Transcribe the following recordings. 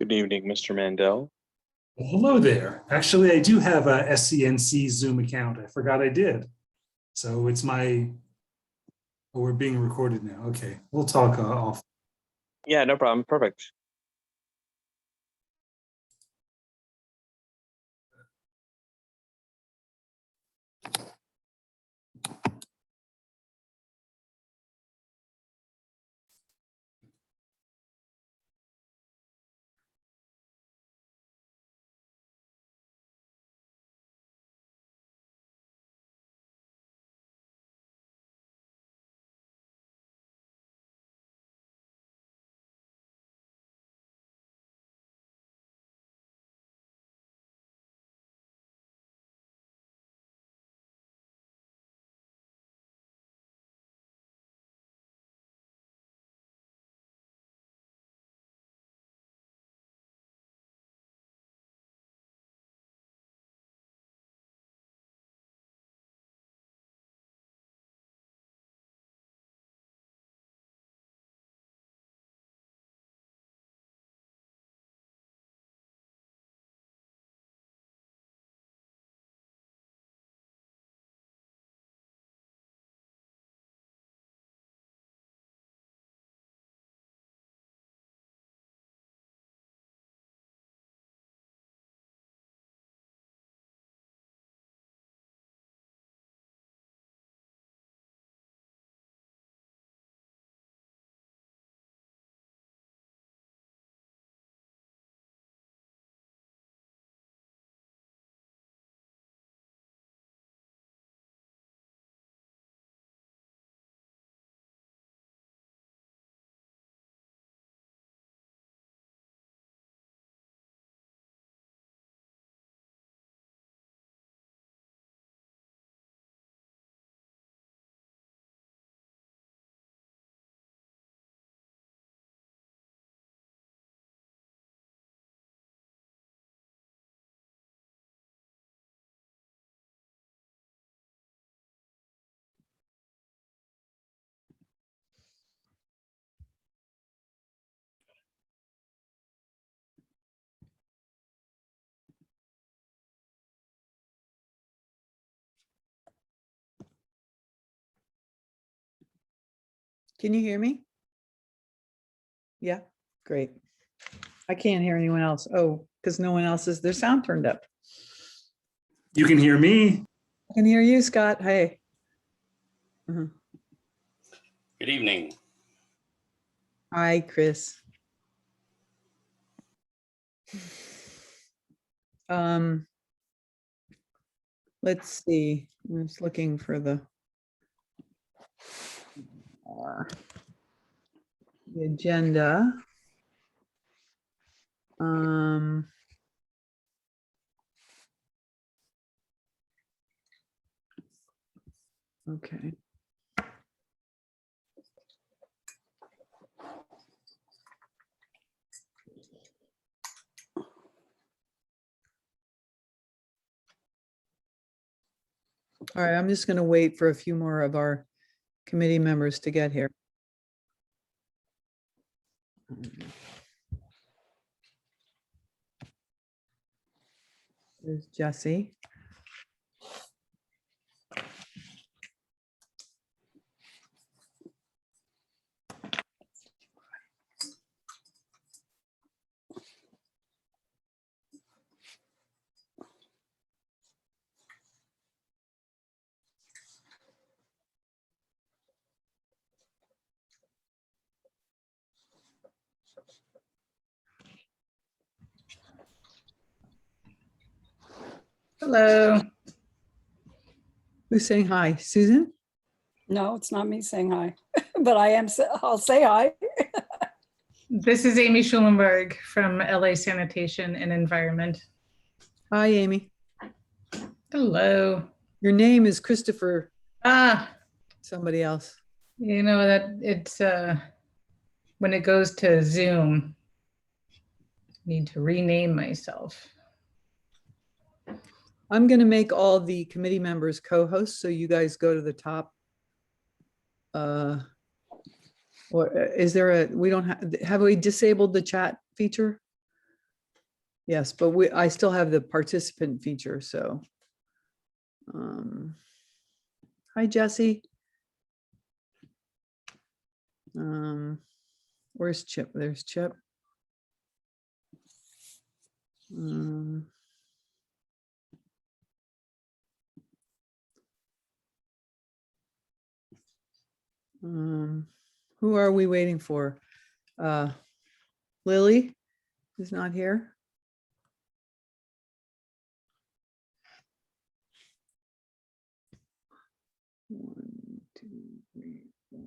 Good evening, Mr. Mandel. Well, hello there. Actually, I do have a SCNC Zoom account. I forgot I did. So it's my, oh, we're being recorded now. Okay, we'll talk off. Yeah, no problem. Perfect. Can you hear me? Yeah, great. I can't hear anyone else. Oh, because no one else is, their sound turned up. You can hear me? I can hear you, Scott. Hey. Good evening. Hi, Chris. Let's see. I was looking for the agenda. Okay. All right, I'm just going to wait for a few more of our committee members to get here. There's Jesse. Hello. Who's saying hi? Susan? No, it's not me saying hi, but I'll say hi. This is Amy Schulenberg from LA Sanitation and Environment. Hi, Amy. Hello. Your name is Christopher somebody else. You know that it's when it goes to Zoom, I need to rename myself. I'm going to make all the committee members co-hosts, so you guys go to the top. Or is there we don't have we disabled the chat feature? Yes, but I still have the participant feature, so. Hi, Jesse. Where's Chip? There's Chip. Who are we waiting for? Lily is not here. One, two, three, four.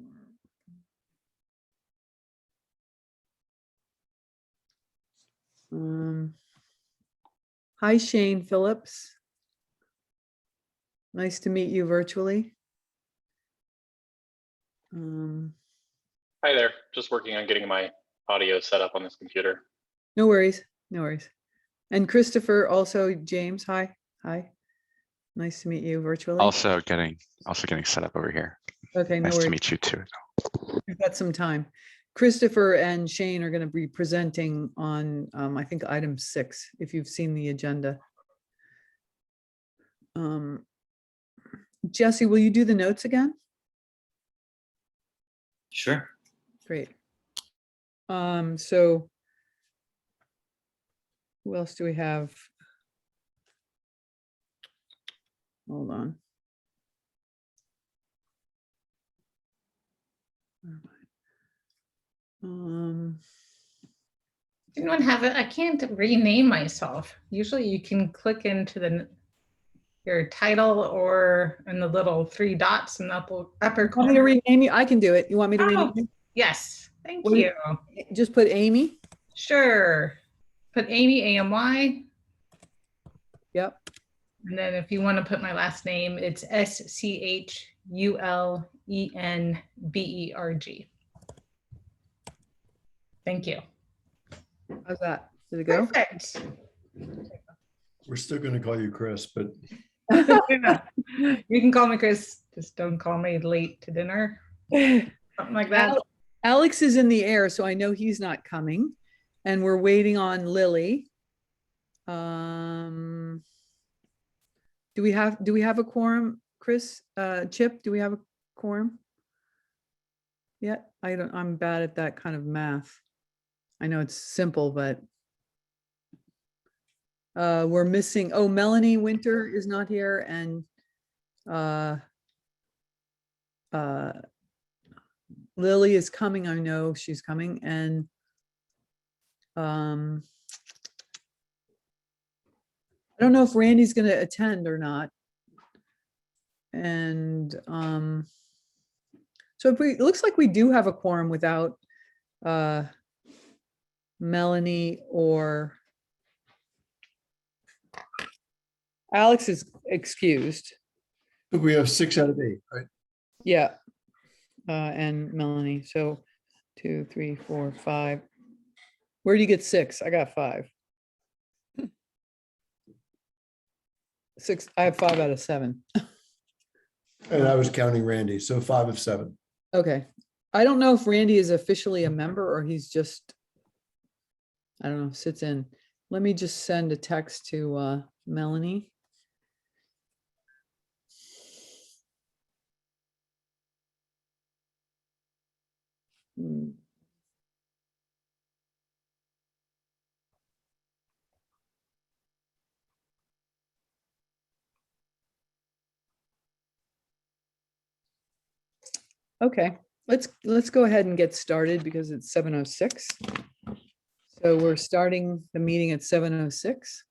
Hi, Shane Phillips. Nice to meet you virtually. Hi there, just working on getting my audio set up on this computer. No worries, no worries. And Christopher, also James, hi, hi. Nice to meet you virtually. Also getting set up over here. Okay, no Nice to worries. meet you too. We've got some time. Christopher and Shane are going to be presenting on, I think, item 6, if you've seen the agenda. Jesse, will you do the notes again? Sure. Great. So who else do we have? Hold on. Anyone have it? I can't rename myself. Usually you can click into your title or in the little 3 dots in the upper Want me to corner. rename you? I can do it. You want me to rename Oh, you? yes, thank What do you. Just put Amy? Sure. Put Amy, AMY. Yep. And then if you want to put my last name, it's SCHULENBERG. Thank you. How's that? Did it go? Perfect. We're still going to call you Chris, but You can call me Chris. Just don't call me late to dinner. Something like that. Alex is in the air, so I know he's not coming. And we're waiting on Lily. Do we have a quorum, Chris? Chip, do we have a quorum? Yeah, I'm bad at that kind of math. I know it's simple, but we're missing, Melanie Winter is not here, and Lily is coming. I know she's coming, and I don't know if Randy's going to attend or not. And so it looks like we do have a quorum without Melanie or Alex is excused. but we have 6 out of 8, right? Yeah. And Melanie. So 2, 3, 4, 5. Where do you get 6? I got 5. 6. I have 5 out of 7. And I was counting Randy, so 5 of 7. Okay. I don't know if Randy is officially a member or he's just, I don't know, sits in. Let me just send a text to Melanie. Okay, let's go ahead and get started because it's 7:06. So we're starting the meeting at 7:06.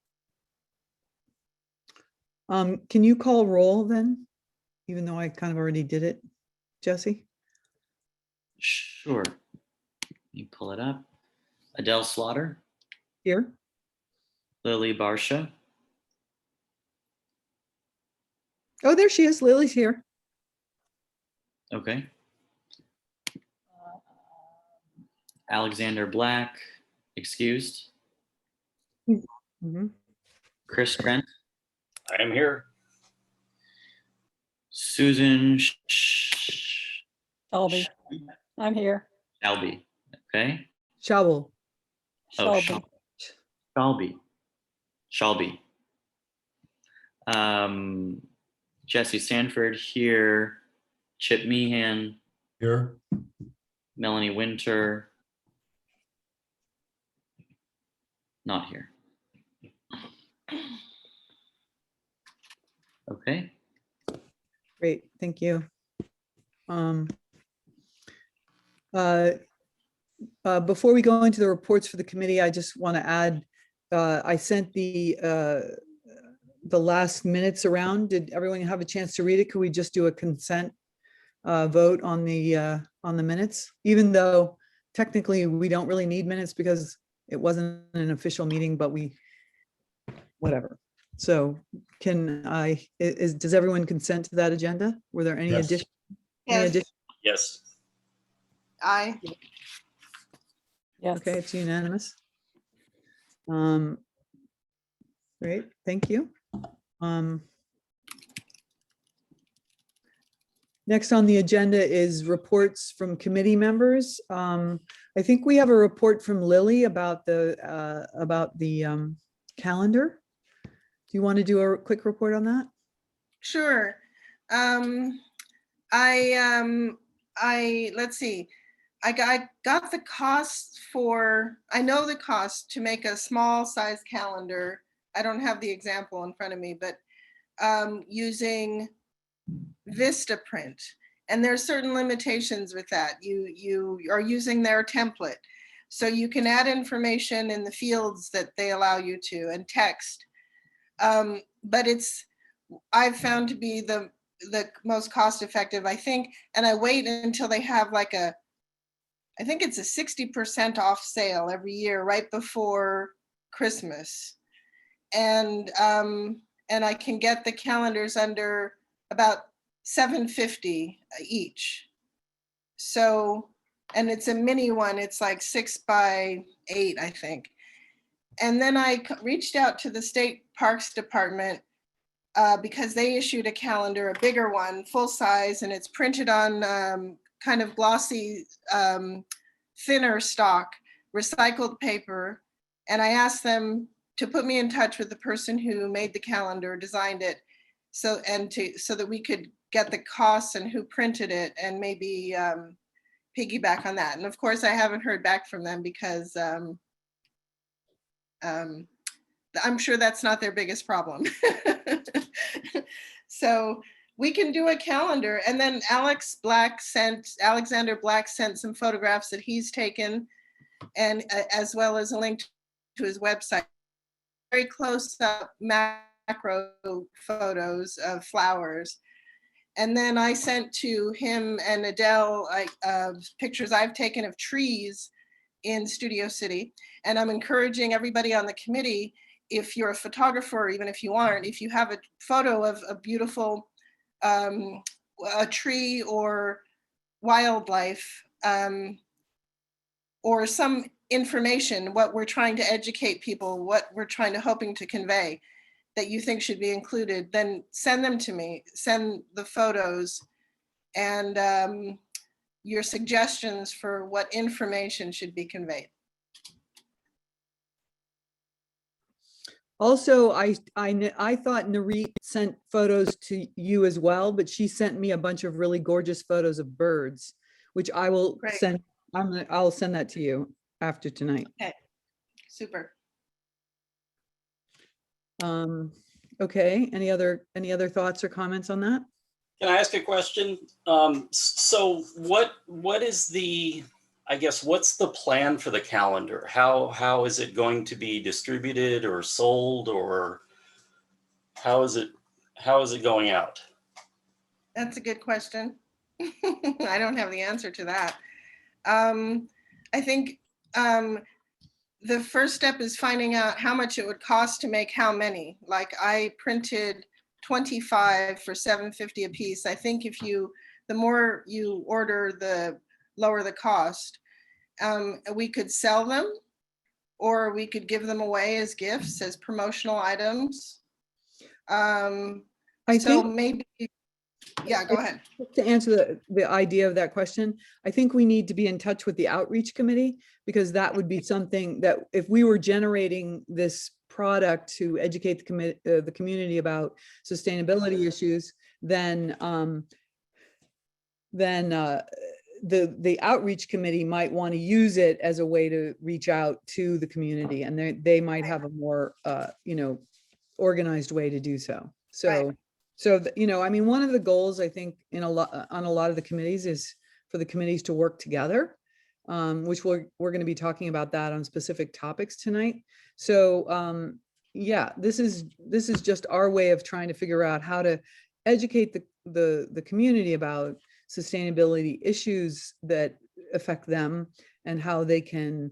Can you call roll then? Even though I kind of already did it, Jesse? Sure. Let me pull it up. Adele Slaughter, Here? Lily Barsha, Oh, there she is. Lily's here. okay. Alexander Black, excused. Mhm. Chris Trent, I am here. Susan Shelby, I'm here. Shelby, okay. Shabel. Oh, Shelby. Shelby. Shelby. Jesse Sanford here. Chip Meehan, Here, Melanie Winter. Not here. Okay. Great, thank you. Before we go into the reports for the committee, I just want to add, I sent the last minutes around. Did everyone have a chance to read it? Could we just do a consent vote on the minutes? Even though technically we don't really need minutes because it wasn't an official meeting, but whatever. So does everyone consent to that agenda? Were there any Yes. addition? Yes. Yes. Aye. Yes. Okay, it's unanimous. Great, thank you. Next on the agenda is reports from committee members. I think we have a report from Lily about the calendar. Do you want to do a quick report on that? Sure. Let's see. I got the cost I know the cost to make a small size calendar. I don't have the example in front of me, but using Vistaprint. And there's certain limitations with that. You are using their template. So you can add information in the fields that they allow you to and text. But I've found to be the most cost effective, I think. And I wait until they have like I think it's a 60% off sale every year right before Christmas. And I can get the calendars under about $7.50 each. So, and it's a mini one, it's like 6x8, I think. And then I reached out to the State Parks Department because they issued a calendar, a bigger one, full size, and it's printed on kind of glossy, thinner stock, recycled paper. And I asked them to put me in touch with the person who made the calendar, designed it, so that we could get the costs and who printed it and maybe piggyback on that. And of course, I haven't heard back from them because I'm sure that's not their biggest problem. So we can do a calendar. And then Alexander Black sent some photographs that he's taken, and as well as a link to his website. Very close up macro photos of flowers. And then I sent to him and Adele pictures I've taken of trees in Studio City. And I'm encouraging everybody on the committee, if you're a photographer, or even if you aren't, if you have a photo of a beautiful a tree or wildlife, or some information, what we're trying to educate people, what we're hoping to convey, that you think should be included, then send them to me. Send the photos and your suggestions for what information should be conveyed. Also, I thought Narit sent photos to you as well, but she sent me a bunch of really gorgeous photos of birds, which I will Great. send. I'll send that to you after tonight. Okay, super. Okay, any other thoughts or comments on that? Can I ask a question? So what is the, I guess, what's the plan for the calendar? How is it going to be distributed or sold, or how is it going out? That's a good question. I don't have the answer to that. I think the first step is finding out how much it would cost to make how many. Like I printed 25 for $7.50 a piece. I think the more you order, the lower the cost. We could sell them, or we could give them away as gifts, as promotional items. I think maybe Yeah, go ahead. To answer the idea of that question, I think we need to be in touch with the outreach committee, because that would be something that if we were generating this product to educate the community about sustainability issues, then the outreach committee might want to use it as a way to reach out to the community, and they might have a more organized way to do so. So I mean, one of the goals I think on a lot of the committees is for the committees to work together, which we're going to be talking about that on specific topics tonight. So yeah, this is just our way of trying to figure out how to educate the community about sustainability issues that affect them, and how they can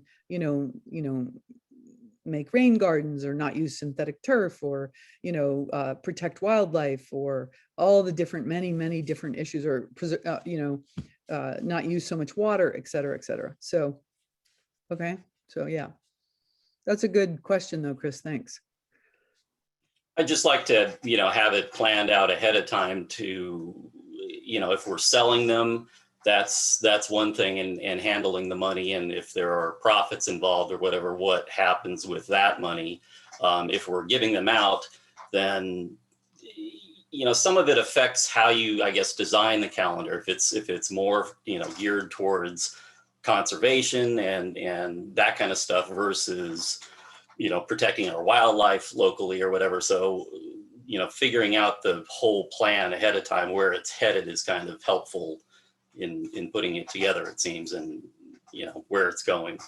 make rain gardens, or not use synthetic turf, or protect wildlife, or all the different many different issues, or not use so much water, et cetera, et cetera. So okay, so yeah, that's a good question though, Chris. Thanks. I'd just like to, have it planned out ahead of time to, if we're selling them, that's one thing, and handling the money. And if there are profits involved or whatever, what happens with that money? If we're giving them out, then, some of it affects how you, I guess, design the calendar. If it's more, geared towards conservation and that kind of stuff versus, protecting our wildlife locally or whatever. So, figuring out the whole plan ahead of time, where it's headed, is kind of helpful in putting it together, it seems, and, where it's going.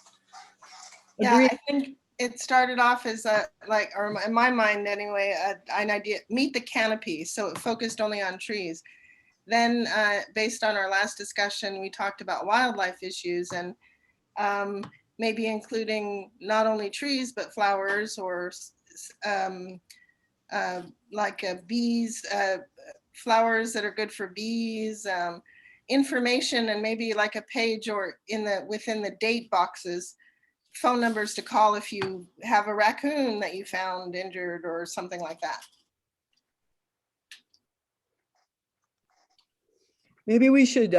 Yeah, I think it started off as or in my mind anyway, an idea, meet the canopy. So it focused only on trees. Then based on our last discussion, we talked about wildlife issues, and maybe including not only trees, but flowers, or bees, flowers that are good for bees, information, and maybe like a page or within the date boxes, phone numbers to call if you have a raccoon that you found injured or something like that. Maybe we should,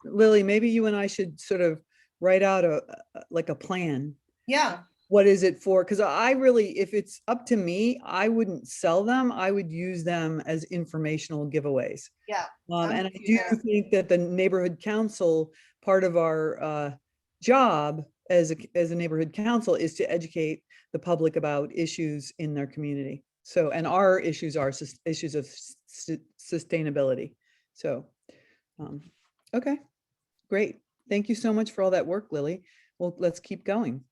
Lily, maybe you and I should sort of write out a plan. Yeah. What is it for? Because I really, if it's up to me, I wouldn't sell them. I would use them as informational giveaways. Yeah. And I do think that the neighborhood council, part of our job as a neighborhood council, is to educate the public about issues in their community. So, and our issues are issues of sustainability. So, okay, great. Thank you so much for all that work, Lily. Well, let's keep going.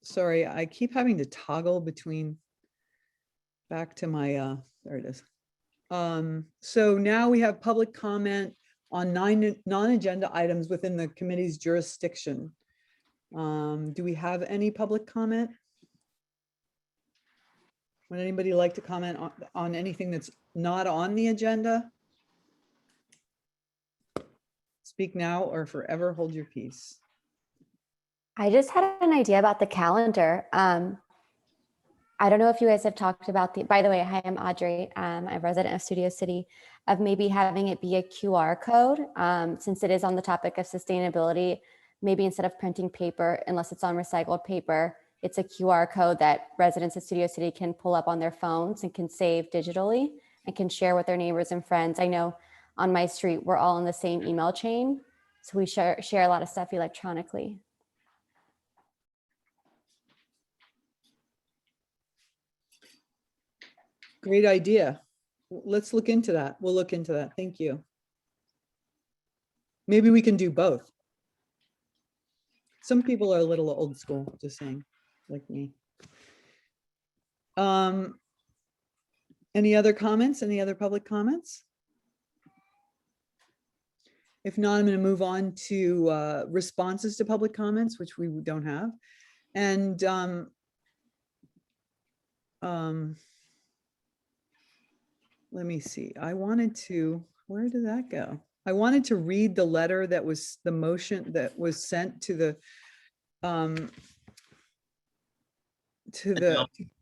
Sorry, I keep having to toggle between back to my, there it is. So now we have public comment on 9 non-agenda items within the committee's jurisdiction. Do we have any public comment? Would anybody like to comment on anything that's not on the agenda? Speak now or forever hold your peace. I just had an idea about the calendar. I don't know if you guys have talked about by the way, hi, I'm Audrey. I'm a resident of Studio City, of maybe having it be a QR code, since it is on the topic of sustainability. Maybe instead of printing paper, unless it's on recycled paper, it's a QR code that residents of Studio City can pull up on their phones and can save digitally and can share with their neighbors and friends. I know on my street, we're all in the same email chain, so we share a lot of stuff electronically. Great idea. Let's look into that. We'll look into that. Thank you. Maybe we can do both. Some people are a little old school, just saying, like me. Any other comments? Any other public comments? If not, I'm going to move on to responses to public comments, which we don't have. And let me see. I wanted to, where did that go? I wanted to read the letter that was the motion that was sent to the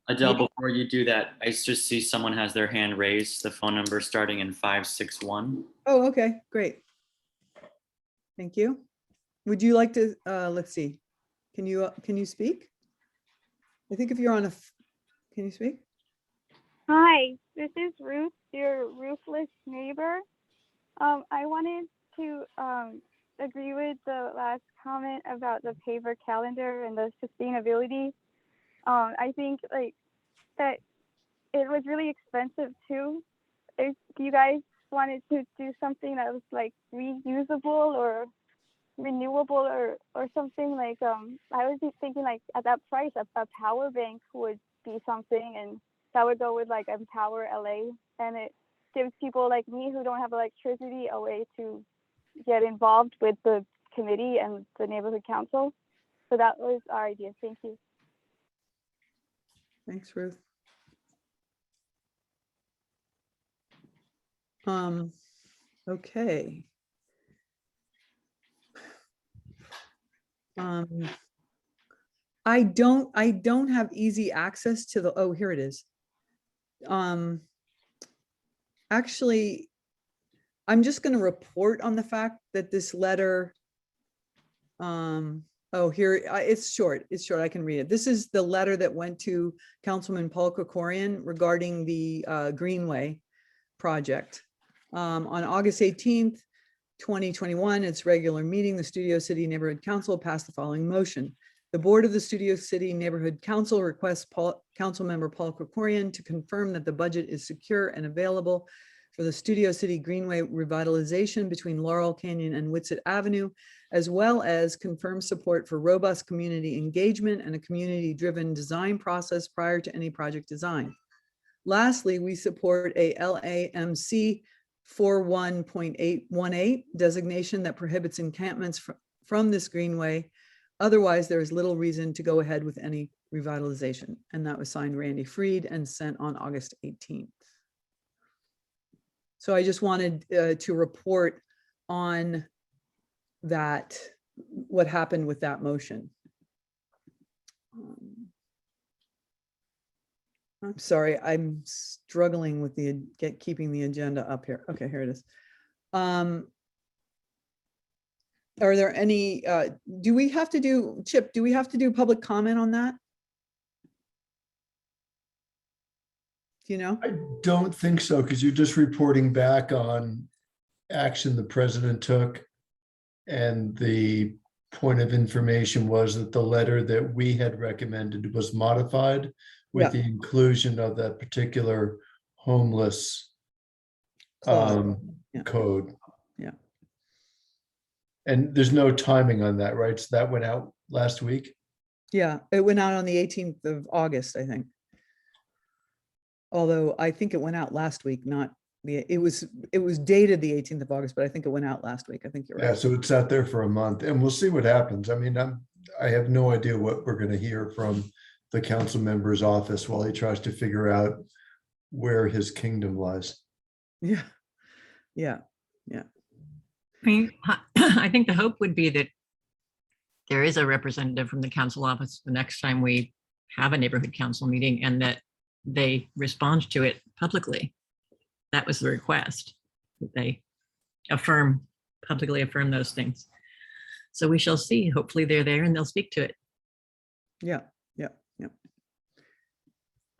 Adele, Yeah. before you do that, I just see someone has their hand raised, the phone number starting in 561. Oh, okay, great. Thank you. Would you like to, let's see, can you speak? I think if you're on can you speak? Hi, this is Ruth, your roofless neighbor. I wanted to agree with the last comment about the paper calendar and the sustainability. I think like that it was really expensive too. If you guys wanted to do something that was like reusable or renewable or something like I was just thinking like at that price a power bank would be something, and that would go with like Empower LA, and it gives people like me who don't have electricity a way to get involved with the committee and the neighborhood council. So that was our idea. Thank you. Thanks, Ruth. Okay. I don't have easy access to the, oh, here it is. Actually, I'm just going to report on the fact that this letter, oh, here, it's short. It's short. I can read it. This is the letter that went to Councilman Paul Krikorian regarding the Greenway project. On August 18th, 2021, its regular meeting, the Studio City Neighborhood Council passed the following motion. The board of the Studio City Neighborhood Council requests Councilmember Paul Krikorian to confirm that the budget is secure and available for the Studio City Greenway revitalization between Laurel Canyon and Whitsett Avenue, as well as confirm support for robust community engagement and a community-driven design process prior to any project design. Lastly, we support a LAMC 41.818 designation that prohibits encampments from this greenway. Otherwise, there is little reason to go ahead with any revitalization. And that was signed Randy Freed and sent on August 18th. So I just wanted to report on that, what happened with that motion. I'm sorry, I'm struggling with keeping the agenda up here. Okay, here it is. Are there any, do we have to do, Chip, do we have to do public comment on that? Do you know? I don't think so, because you're just reporting back on action the president took. And the point of information was that the letter that we had recommended was modified with the inclusion of that particular homeless code. Yeah. And there's no timing on that, right? So that went out last week? Yeah, it went out on the 18th of August, I think. Although I think it went out last week, not it was dated the 18th of August, but I think it went out last week. I think you're right. Yeah, so it's out there for a month and we'll see what happens. I mean, I have no idea what we're going to hear from the council member's office while he tries to figure out where his kingdom lies. Yeah, yeah, yeah. I mean, I think the hope would be that there is a representative from the council office the next time we have a neighborhood council meeting and that they respond to it publicly. That was the request, that they publicly affirm those things. So we shall see. Hopefully they're there and they'll speak to it. Yeah, yeah, yeah.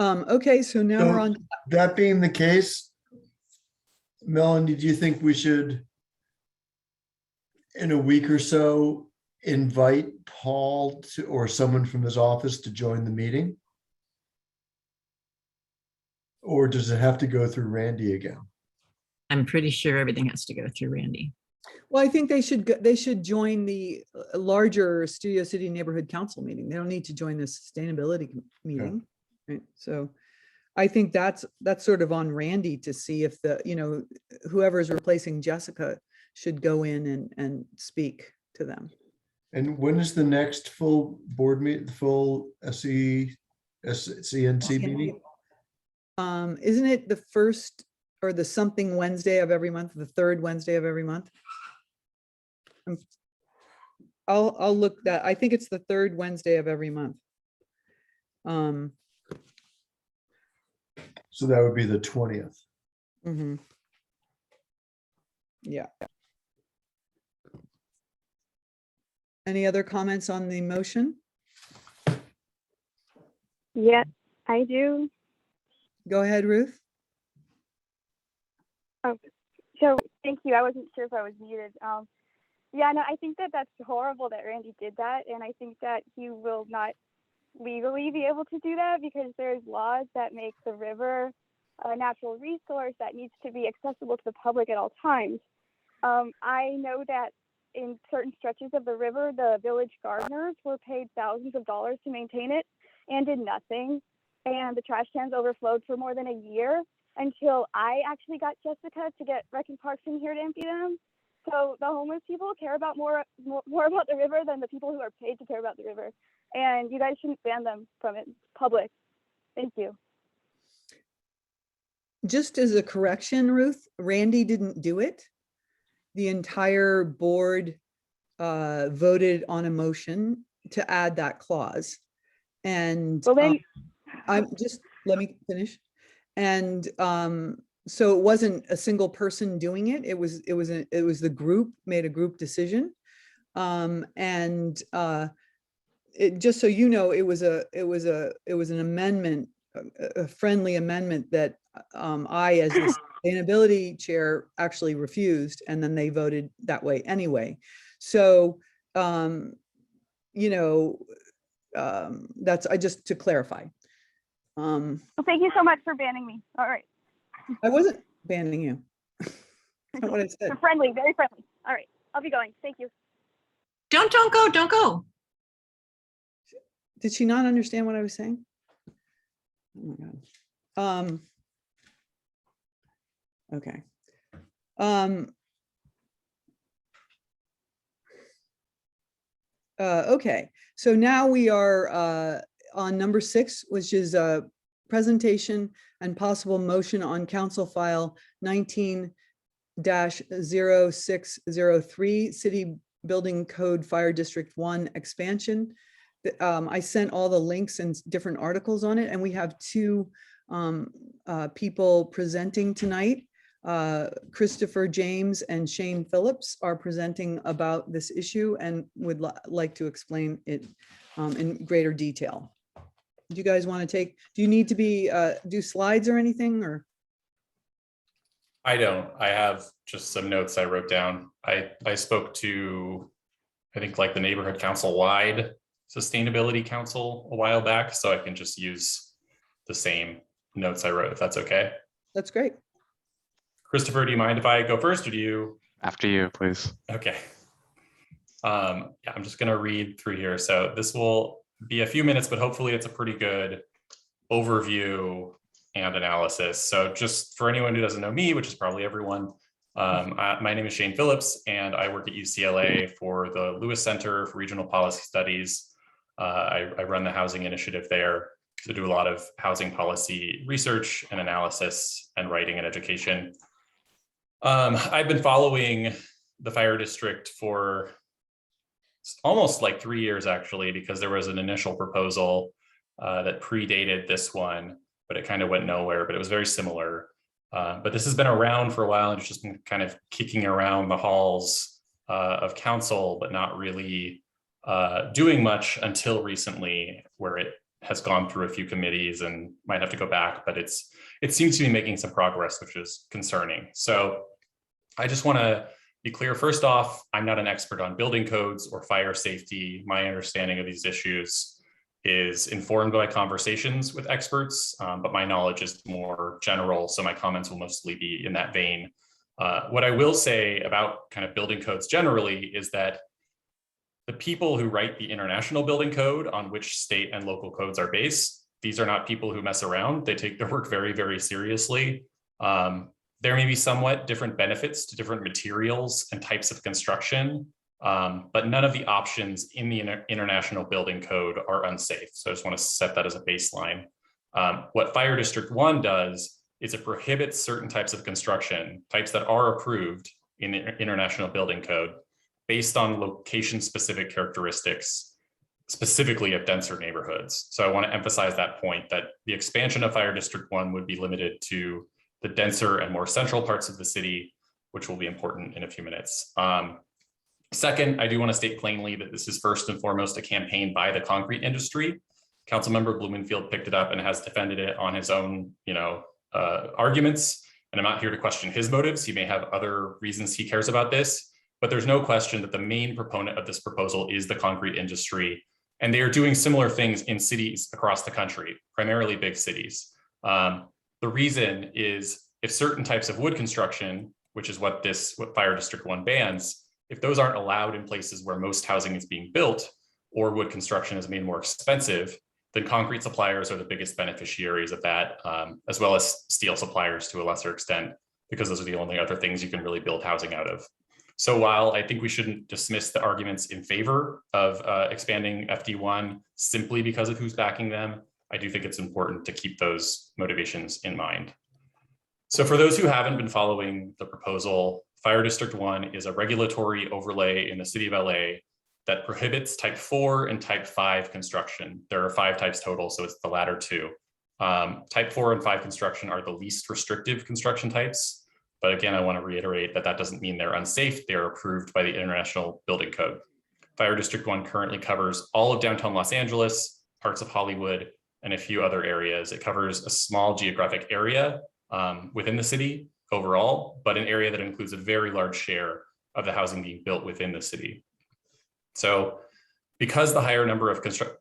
Okay, so now So we're on. That being the case, Melanie, do you think we should, in a week or so, invite Paul to, or someone from his office to join the meeting? Or does it have to go through Randy again? I'm pretty sure everything has to go through Randy. Well, I think they should join the larger Studio City Neighborhood Council meeting. They don't need to join the sustainability meeting. Right? So I think that's sort of on Randy to see if whoever is replacing Jessica should go in and speak to them. And when is the next full board meet, the full CNC meeting? Isn't it the first or the something Wednesday of every month, the third Wednesday of every month? I'll look that. I think it's the third Wednesday of every month. So that would be the 20th. Mhm. Yeah. Any other comments on the motion? Yes, I do. Go ahead, Ruth. Oh, so thank you. I wasn't sure if I was muted. Yeah, no, I think that that's horrible that Randy did that, and I think that he will not legally be able to do that because there's laws that make the river a natural resource that needs to be accessible to the public at all times. I know that in certain stretches of the river, the village gardeners were paid thousands of dollars to maintain it and did nothing. And the trash cans overflowed for more than a year until I actually got Jessica to get Rec and Parks in here to empty them. So the homeless people care about more about the river than the people who are paid to care about the river. And you guys shouldn't ban them from it. It's public. Thank you. Just as a correction, Ruth, Randy didn't do it. The entire board voted on a motion to add that clause. And Well, then, let me finish. And so it wasn't a single person doing it. It was the group made a group decision. Just so you know, it was an amendment, a friendly amendment that I, as the sustainability chair, actually refused, and then they voted that way anyway. So, that's just to clarify. well, thank you so much for banning me. All right. I wasn't banning you. That's not what I said. You're friendly, very friendly. All right, I'll be going. Thank you. Don't go. Did she not understand what I was saying? Oh my God. Okay. Okay, so now we are on number 6, which is a presentation and possible motion on council file 19-0603 City Building Code Fire District 1 expansion. I sent all the links and different articles on it, and we have 2 people presenting tonight. Christopher James and Shane Phillips are presenting about this issue and would like to explain it in greater detail. Do you guys want to do you need to do slides or anything, or? I don't. I have just some notes I wrote down. I spoke to, I think, like the neighborhood council wide sustainability council a while back, so I can just use the same notes I wrote, if that's okay. That's great. Christopher, do you mind if I go first, or do you? After you, please. Okay. Yeah, I'm just going to read through here. So this will be a few minutes, but hopefully it's a pretty good overview and analysis. So just for anyone who doesn't know me, which is probably everyone, my name is Shane Phillips, and I work at UCLA for the Lewis Center for Regional Policy Studies. I run the housing initiative there, so do a lot of housing policy research and analysis and writing and education. I've been following the fire district for almost like 3 years, actually, because there was an initial proposal that predated this one, but it kind of went nowhere, but it was very similar. But this has been around for a while, and it's just been kind of kicking around the halls of council, but not really doing much until recently, where it has gone through a few committees and might have to go back, but it seems to be making some progress, which is concerning. So I just want to be clear. First off, I'm not an expert on building codes or fire safety. My understanding of these issues is informed by conversations with experts, but my knowledge is more general, so my comments will mostly be in that vein. What I will say about kind of building codes generally is that the people who write the international building code, on which state and local codes are based, these are not people who mess around. They take their work very, very seriously. There may be somewhat different benefits to different materials and types of construction, but none of the options in the International Building Code are unsafe. So I just want to set that as a baseline. What Fire District 1 does is it prohibits certain types of construction, types that are approved in the International Building Code, based on location-specific characteristics specifically of denser neighborhoods. So I want to emphasize that point, that the expansion of Fire District 1 would be limited to the denser and more central parts of the city, which will be important in a few minutes. Second, I do want to state plainly that this is first and foremost a campaign by the concrete industry. Councilmember Blumenfield picked it up and has defended it on his own, arguments. And I'm not here to question his motives. He may have other reasons he cares about this, but there's no question that the main proponent of this proposal is the concrete industry. And they are doing similar things in cities across the country, primarily big cities. The reason is if certain types of wood construction, which is what Fire District 1 bans, if those aren't allowed in places where most housing is being built or wood construction is made more expensive, then concrete suppliers are the biggest beneficiaries of that, as well as steel suppliers to a lesser extent, because those are the only other things you can really build housing out of. So while I think we shouldn't dismiss the arguments in favor of expanding FD1 simply because of who's backing them, I do think it's important to keep those motivations in mind. So for those who haven't been following the proposal, Fire District 1 is a regulatory overlay in the city of LA that prohibits type 4 and type 5 construction. There are 5 types total, so it's the latter 2. Type 4 and 5 construction are the least restrictive construction types. But again, I want to reiterate that that doesn't mean they're unsafe. They're approved by the International Building Code. Fire District 1 currently covers all of downtown Los Angeles, parts of Hollywood, and a few other areas. It covers a small geographic area within the city overall, but an area that includes a very large share of the housing being built within the city. So because the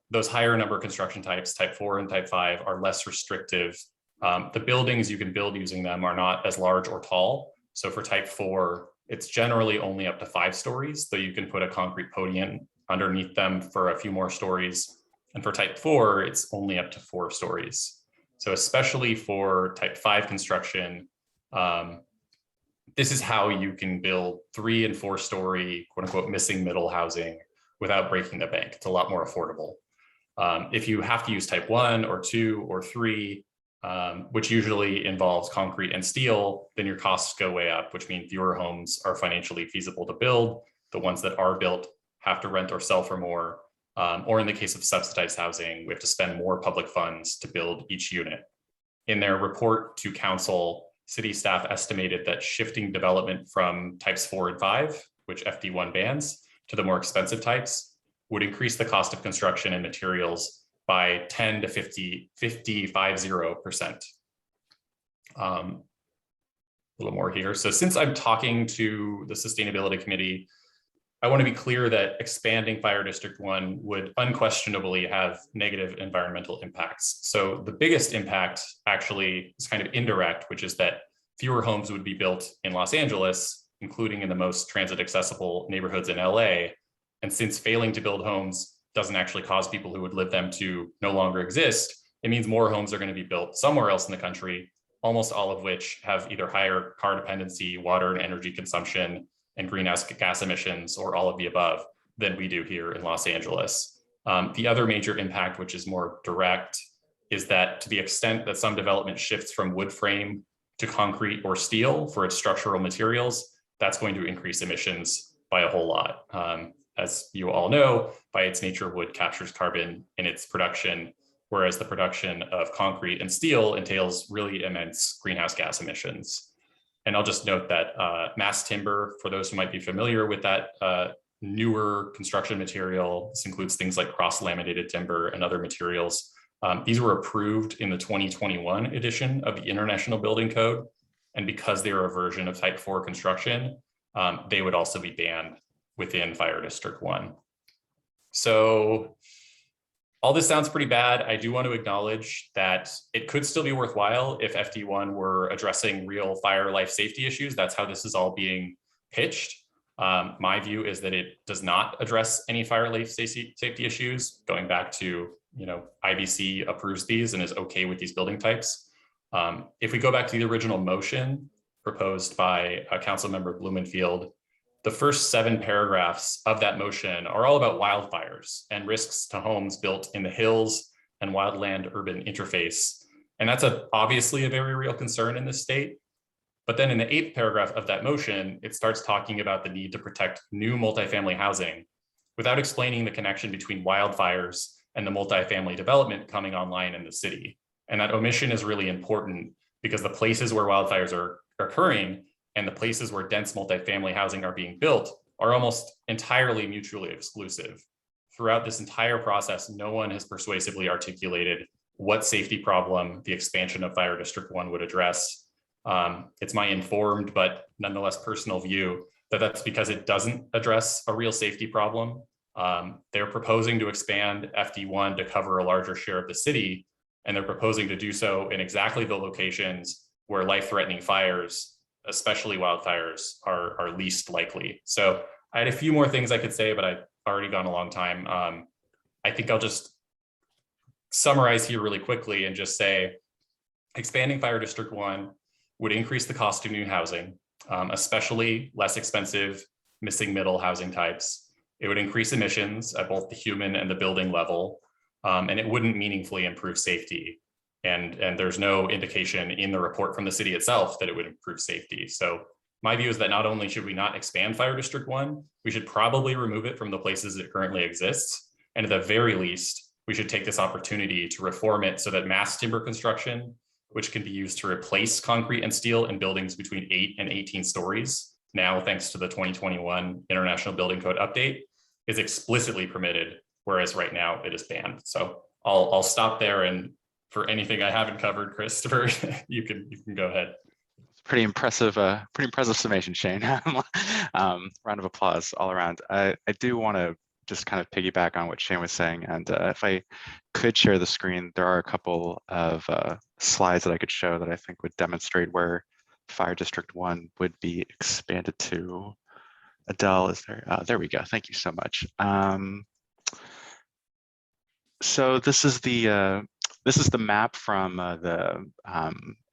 those higher number of construction types, type 4 and type 5, are less restrictive, the buildings you can build using them are not as large or tall. So for type 4, it's generally only up to 5 stories, though you can put a concrete podium underneath them for a few more stories. And for type 4, it's only up to 4 stories. So especially for type 5 construction, this is how you can build 3 and 4 story, quote unquote, missing middle housing without breaking the bank. It's a lot more affordable. If you have to use type 1 or 2 or 3, which usually involves concrete and steel, then your costs go way up, which means fewer homes are financially feasible to build. The ones that are built have to rent or sell for more. Or in the case of subsidized housing, we have to spend more public funds to build each unit. In their report to council, city staff estimated that shifting development from types 4 and 5, which FD1 bans, to the more expensive types would increase the cost of construction and materials by 10 to 50%. A little more here. So since I'm talking to the Sustainability Committee, I want to be clear that expanding Fire District 1 would unquestionably have negative environmental impacts. So the biggest impact actually is kind of indirect, which is that fewer homes would be built in Los Angeles, including in the most transit accessible neighborhoods in LA. And since failing to build homes doesn't actually cause people who would live them to no longer exist, it means more homes are going to be built somewhere else in the country, almost all of which have either higher car dependency, water and energy consumption, and greenhouse gas emissions, or all of the above, than we do here in Los Angeles. The other major impact, which is more direct, is that to the extent that some development shifts from wood frame to concrete or steel for its structural materials, that's going to increase emissions by a whole lot. As you all know, by its nature, wood captures carbon in its production, whereas the production of concrete and steel entails really immense greenhouse gas emissions. And I'll just note that mass timber, for those who might be familiar with that newer construction material, this includes things like cross-laminated timber and other materials. These were approved in the 2021 edition of the International Building Code. And because they are a version of type 4 construction, they would also be banned within Fire District 1. So all this sounds pretty bad. I do want to acknowledge that it could still be worthwhile if FD1 were addressing real fire life safety issues. That's how this is all being pitched. My view is that it does not address any fire life safety issues. Going back to, IBC approves these and is okay with these building types. If we go back to the original motion proposed by Councilmember Blumenfield, the first 7 paragraphs of that motion are all about wildfires and risks to homes built in the hills and wildland urban interface. And that's obviously a very real concern in this state. But then in the 8th paragraph of that motion, it starts talking about the need to protect new multifamily housing. without explaining the connection between wildfires and the multifamily development coming online in the city. And that omission is really important because the places where wildfires are occurring and the places where dense multifamily housing are being built are almost entirely mutually exclusive. Throughout this entire process, no one has persuasively articulated what safety problem the expansion of Fire District 1 would address. It's my informed but nonetheless personal view that that's because it doesn't address a real safety problem. They're proposing to expand FD1 to cover a larger share of the city, and they're proposing to do so in exactly the locations where life-threatening fires, especially wildfires, are least likely. So I had a few more things I could say, but I've already gone a long time. I think I'll just summarize here really quickly and just say, expanding Fire District 1 would increase the cost of new housing, especially less expensive missing middle housing types. It would increase emissions at both the human and the building level, and it wouldn't meaningfully improve safety. And there's no indication in the report from the city itself that it would improve safety. So my view is that not only should we not expand Fire District 1, we should probably remove it from the places it currently exists. And at the very least, we should take this opportunity to reform it so that mass timber construction, which can be used to replace concrete and steel in buildings between 8 and 18 stories, now thanks to the 2021 International Building Code update, is explicitly permitted, whereas right now it is banned. So I'll stop there, and for anything I haven't covered, Christopher, you can go ahead. Pretty impressive summation, Shane. Round of applause all around. I do want to just kind of piggyback on what Shane was saying, and if I could share the screen, there are a couple of slides that I could show that I think would demonstrate where Fire District 1 would be expanded to. Adele, is there? There we go. Thank you so much. So this is the map from the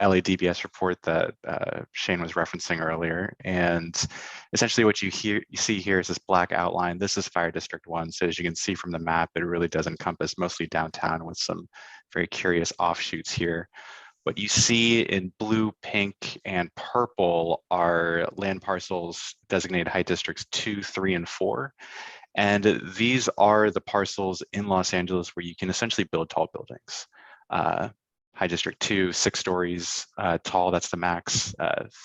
LADBS report that Shane was referencing earlier. And essentially what you see here is this black outline. This is Fire District 1. So as you can see from the map, it really does encompass mostly downtown with some very curious offshoots here. What you see in blue, pink, and purple are land parcels designated High Districts 2, 3, and 4. And these are the parcels in Los Angeles where you can essentially build tall buildings. High District 2, 6 stories tall, that's the max.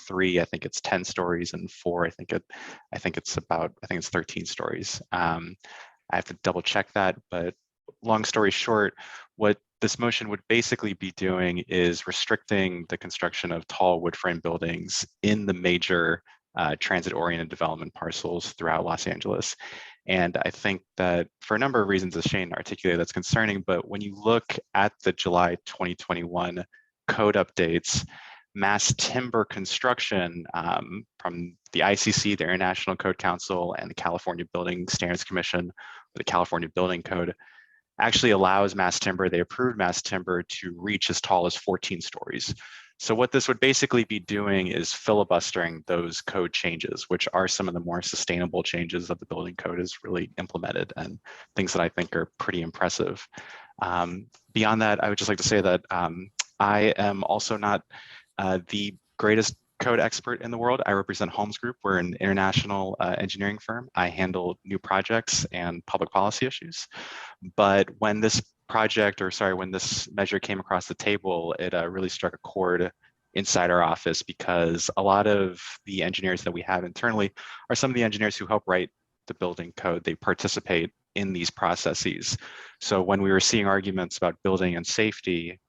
3, I think it's 10 stories, and 4, I think it's 13 stories. I have to double check that, but long story short, what this motion would basically be doing is restricting the construction of tall wood frame buildings in the major transit-oriented development parcels throughout Los Angeles. And I think that for a number of reasons, as Shane articulated, that's concerning. But when you look at the July 2021 code updates, mass timber construction from the ICC, the International Code Council, and the California Building Standards Commission, or the California Building Code, actually allows mass timber, they approved mass timber to reach as tall as 14 stories. So what this would basically be doing is filibustering those code changes, which are some of the more sustainable changes that the building code has really implemented, and things that I think are pretty impressive. Beyond that, I would just like to say that I am also not the greatest code expert in the world. I represent Holmes Group. We're an international engineering firm. I handle new projects and public policy issues. But when this when this measure came across the table, it really struck a chord inside our office, because a lot of the engineers that we have internally are some of the engineers who help write the building code. They participate in these processes. So when we were seeing arguments about building and safety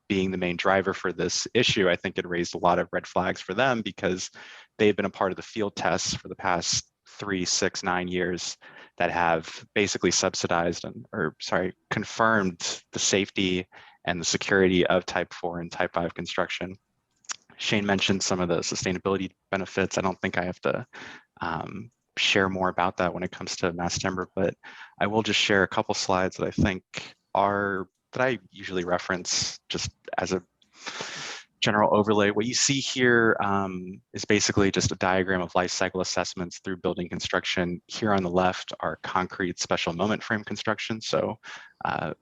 being the main driver for this issue, I think it raised a lot of red flags for them, because they've been a part of the field tests for the past 3, 6, 9 years that have basically confirmed the safety and the security of Type 4 and Type 5 construction. Shane mentioned some of the sustainability benefits. I don't think I have to share more about that when it comes to mass timber, but I will just share a couple slides that I think that I usually reference just as a general overlay. What you see here is basically just a diagram of life cycle assessments through building construction. Here on the left are concrete special moment frame construction. So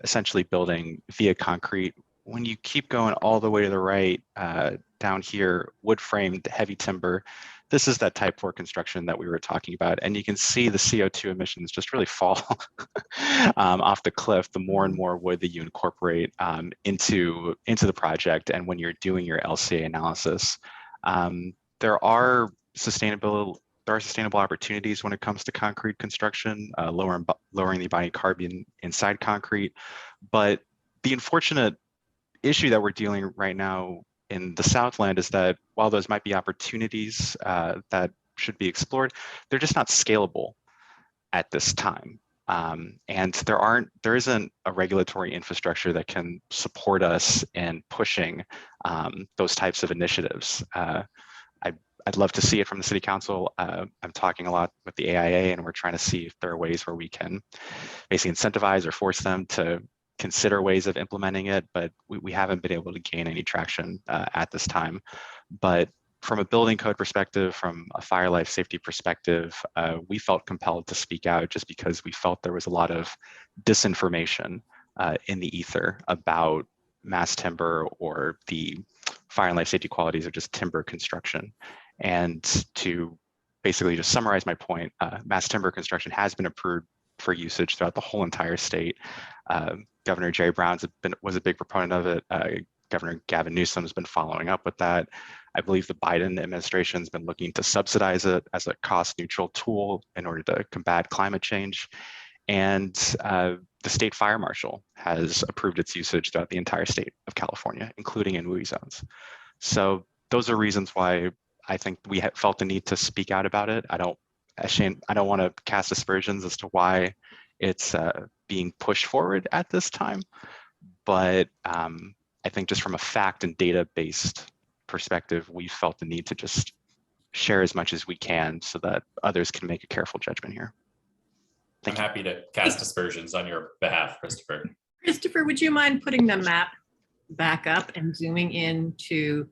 essentially building via concrete. When you keep going all the way to the right, down here, wood framed heavy timber, this is that type 4 construction that we were talking about. And you can see the CO2 emissions just really fall off the cliff the more and more wood that you incorporate into the project. And when you're doing your LCA analysis, there are sustainable opportunities when it comes to concrete construction, lowering the embodied carbon inside concrete. But the unfortunate issue that we're dealing right now in the Southland is that while those might be opportunities that should be explored, they're just not scalable at this time. And there isn't a regulatory infrastructure that can support us in pushing those types of initiatives. I'd love to see it from the City Council. I'm talking a lot with the AIA, and we're trying to see if there are ways where we can basically incentivize or force them to consider ways of implementing it, but we haven't been able to gain any traction at this time. But from a building code perspective, from a fire life safety perspective, we felt compelled to speak out just because we felt there was a lot of disinformation in the ether about mass timber or the fire and life safety qualities of just timber construction. And to basically just summarize my point, mass timber construction has been approved for usage throughout the whole entire state. Governor Jerry Brown was a big proponent of it. Governor Gavin Newsom has been following up with that. I believe the Biden administration has been looking to subsidize it as a cost-neutral tool in order to combat climate change. And the state fire marshal has approved its usage throughout the entire state of California, including in WUI zones. So those are reasons why I think we felt the need to speak out about it. I don't want to cast aspersions as to why it's being pushed forward at this time, but I think just from a fact and data-based perspective, we felt the need to just share as much as we can so that others can make a careful judgment here. I'm happy to cast aspersions on your behalf, Christopher. Christopher, would you mind putting the map back up and zooming in to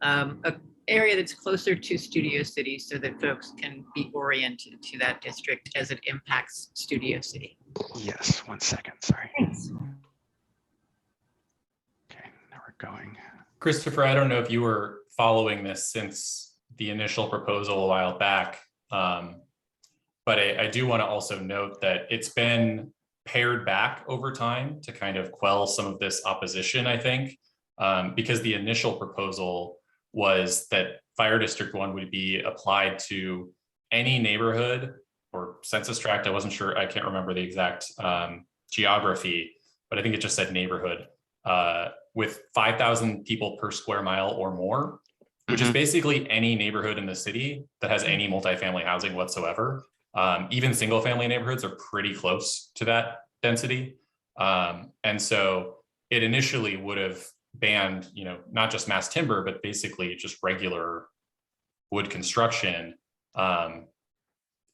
an area that's closer to Studio City so that folks can be oriented to that district as it impacts Studio City? Yes, 1 second, sorry. Thanks. Okay, now we're going. Christopher, I don't know if you were following this since the initial proposal a while back, but I do want to also note that it's been pared back over time to kind of quell some of this opposition, I think, because the initial proposal was that Fire District 1 would be applied to any neighborhood or census tract. I wasn't sure, I can't remember the exact geography, but I think it just said neighborhood with 5,000 people per square mile or more, which is basically any neighborhood in the city that has any multifamily housing whatsoever. Even single family neighborhoods are pretty close to that density. And so it initially would have banned, not just mass timber, but basically just regular wood construction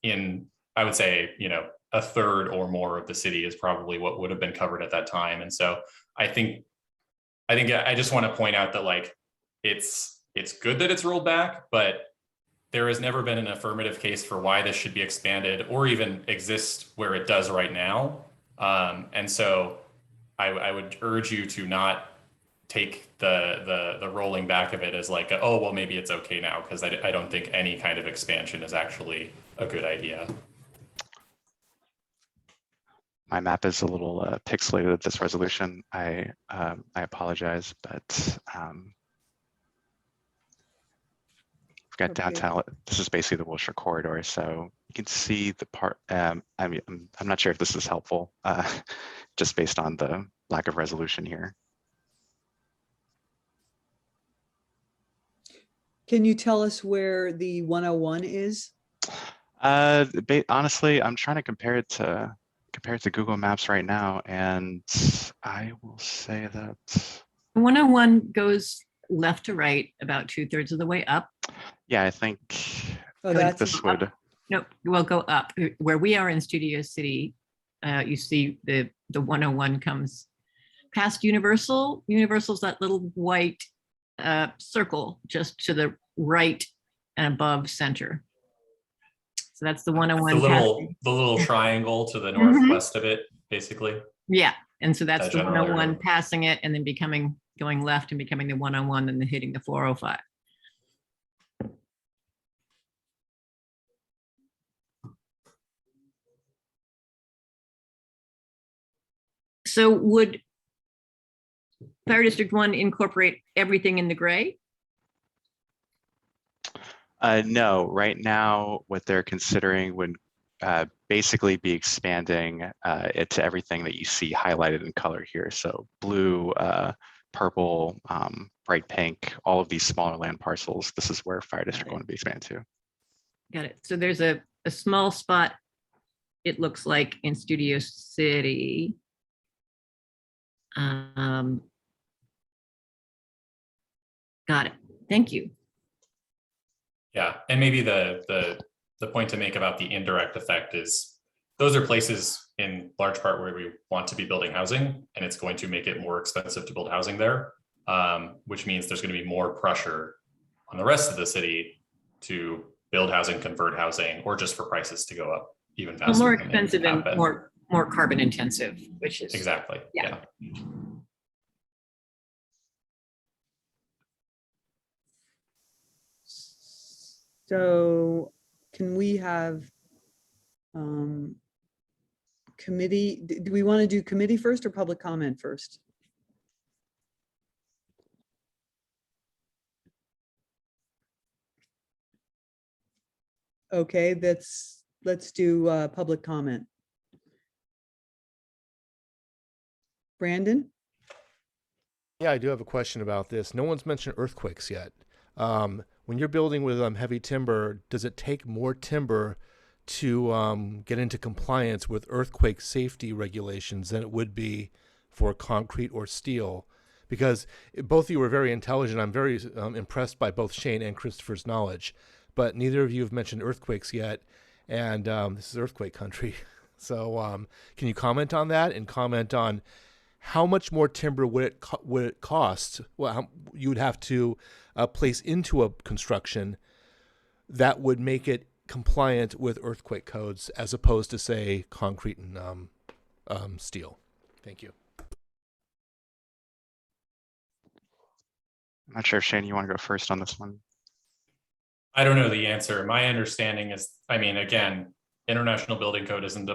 in, I would say, a third or more of the city is probably what would have been covered at that time. And so I think I just want to point out that like, it's good that it's rolled back, but there has never been an affirmative case for why this should be expanded or even exist where it does right now. And so I would urge you to not take the rolling back of it as like, oh, well, maybe it's okay now, because I don't think any kind of expansion is actually a good idea. My map is a little pixelated with this resolution. I apologize, but we've got downtown. This is basically the Wilshire corridor, so you can see the part. I mean, I'm not sure if this is helpful, just based on the lack of resolution here. Can you tell us where the 101 is? Honestly, I'm trying to compare it to Google Maps right now, and I will say that 101 goes left to right about 2/3 of the way up. Yeah, I think this would. No, we'll go up. Where we are in Studio City, you see the 101 comes past Universal. Universal's that little white circle just to the right and above center. So that's the 101. The little triangle to the northwest of it, basically. Yeah, and so that's That the general 101 area. passing it and then going left and becoming the 101 and then hitting the 405. So would Fire District 1 incorporate everything in the gray? No, right now, what they're considering would basically be expanding it to everything that you see highlighted in color here. So blue, purple, bright pink, all of these smaller land parcels. This is where Fire District 1 would be expanded to. Got it. So there's a small spot, it looks like, in Studio City. Got it. Thank you. Yeah, and maybe the point to make about the indirect effect is those are places in large part where we want to be building housing, and it's going to make it more expensive to build housing there, which means there's going to be more pressure on the rest of the city to build housing, convert housing, or just for prices to go up even Well, faster. more than they expensive have and been. more carbon intensive, which is Exactly. Yeah. So can we have committee, do we want to do committee first or public comment first? Okay, let's do public comment. Brandon? Yeah, I do have a question about this. No one's mentioned earthquakes yet. When you're building with heavy timber, does it take more timber to get into compliance with earthquake safety regulations than it would be for concrete or steel? Because both of you were very intelligent. I'm very impressed by both Shane and Christopher's knowledge, but neither of you have mentioned earthquakes yet, and this is earthquake country. So can you comment on that and comment on how much more timber would it cost? Well, you would have to place into a construction that would make it compliant with earthquake codes as opposed to, say, concrete and steel. Thank you. I'm not sure if Shane, you want to go first on this one? I don't know the answer. My understanding is, I mean, again, International Building Code isn't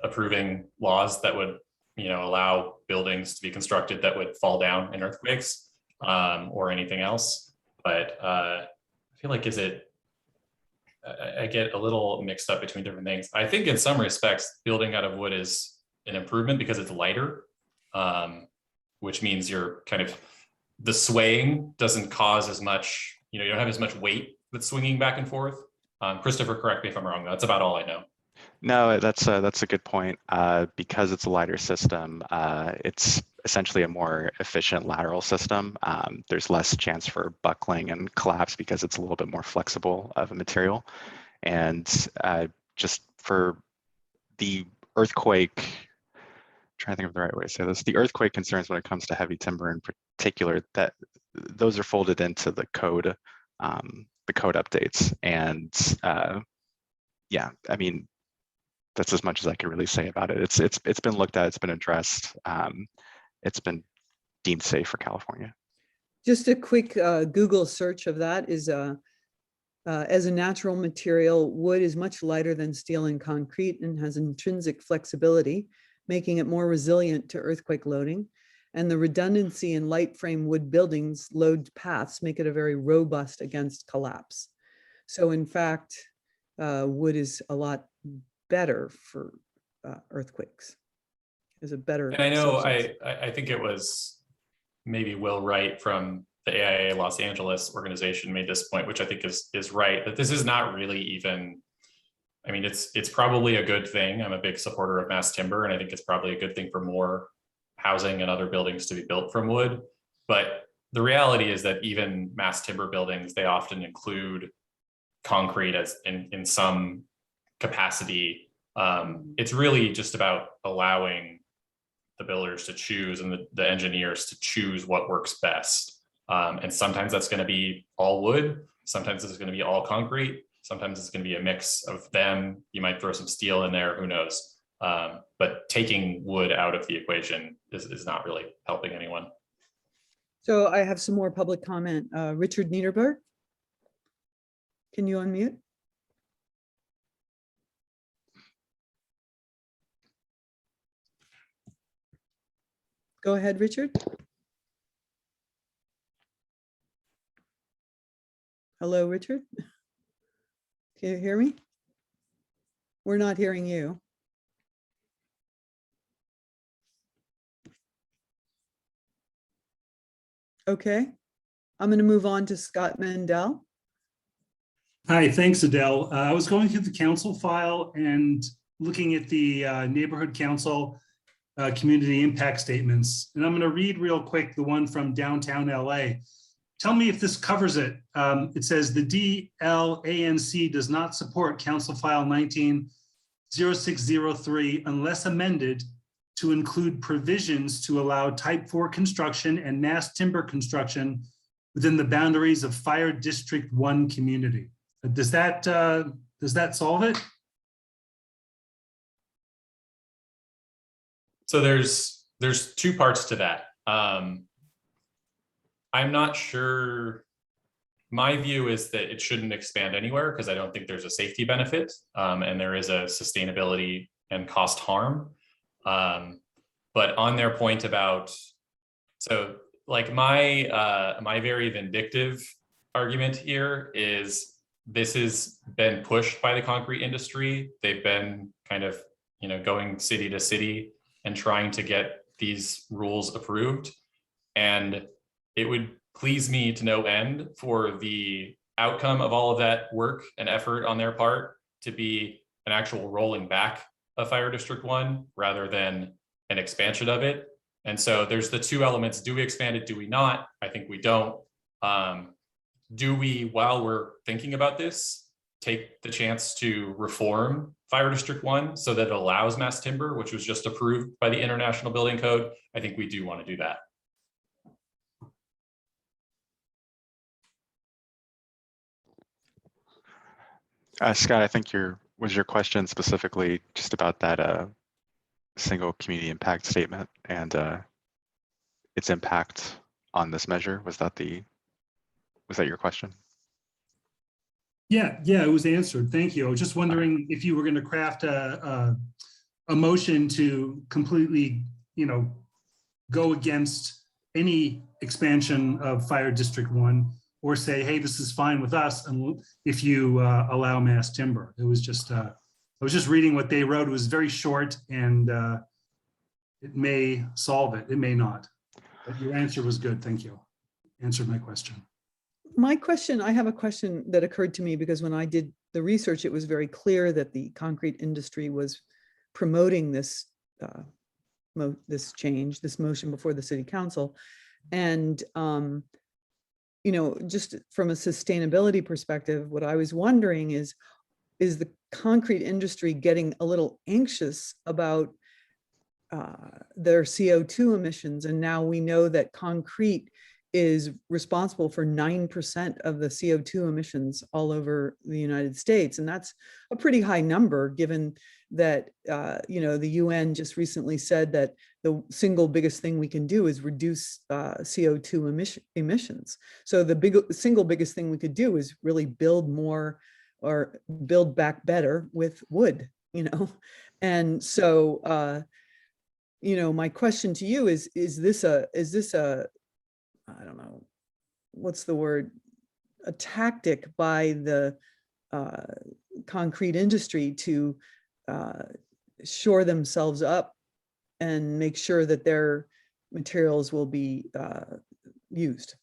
approving laws that would, allow buildings to be constructed that would fall down in earthquakes or anything else. But I feel like I get a little mixed up between different things. I think in some respects, building out of wood is an improvement because it's lighter, which means the swaying doesn't cause as much, you don't have as much weight that's swinging back and forth. Christopher, correct me if I'm wrong. That's about all I know. No, that's a good point. Because it's a lighter system, it's essentially a more efficient lateral system. There's less chance for buckling and collapse because it's a little bit more flexible of a material. And just for the earthquake, trying to think of the right way to say this, the earthquake concerns when it comes to heavy timber in particular, that those are folded into the code updates. And yeah, I mean, that's as much as I can really say about it. It's been looked at, it's been addressed. It's been deemed safe for California. Just a quick Google search of that is as a natural material, wood is much lighter than steel and concrete and has intrinsic flexibility, making it more resilient to earthquake loading. And the redundancy in light frame wood buildings load paths make it a very robust against collapse. So in fact, wood is a lot better for earthquakes. Is a better. And I know substance. I think it was maybe Will Wright from the AIA Los Angeles organization made this point, which I think is right, that this is not really even, I mean, it's probably a good thing. I'm a big supporter of mass timber, and I think it's probably a good thing for more housing and other buildings to be built from wood. But the reality is that even mass timber buildings, they often include concrete as in some capacity. It's really just about allowing the builders to choose and the engineers to choose what works best. And sometimes that's going to be all wood. Sometimes it's going to be all concrete. Sometimes it's going to be a mix of them. You might throw some steel in there, who knows? But taking wood out of the equation is not really helping anyone. So I have some more public comment. Richard Niederberg. Can you unmute? Go ahead, Richard. Hello, Richard. Can you hear me? We're not hearing you. Okay, I'm going to move on to Scott Mandel. Hi, thanks, Adele. I was going through the council file and looking at the neighborhood council community impact statements. And I'm going to read real quick the one from downtown LA. Tell me if this covers it. It says the DLANC does not support Council File 190603 unless amended to include provisions to allow type 4 construction and mass timber construction within the boundaries of Fire District 1 community. Does that solve it? So there's two parts to that. I'm not sure. My view is that it shouldn't expand anywhere because I don't think there's a safety benefit, and there is a sustainability and cost harm. But on their point about, so like my very vindictive argument here is this has been pushed by the concrete industry. They've been kind of, going city to city and trying to get these rules approved. And it would please me to no end for the outcome of all of that work and effort on their part to be an actual rolling back of Fire District 1 rather than an expansion of it. And so there's the two elements. Do we expand it? Do we not? I think we don't. Do we, while we're thinking about this, take the chance to reform Fire District 1 so that it allows mass timber, which was just approved by the International Building Code? I think we do want to do that. Scott, I think was your question specifically just about that single community impact statement and its impact on this measure? Was that your question? Yeah, it was answered. Thank you. I was just wondering if you were going to craft a motion to completely, go against any expansion of Fire District 1, or say, hey, this is fine with us, and if you allow mass timber. It was just, I was just reading what they wrote. It was very short, and it may solve it. It may not. But your answer was good. Thank you. Answered my question. I have a question that occurred to me because when I did the research, it was very clear that the concrete industry was promoting this change, this motion before the city council. And, just from a sustainability perspective, what I was wondering is the concrete industry getting a little anxious about their CO2 emissions? And now we know that concrete is responsible for 9% of the CO2 emissions all over the United States. And that's a pretty high number, given that, the UN just recently said that the single biggest thing we can do is reduce CO2 emissions. So the single biggest thing we could do is really build more or build back better with wood, And so, my question to you is this a, I don't know, what's the word, a tactic by the concrete industry to shore themselves up and make sure that their materials will be used?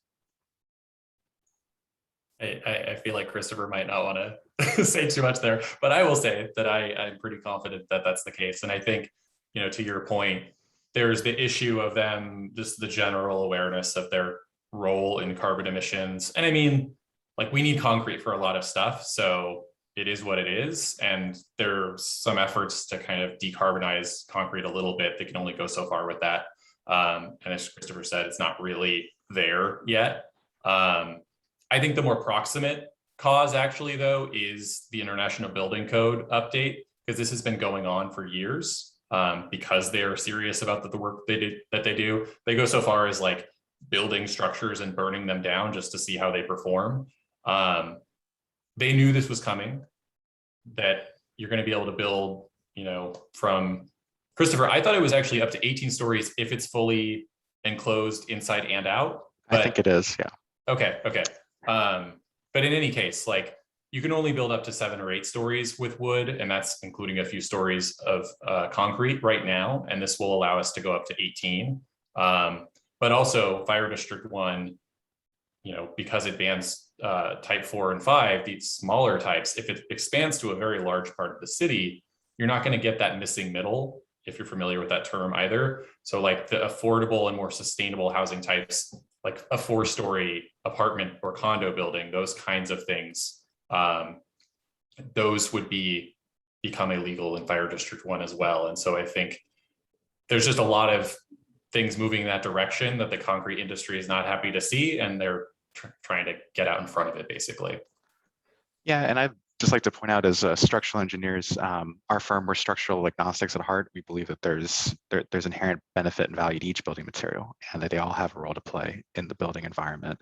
I feel like Christopher might not want to say too much there, but I will say that I'm pretty confident that that's the case. And I think, to your point, there's the issue of them, just the general awareness of their role in carbon emissions. And I mean, like, we need concrete for a lot of stuff. So it is what it is. And there's some efforts to kind of decarbonize concrete a little bit. They can only go so far with that. And as Christopher said, it's not really there yet. I think the more proximate cause actually, though, is the International Building Code update, because this has been going on for years. Because they're serious about the work that they do. They go so far as like building structures and burning them down just to see how they perform. They knew this was coming, that you're going to be able to build, from Christopher, I thought it was actually up to 18 stories if it's fully enclosed inside and out. I think it is, yeah. Okay. But in any case, like you can only build up to 7 or 8 stories with wood, and that's including a few stories of concrete right now. And this will allow us to go up to 18. But also Fire District 1, you know, because it bans type 4 and 5, these smaller types, if it expands to a very large part of the city, you're not going to get that missing middle, if you're familiar with that term either. So like the affordable and more sustainable housing types, like a 4-story apartment or condo building, those kinds of things, those would become illegal in Fire District 1 as well. And so I think there's just a lot of things moving in that direction that the concrete industry is not happy to see, and they're trying to get out in front of it, basically. Yeah, and I'd just like to point out, as structural engineers, our firm, we're structural agnostics at heart. We believe that there's inherent benefit and value to each building material, and that they all have a role to play in the building environment.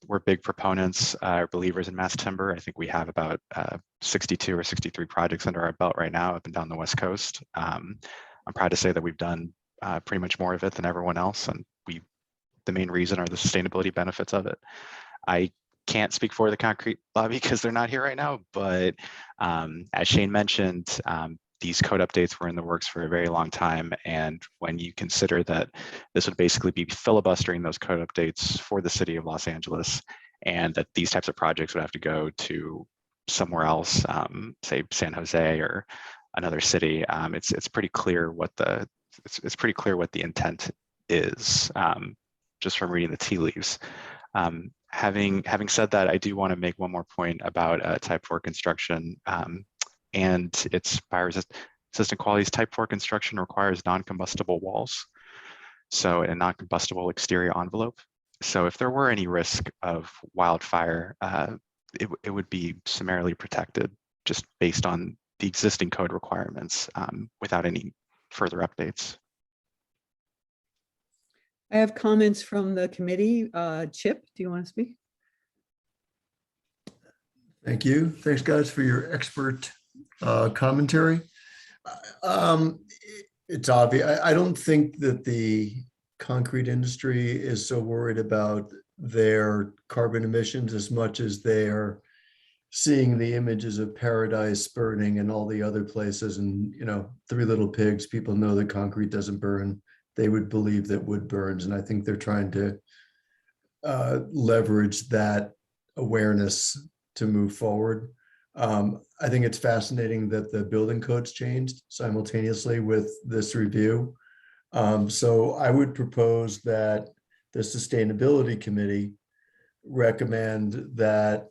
We're big proponents, believers in mass timber. I think we have about 62 or 63 projects under our belt right now up and down the West Coast. I'm proud to say that we've done pretty much more of it than everyone else, and the main reason are the sustainability benefits of it. I can't speak for the concrete lobby because they're not here right now, but as Shane mentioned, these code updates were in the works for a very long time. And when you consider that this would basically be filibustering those code updates for the city of Los Angeles, and that these types of projects would have to go to somewhere else, say San Jose or another city, it's pretty clear what the intent is, just from reading the tea leaves. Having said that, I do want to make one more point about type 4 construction and its fire resistant qualities. Type 4 construction requires non-combustible walls, so a non-combustible exterior envelope. So if there were any risk of wildfire, it would be summarily protected just based on the existing code requirements, without any further updates. I have comments from the committee. Chip, do you want to speak? Thank you. Thanks, guys, for your expert commentary. It's obvious. I don't think that the concrete industry is so worried about their carbon emissions as much as they're seeing the images of Paradise burning and all the other places. And, you know, Three Little Pigs, people know that concrete doesn't burn. They would believe that wood burns. And I think they're trying to leverage that awareness to move forward. I think it's fascinating that the building codes changed simultaneously with this review. So I would propose that the Sustainability Committee recommend that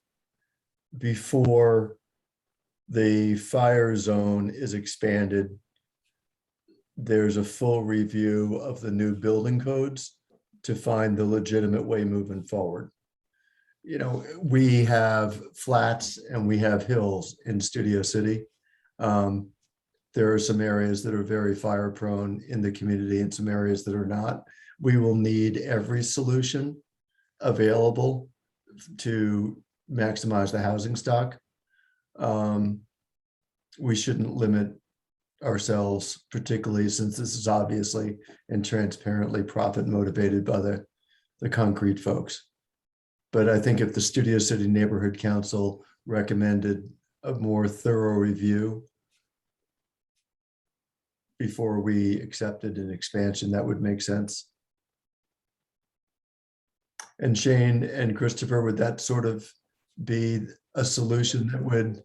before the fire zone is expanded, there's a full review of the new building codes to find the legitimate way moving forward. You know, we have flats and we have hills in Studio City. There are some areas that are very fire prone in the community and some areas that are not. We will need every solution available to maximize the housing stock. We shouldn't limit ourselves, particularly since this is obviously and transparently profit motivated by the concrete folks. But I think if the Studio City Neighborhood Council recommended a more thorough review before we accepted an expansion, that would make sense. And Shane and Christopher, would that sort of be a solution that would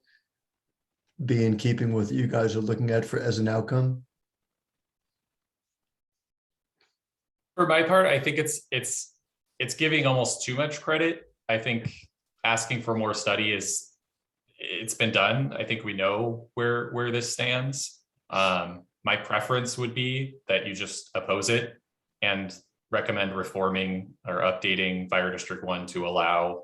be in keeping with what you guys are looking at for as an outcome? For my part, I think it's giving almost too much credit. I think asking for more study it's been done. I think we know where this stands. My preference would be that you just oppose it and recommend reforming or updating Fire District 1 to allow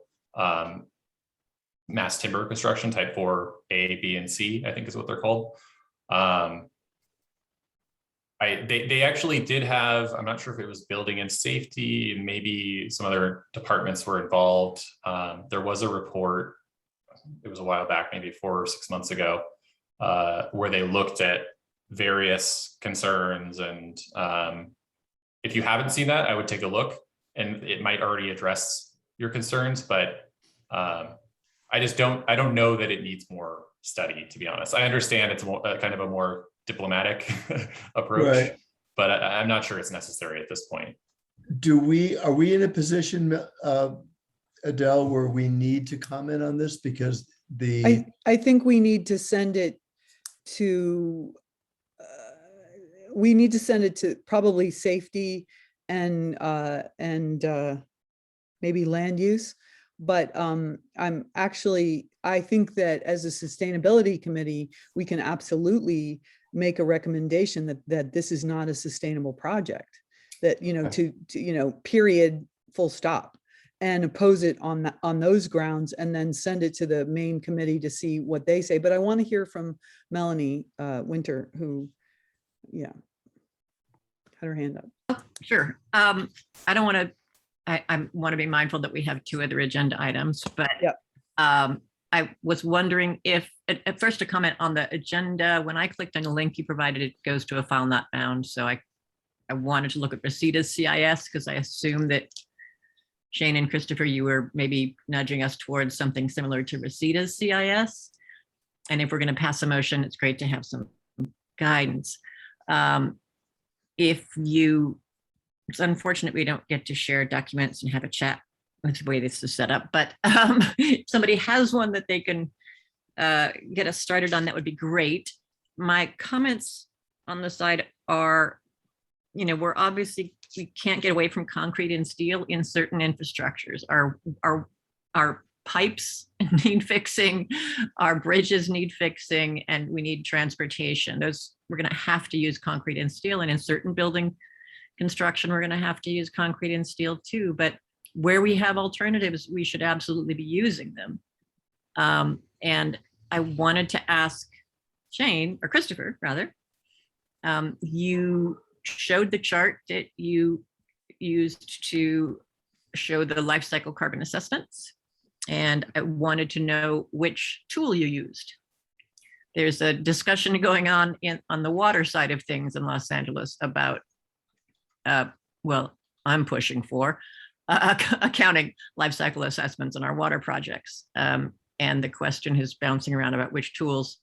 mass timber construction type 4 A, B, and C, I think is what they're called. They actually did have, I'm not sure if it was building and safety and maybe some other departments were involved. There was a report, it was a while back, maybe 4 or 6 months ago, where they looked at various concerns, and if you haven't seen that, I would take a look, and it might already address your concerns, but I don't know that it needs more study, to be honest. I understand it's more, kind of a more diplomatic approach, Right. but I'm not sure it's necessary at this point. Are we in a position, Adele, where we need to comment on this because I think we need to send it to, we need to send it to probably safety and maybe land use. But I think that as a sustainability committee, we can absolutely make a recommendation that this is not a sustainable project, that, to period, full stop, and oppose it on those grounds, and then send it to the main committee to see what they say. But I want to hear from Melanie Winter, who, had her hand up. Sure. I don't want to, I want to be mindful that we have 2 other agenda items, but I was wondering if, at first, a comment on the agenda. When I clicked on the link you provided, it goes to a file not found. So I wanted to look at Resida's CIS, because I assume that Shane and Christopher, you were maybe nudging us towards something similar to Resida's CIS. And if we're going to pass a motion, it's great to have some guidance. It's unfortunate we don't get to share documents and have a chat with the way this is set up, but if somebody has one that they can get us started on, that would be great. My comments on the side are, we can't get away from concrete and steel in certain infrastructures. Our pipes need fixing, our bridges need fixing, and we need transportation. We're going to have to use concrete and steel, and in certain building construction, we're going to have to use concrete and steel too. But where we have alternatives, we should absolutely be using them. And I wanted to ask Shane, or Christopher rather, you showed the chart that you used to show the life cycle carbon assessments, and I wanted to know which tool you used. There's a discussion going on on the water side of things in Los Angeles about, I'm pushing for accounting life cycle assessments on our water projects. And the question is bouncing around about which tools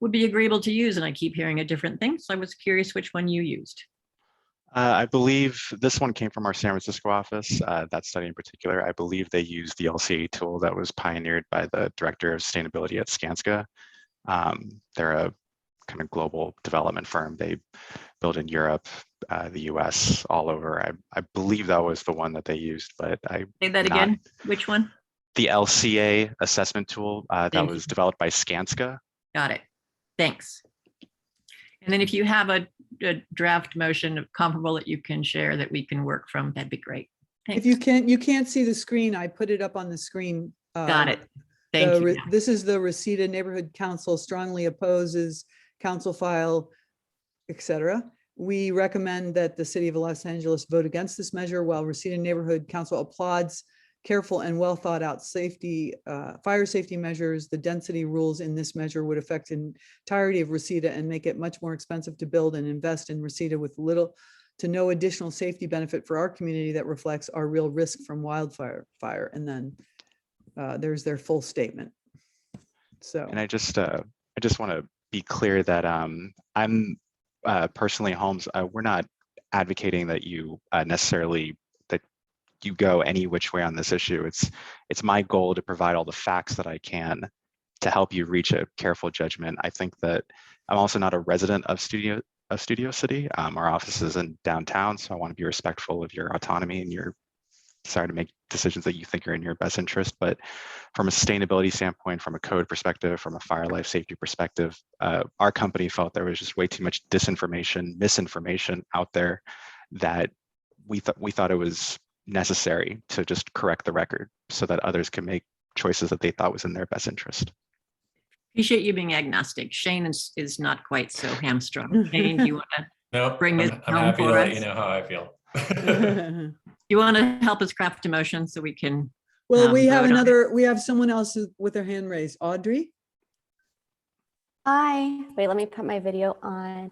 would be agreeable to use. And I keep hearing a different thing. So I was curious which one you used. I believe this one came from our San Francisco office, that study in particular. I believe they used the LCA tool that was pioneered by the director of sustainability at Skanska. They're a kind of global development firm. They build in Europe, the US, all over. I believe that was the one that they used, but Say that again, which one? The LCA assessment tool that was developed by Skanska. Got it. Thanks. And then if you have a draft motion comparable that you can share that we can work from, that'd be great. Thanks. If you can't see the screen, I put it up on the screen. Got it. Thank you. This is the Reseda Neighborhood Council strongly opposes council file, etc. We recommend that the city of Los Angeles vote against this measure, while Reseda Neighborhood Council applauds careful and well thought out fire safety measures. The density rules in this measure would affect the entirety of Reseda and make it much more expensive to build and invest in Reseda, with little to no additional safety benefit for our community that reflects our real risk from wildfire. And then there's their full statement. So, and I just want to be clear that I'm personally, Holmes, we're not advocating that you necessarily you go any which way on this issue. It's my goal to provide all the facts that I can to help you reach a careful judgment. I think that I'm also not a resident of Studio City. Our office is in downtown, so I want to be respectful of your autonomy and your desire to make decisions that you think are in your best interest. But from a sustainability standpoint, from a code perspective, from a fire life safety perspective, our company felt there was just way too much disinformation, misinformation out there that we thought it was necessary to just correct the record so that others can make choices that they thought was in their best interest. Appreciate you being agnostic. Shane is not quite so hamstrung. Shane, do you want to bring this I'm home happy to for let us? you know how I feel. You want to help us craft a motion so we can? well, we have vote on it? we have someone else with their hand raised. Audrey? Hi. Wait, let me put my video on.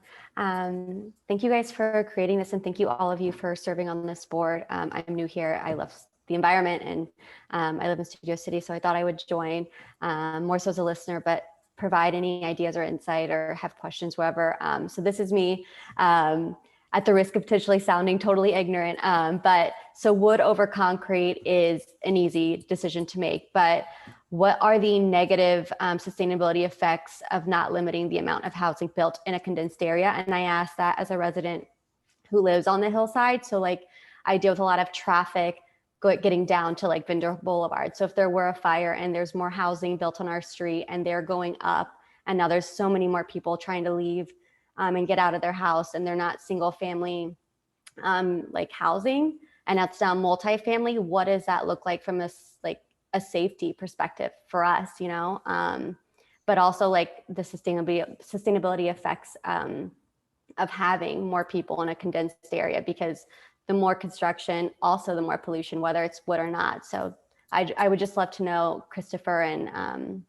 Thank you guys for creating this, and thank you all of you for serving on this board. I'm new here. I love the environment, and I live in Studio City, so I thought I would join more so as a listener, but provide any ideas or insight or have questions, whatever. So this is me at the risk of potentially sounding totally ignorant. But so wood over concrete is an easy decision to make, but what are the negative sustainability effects of not limiting the amount of housing built in a condensed area? And I asked that as a resident who lives on the hillside. So like I deal with a lot of traffic getting down to like Vendor Boulevard. So if there were a fire and there's more housing built on our street and they're going up, and now there's so many more people trying to leave and get out of their house, and they're not single family like housing, and that's now multifamily, what does that look like from this like a safety perspective for us, you know, but also like the sustainability effects of having more people in a condensed area, because the more construction, also the more pollution, whether it's wood or not. So I would just love to know, Christopher and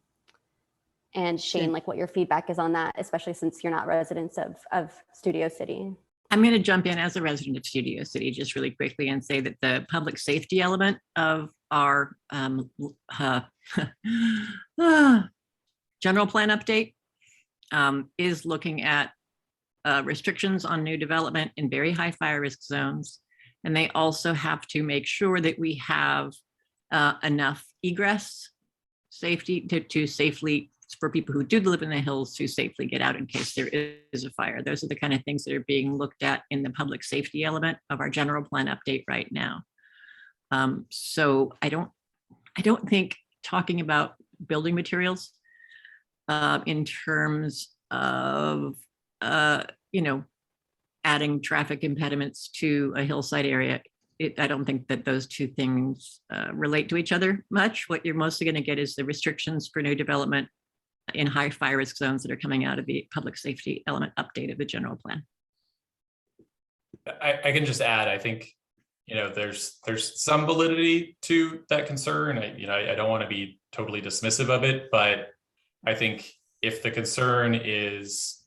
Shane, like what your feedback is on that, especially since you're not residents of Studio City. I'm going to jump in as a resident of Studio City just really quickly and say that the public safety element of our general plan update is looking at restrictions on new development in very high fire risk zones. And they also have to make sure that we have enough egress safety to safely, for people who do live in the hills, to safely get out in case there is a fire. Those are the kind of things that are being looked at in the public safety element of our general plan update right now. So I don't think talking about building materials in terms of you know, adding traffic impediments to a hillside area, I don't think that those two things relate to each other much. What you're mostly going to get is the restrictions for new development in high fire risk zones that are coming out of the public safety element update of the general plan. I can just add, I think, you know, there's some validity to that concern. I don't want to be totally dismissive of it, but I think if the concern is,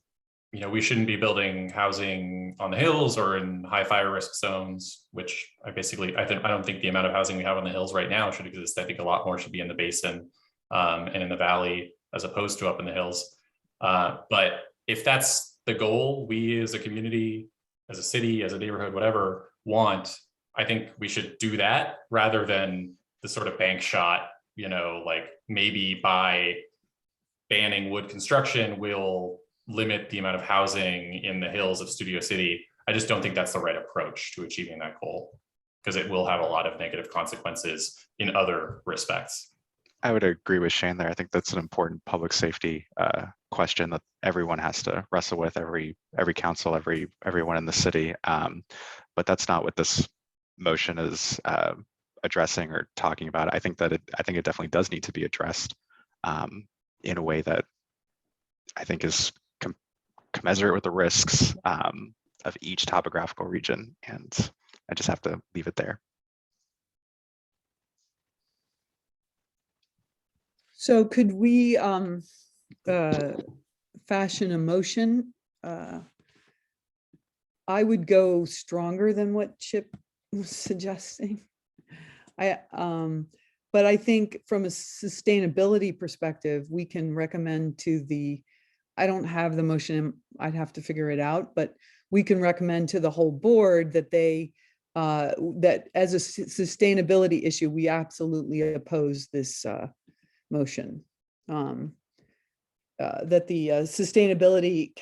you know, we shouldn't be building housing on the hills or in high fire risk zones, which I don't think the amount of housing we have on the hills right now should exist. I think a lot more should be in the basin and in the valley as opposed to up in the hills. But if that's the goal, we as a community, as a city, as a neighborhood, whatever, want, I think we should do that rather than the sort of bank shot, you know, like maybe by banning wood construction, we'll limit the amount of housing in the hills of Studio City. I just don't think that's the right approach to achieving that goal, because it will have a lot of negative consequences in other respects. I would agree with Shane there. I think that's an important public safety question that everyone has to wrestle with, every council, everyone in the city. But that's not what this motion is addressing or talking about. I think it definitely does need to be addressed in a way that I think is commensurate with the risks of each topographical region. And I just have to leave it there. So could we fashion a motion? I would go stronger than what Chip was suggesting. But I think from a sustainability perspective, we can recommend to the, I don't have the motion, I'd have to figure it out, but we can recommend to the whole board that they, that as a sustainability issue, we absolutely oppose this motion. That the sustainability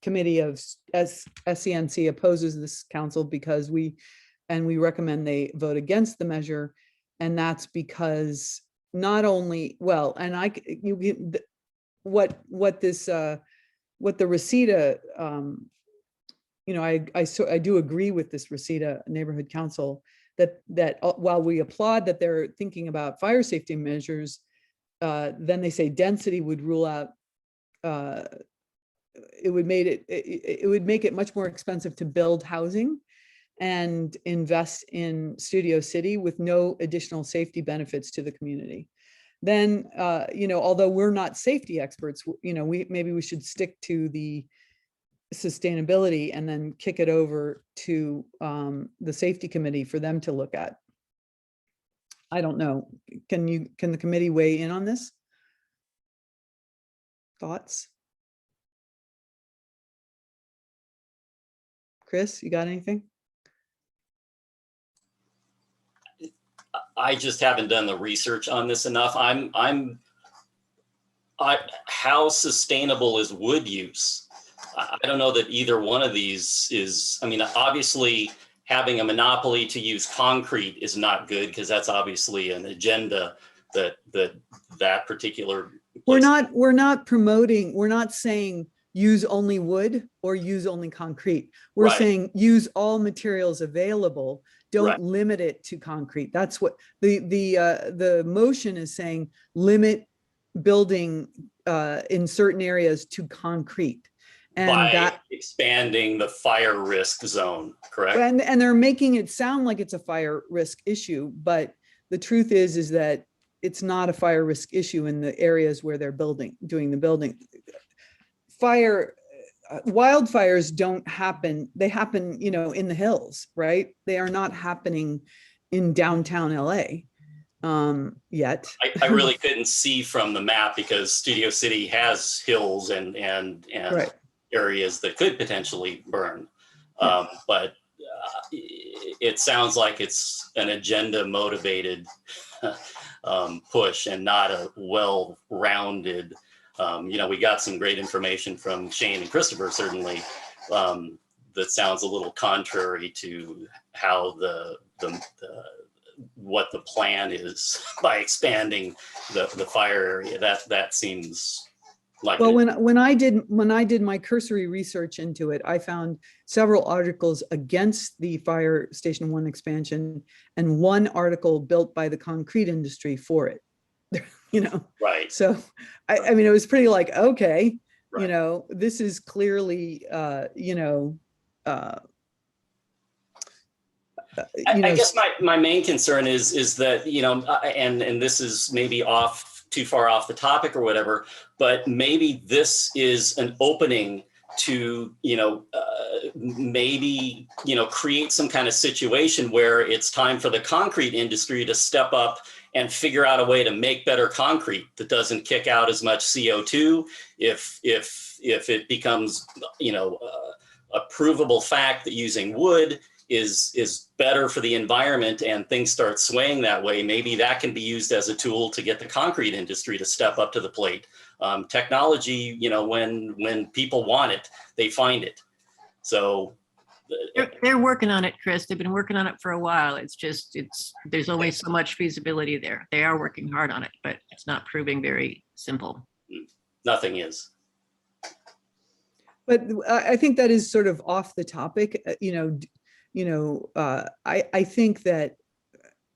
committee of SCNC opposes this council because we recommend they vote against the measure. And that's because not only, well, and what the Reseda, you know, I do agree with this Reseda Neighborhood Council that while we applaud that they're thinking about fire safety measures, then they say density would rule out, it would make it much more expensive to build housing and invest in Studio City with no additional safety benefits to the community. then, you know, although we're not safety experts, you know, maybe we should stick to the sustainability and then kick it over to the safety committee for them to look at. I don't know. Can the committee weigh in on this? Thoughts? Chris, you got anything? I just haven't done the research on this enough. How sustainable is wood use? I don't know that either one of these is, I mean, obviously having a monopoly to use concrete is not good because that's obviously an agenda that particular. We're not promoting, we're not saying use only wood or use only concrete. We're Right. saying use all materials available. Don't Right. limit it to concrete. That's what the motion is saying, limit building in certain areas to concrete. And By expanding the fire risk zone, correct? and they're making it sound like it's a fire risk issue, but the truth is that it's not a fire risk issue in the areas where they're doing the building. Wildfires don't happen, they happen, you know, in the hills, right? They are not happening in downtown LA yet. I really couldn't see from the map because Studio City has hills and Right. areas that could potentially burn. But it sounds like it's an agenda motivated push and not a well-rounded, you know, we got some great information from Shane and Christopher, certainly, that sounds a little contrary to how what the plan is by expanding the fire area. That seems like. Well, when I did my cursory research into it, I found several articles against the Fire Station 1 expansion and one article built by the concrete industry for it. You know, right. So I mean, it was pretty like, okay, Right. you know, this is clearly, you know, I guess my main concern is that, you know, and this is maybe too far off the topic or whatever, but maybe this is an opening to, you know, maybe, you know, create some kind of situation where it's time for the concrete industry to step up and figure out a way to make better concrete that doesn't kick out as much CO2. If it becomes, you know, a provable fact that using wood is better for the environment and things start swaying that way, maybe that can be used as a tool to get the concrete industry to step up to the plate. Technology, you know, when people want it, they find it. So they're working on it, Chris. They've been working on it for a while. It's just, there's only so much feasibility there. They are working hard on it, but it's not proving very simple. Nothing is. but I think that is sort of off the topic. I think that,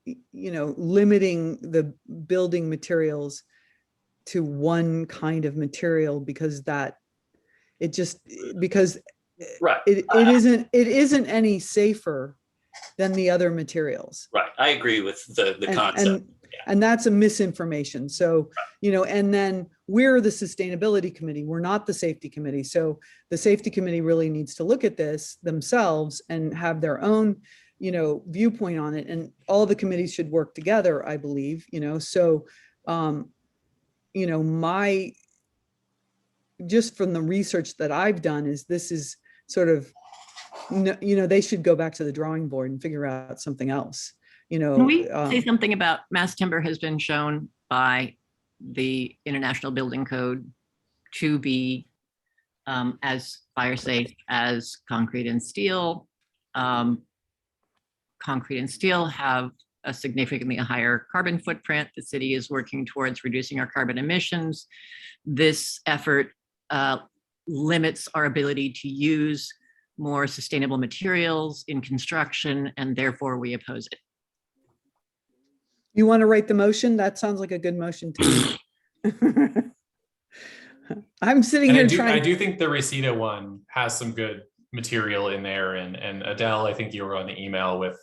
you know, limiting the building materials to one kind of material because Right. it isn't any safer than the other materials. Right. I agree with the concept. And that's a misinformation. So, you know, and then we're the sustainability committee. We're not the safety committee. So the safety committee really needs to look at this themselves and have their own, you know, viewpoint on it. And all the committees should work together, I believe, you know. So, you know, just from the research that I've done is this is sort of, you know, they should go back to the drawing board and figure out something else. You know, Can we say something about mass timber has been shown by the International Building Code to be as fire safe as concrete and steel. Concrete and steel have a significantly higher carbon footprint. The city is working towards reducing our carbon emissions. This effort limits our ability to use more sustainable materials in construction, and therefore we oppose it. You want to write the motion? That sounds like a good motion to me. I'm sitting And here I trying. do think the Reseda one has some good material in there. And Adele, I think you were on the email with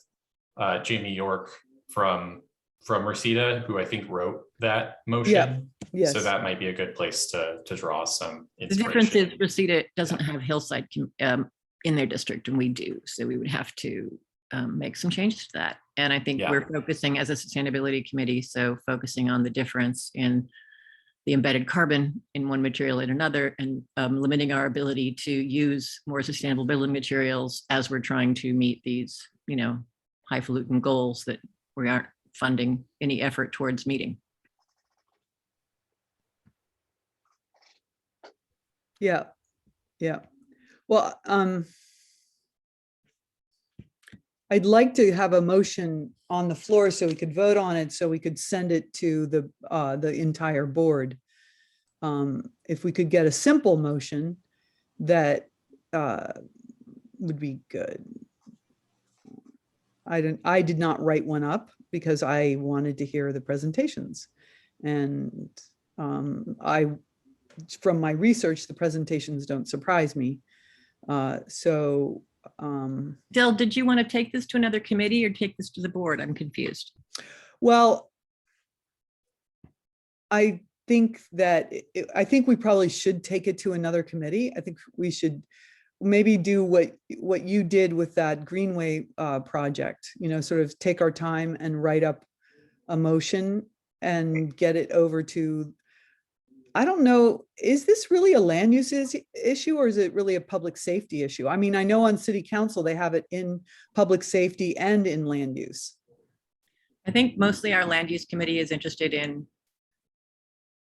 Jamie York from from Rosita, who I think wrote that motion. Yes. So that might be a good place to draw some The difference inspiration. is Reseda doesn't have Hillside in their district and we do. So we would have to make some changes to that. And I think Yeah. we're focusing as a sustainability committee, so focusing on the difference in the embedded carbon in one material and another, and limiting our ability to use more sustainable building materials as we're trying to meet these, highfalutin goals that we aren't funding any effort towards meeting. Yeah. Well, I'd like to have a motion on the floor so we could vote on it, so we could send it to the entire board. If we could get a simple motion, that would be good. I did not write one up because I wanted to hear the presentations. And from my research, the presentations don't surprise me. Del, did you want to take this to another committee or take this to the board? I'm confused. Well, I think we probably should take it to another committee. I think we should maybe do what you did with that Greenway project, sort of take our time and write up a motion and get it over to, I don't know, is this really a land use issue or is it really a public safety issue? I mean, I know on city council, they have it in public safety and in land use. I think mostly our land use committee is interested in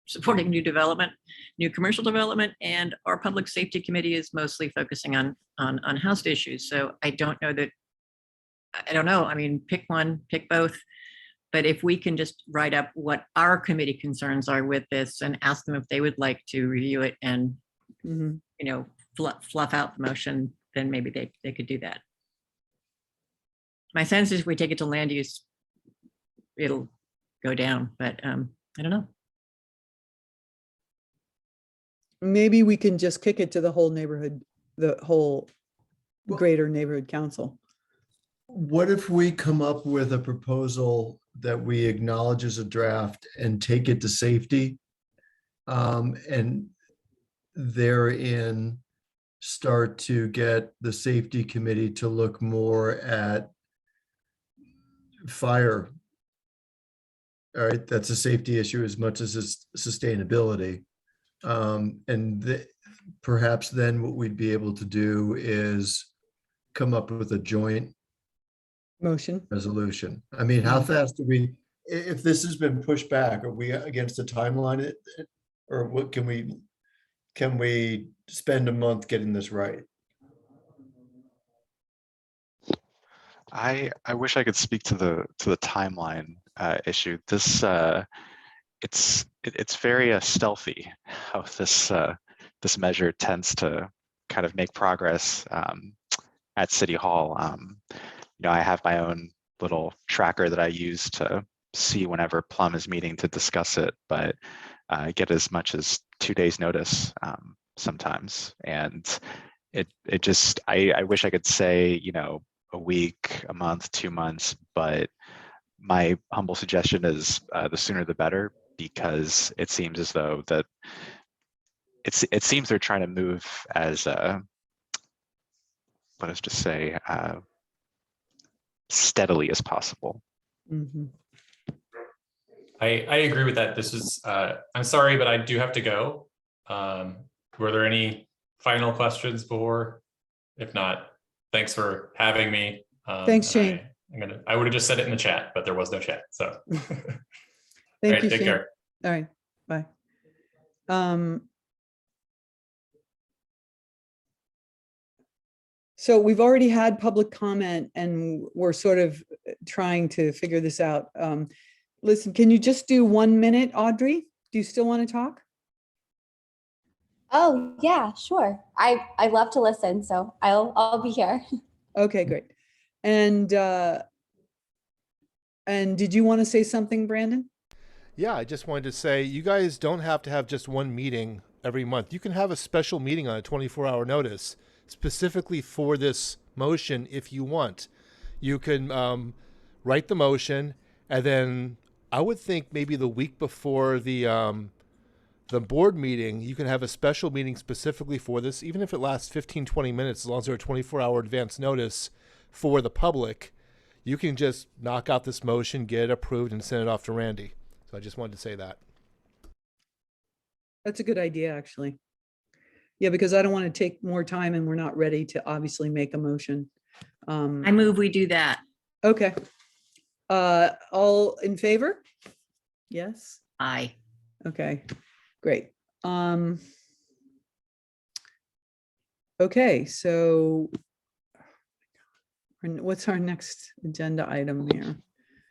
supporting new development, new commercial development, and our public safety committee is mostly focusing on housed issues. So I don't know. I mean, pick one, pick both. But if we can just write up what our committee concerns are with this and ask them if they would like to review it and, fluff out the motion, then maybe they could do that. My sense is if we take it to land use, it'll go down, but I don't know. Maybe we can just kick it to the whole neighborhood, the whole greater neighborhood council. What if we come up with a proposal that we acknowledge as a draft and take it to safety? And therein start to get the safety committee to look more at fire. All right, that's a safety issue as much as it's sustainability. Perhaps then what we'd be able to do is come up with a joint motion resolution. I mean, how fast do we, if this has been pushed back, are we against the timeline? Or what can we spend a month getting this right? I wish I could speak to the timeline issue. This it's very stealthy how this measure tends to kind of make progress at City Hall. I have my own little tracker that I use to see whenever Plum is meeting to discuss it, but I get as much as 2 days notice sometimes. And it just, I wish I could say, a week, a month, 2 months, but my humble suggestion is the sooner the better, because it seems as though that it seems they're trying to move as let us just say steadily as possible. Mm-hmm. I agree with that. This is I'm sorry, but I do have to go. Were there any final questions before? If not, thanks for having me. Thanks, Shane. I would have just said it in the chat, but there was no chat. So Thank you, take Shane. care. All right, bye. So we've already had public comment and we're sort of trying to figure this out. Listen, can you just do 1 minute, Audrey? Do you still want to talk? Oh, yeah, sure. I love to listen, so I'll be here. Okay, great. And did you want to say something, Brandon? Yeah, I just wanted to say you guys don't have to have just one meeting every month. You can have a special meeting on a 24-hour notice specifically for this motion if you want. You can write the motion, and then I would think maybe the week before the board meeting, you can have a special meeting specifically for this, even if it lasts 15, 20 minutes, as long as there are 24-hour advance notice for the public. You can just knock out this motion, get it approved, and send it off to Randy. So I just wanted to say that. That's a good idea, actually. Yeah, because I don't want to take more time and we're not ready to obviously make a motion. I move we do that. Okay. All in favor? Yes? Aye. Okay, great. Okay, so what's our next agenda item here?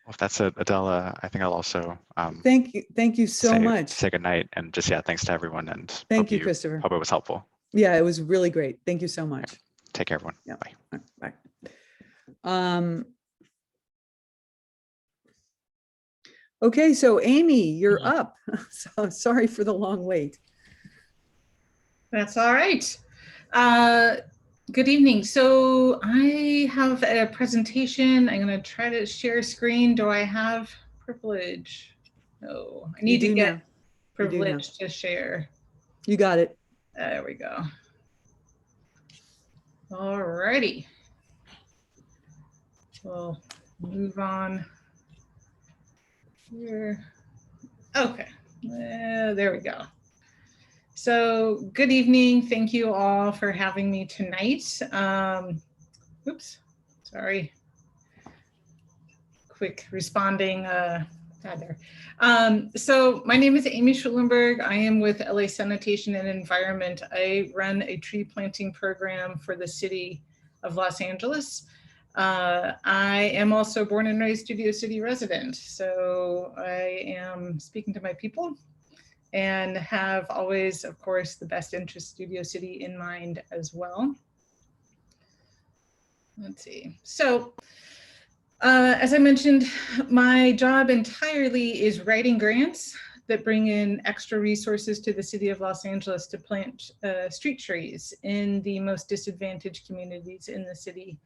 If that's it, Adela, I think I'll also Thank you so much. say good night and just, yeah, thanks to everyone, and Thank you, Christopher. Hope it was helpful. Yeah, it was really great. Thank you so much. Take care, everyone. Yeah. Bye. Bye. Okay, so Amy, you're up. So sorry for the long wait. That's all right. Good evening. So I have a presentation. I'm going to try to share screen. Do I have privilege? No, I need to get now. privilege to share. You got it. There we go. All righty. We'll move on here. Okay, there we go. So good evening. Thank you all for having me tonight. Oops, sorry. Quick responding. There. So my name is Amy Schulenberg. I am with LA Sanitation and Environment. I run a tree planting program for the city of Los Angeles. I am also born and raised Studio City resident. So I am speaking to my people and have always, of course, the best interest Studio City in mind as well. Let's see. So as I mentioned, my job entirely is writing grants that bring in extra resources to the city of Los Angeles to plant street trees in the most disadvantaged communities in the city.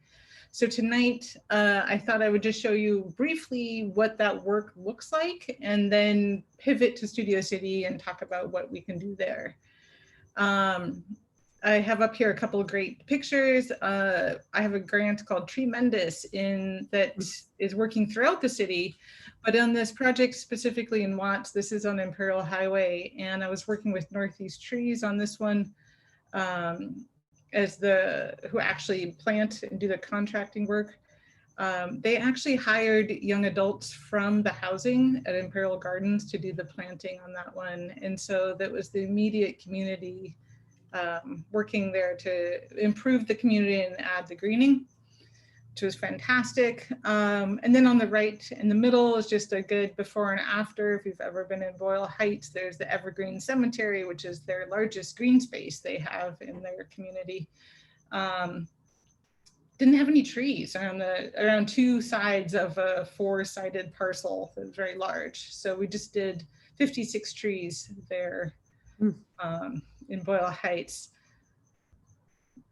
So tonight, I thought I would just show you briefly what that work looks like and then pivot to Studio City and talk about what we can do there. I have up here a couple of great pictures. I have a grant called Tremendous that is working throughout the city, but on this project specifically in Watts, this is on Imperial Highway, and I was working with Northeast Trees on this one who actually plant and do the contracting work. They actually hired young adults from the housing at Imperial Gardens to do the planting on that one, and so that was the immediate community working there to improve the community and add the greening, which was fantastic. And then on the right in the middle is just a good before and after. If you've ever been in Boyle Heights, there's the Evergreen Cemetery, which is their largest green space they have in their community. Didn't have any trees around two sides of a 4-sided parcel that was very large. So we just did 56 trees there. In Boyle Heights.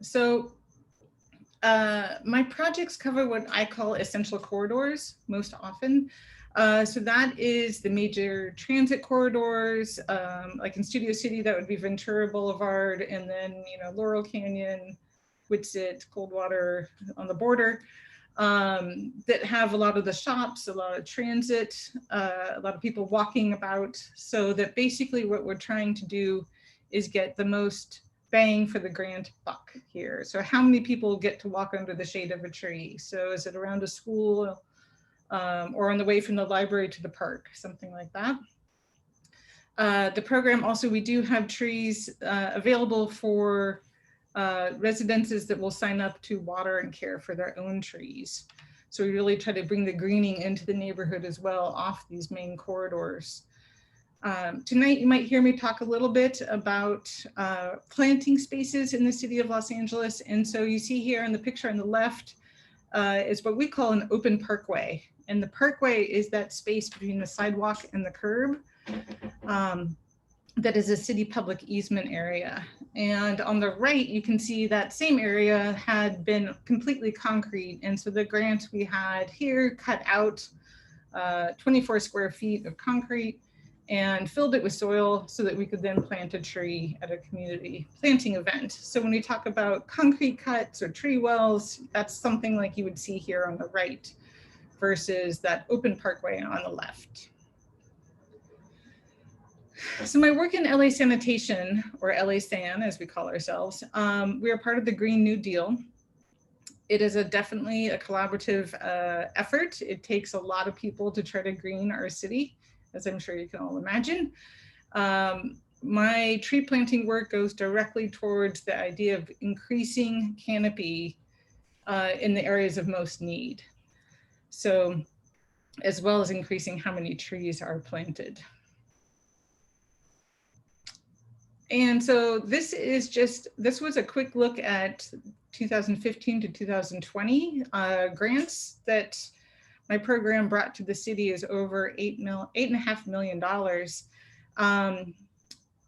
So my projects cover what I call essential corridors most often. So that is the major transit corridors, like in Studio City, that would be Ventura Boulevard, and then, Laurel Canyon, Whitsett, Coldwater on the border, that have a lot of the shops, a lot of transit, a lot of people walking about. So that basically what we're trying to do is get the most bang for the grant buck here. So how many people get to walk under the shade of a tree? So is it around a school or on the way from the library to the park, something like that. The program also, we do have trees available for residences that will sign up to water and care for their own trees. So we really try to bring the greening into the neighborhood as well off these main corridors. Tonight, you might hear me talk a little bit about planting spaces in the city of Los Angeles. And so you see here in the picture on the left is what we call an open parkway. And the parkway is that space between the sidewalk and the curb that is a city public easement area. And on the right, you can see that same area had been completely concrete. And so the grant we had here cut out 24 square feet of concrete and filled it with soil so that we could then plant a tree at a community planting event. So when we talk about concrete cuts or tree wells, that's something like you would see here on the right versus that open parkway on the left. So my work in LA Sanitation, or LA San as we call ourselves, we are part of the Green New Deal. It is definitely a collaborative effort. It takes a lot of people to try to green our city, as I'm sure you can all imagine. My tree planting work goes directly towards the idea of increasing canopy in the areas of most need. So, as well as increasing how many trees are planted. And so this was a quick look at 2015 to 2020 grants that my program brought to the city is over $8.5 million.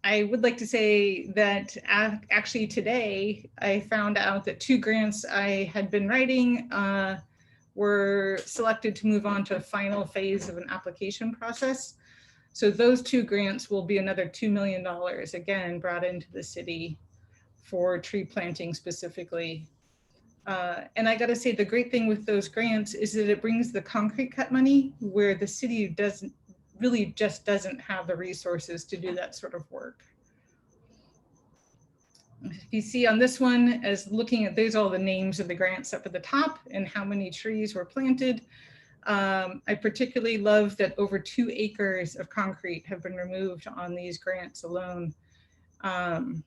I would like to say that actually today I found out that 2 grants I had been writing were selected to move on to a final phase of an application process. So those 2 grants will be another $2 million, again, brought into the city for tree planting specifically. And I gotta say, the great thing with those grants is that it brings the concrete cut money where the city doesn't have the resources to do that sort of work. If you see on this one, as looking at, there's all the names of the grants up at the top and how many trees were planted. I particularly love that over 2 acres of concrete have been removed on these grants alone. And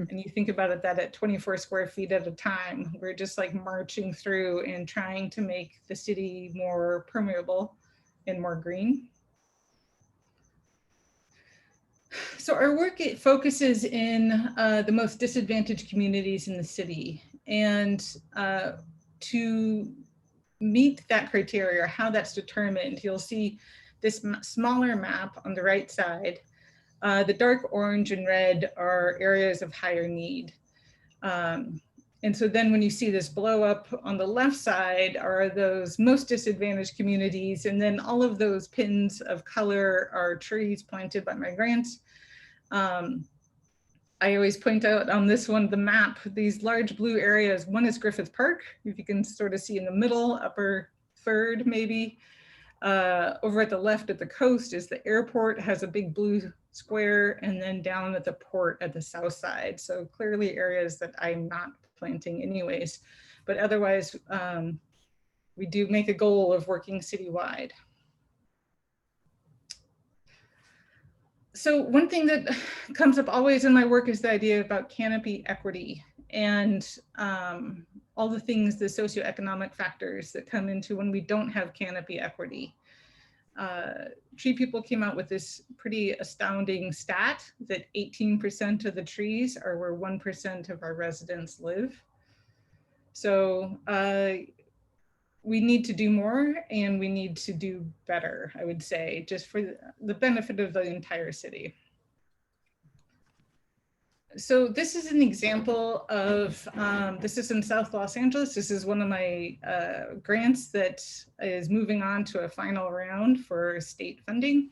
you think about it, that at 24 square feet at a time, we're just like marching through and trying to make the city more permeable and more green. So our work, it focuses in the most disadvantaged communities in the city. And to meet that criteria, how that's determined, you'll see this smaller map on the right side. The dark orange and red are areas of higher need. And so then when you see this blow up on the left side are those most disadvantaged communities. And then all of those pins of color are trees planted by my grants. I always point out on this one, the map, these large blue areas. One is Griffith Park, if you can sort of see in the middle, upper third maybe. Over at the left at the coast is the airport, has a big blue square, and then down at the port at the south side. So clearly areas that I'm not planting anyways, but otherwise we do make a goal of working citywide. So one thing that comes up always in my work is the idea about canopy equity and all the things, the socioeconomic factors that come into when we don't have canopy equity. Tree People came out with this pretty astounding stat that 18% of the trees are where 1% of our residents live. So we need to do more and we need to do better, I would say, just for the benefit of the entire city. So this is an example of, this is in South Los Angeles. This is one of my grants that is moving on to a final round for state funding.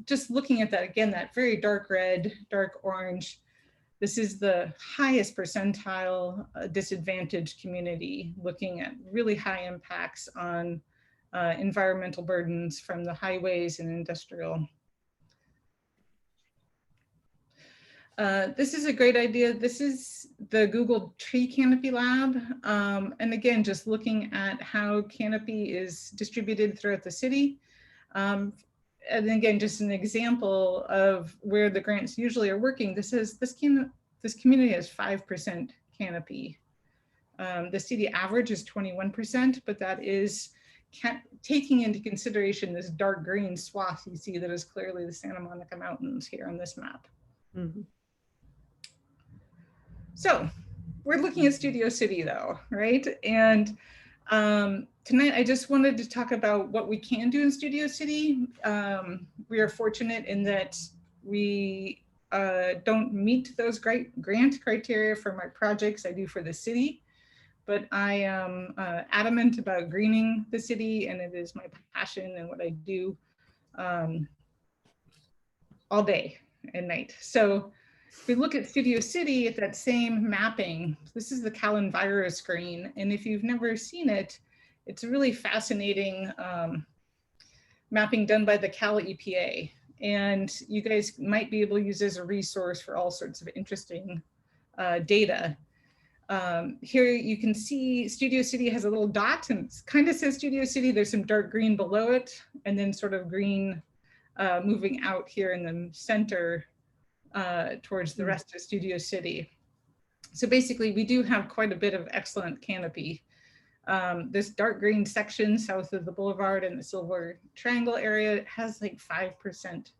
Just looking at that, again, that very dark red, dark orange, this is the highest percentile disadvantaged community, looking at really high impacts on environmental burdens from the highways and industrial. This is a great idea. This is the Google Tree Canopy Lab. And again, just looking at how canopy is distributed throughout the city. And again, just an example of where the grants usually are working. This community has 5% canopy. The city average is 21%, but that is taking into consideration this dark green swath you see that is clearly the Santa Monica Mountains here on this map. Mm-hmm. So we're looking at Studio City though, right? And tonight I just wanted to talk about what we can do in Studio City. We are fortunate in that we don't meet those grant criteria for my projects I do for the city. but I am adamant about greening the city, and it is my passion and what I do all day and night. So if we look at Studio City at that same mapping, this is the CalEnviro screen. And if you've never seen it, it's a really fascinating mapping done by the Cal EPA. And you guys might be able to use it as a resource for all sorts of interesting data. Here you can see Studio City has a little dot and it kind of says Studio City. There's some dark green below it and then sort of green moving out here in the center towards the rest of Studio City. So basically we do have quite a bit of excellent canopy. This dark green section south of the boulevard and the Silver Triangle area has like 5%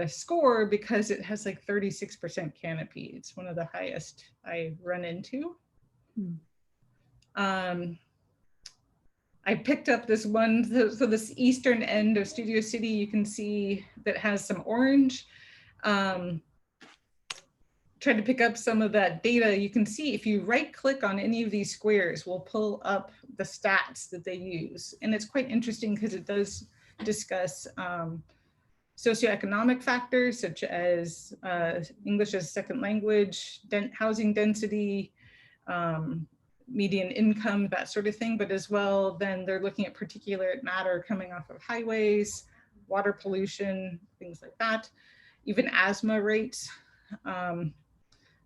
score because it has like 36% canopy. It's one of the highest I run into. I picked up this one, so this eastern end of Studio City, you can see that has some orange. Tried to pick up some of that data. You can see if you right click on any of these squares, we'll pull up the stats that they use. And it's quite interesting because it does discuss socioeconomic factors such as English as a second language, housing density, median income, that sort of thing. But as well, then they're looking at particulate matter coming off of highways, water pollution, things like that, even asthma rates.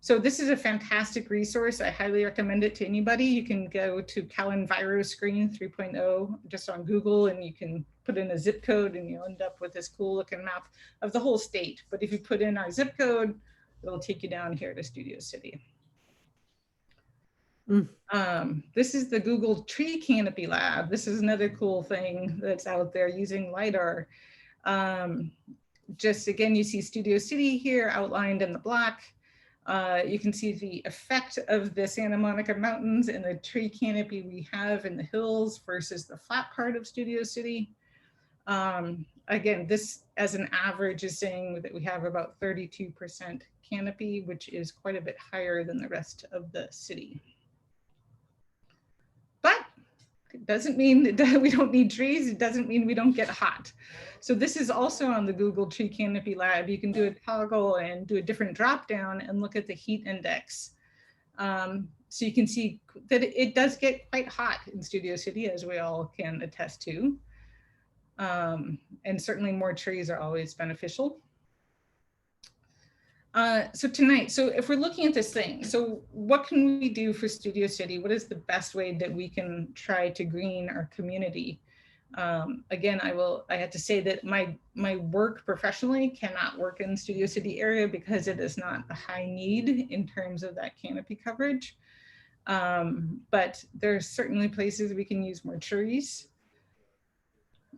So this is a fantastic resource. I highly recommend it to anybody. You can go to CalEnviro Screen 3.0 just on Google, and you can put in a zip code and you'll end up with this cool looking map of the whole state. But if you put in our zip code, it'll take you down here to Studio City. This is the Google Tree Canopy Lab. This is another cool thing that's out there using LiDAR. Just again, you see Studio City here outlined in the black. You can see the effect of the Santa Monica Mountains and the tree canopy we have in the hills versus the flat part of Studio City. Again, this as an average is saying that we have about 32% canopy, which is quite a bit higher than the rest of the city. But it doesn't mean that we don't need trees. It doesn't mean we don't get hot. So this is also on the Google Tree Canopy Lab. You can do a toggle and do a different drop down and look at the heat index. So you can see that it does get quite hot in Studio City, as we all can attest to. And certainly more trees are always beneficial. So tonight, so if we're looking at this thing, so what can we do for Studio City? What is the best way that we can try to green our community? Again, I have to say that my work professionally cannot work in Studio City area because it is not a high need in terms of that canopy coverage. But there's certainly places we can use more trees.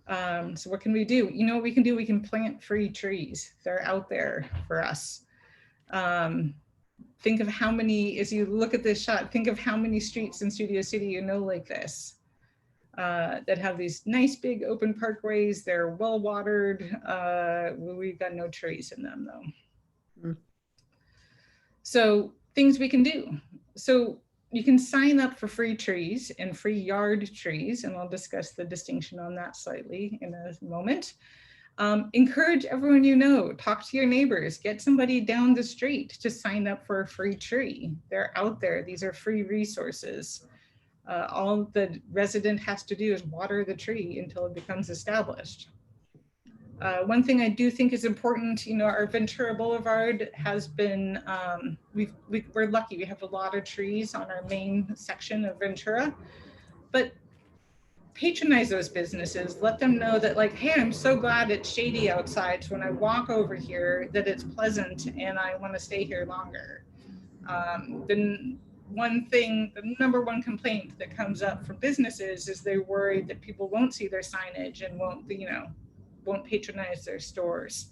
So what can we do? You know what we can do? We can plant free trees. They're out there for us. Think of how many, as you look at this shot, think of how many streets in Studio City you know like this, that have these nice big open parkways. They're well watered. We've got no trees in them though. So things we can do. So you can sign up for free trees and free yard trees, and I'll discuss the distinction on that slightly in a moment. Encourage everyone you know, talk to your neighbors, get somebody down the street to sign up for a free tree. They're out there, these are free resources. All the resident has to do is water the tree until it becomes established. One thing I do think is important, you know, our Ventura Boulevard has been, we're lucky, we have a lot of trees on our main section of Ventura, but patronize those businesses, let them know that like, hey, I'm so glad it's shady outside. So when I walk over here, that it's pleasant and I want to stay here longer. Then one thing, the number one complaint that comes up from businesses is they're worried that people won't see their signage and won't patronize their stores.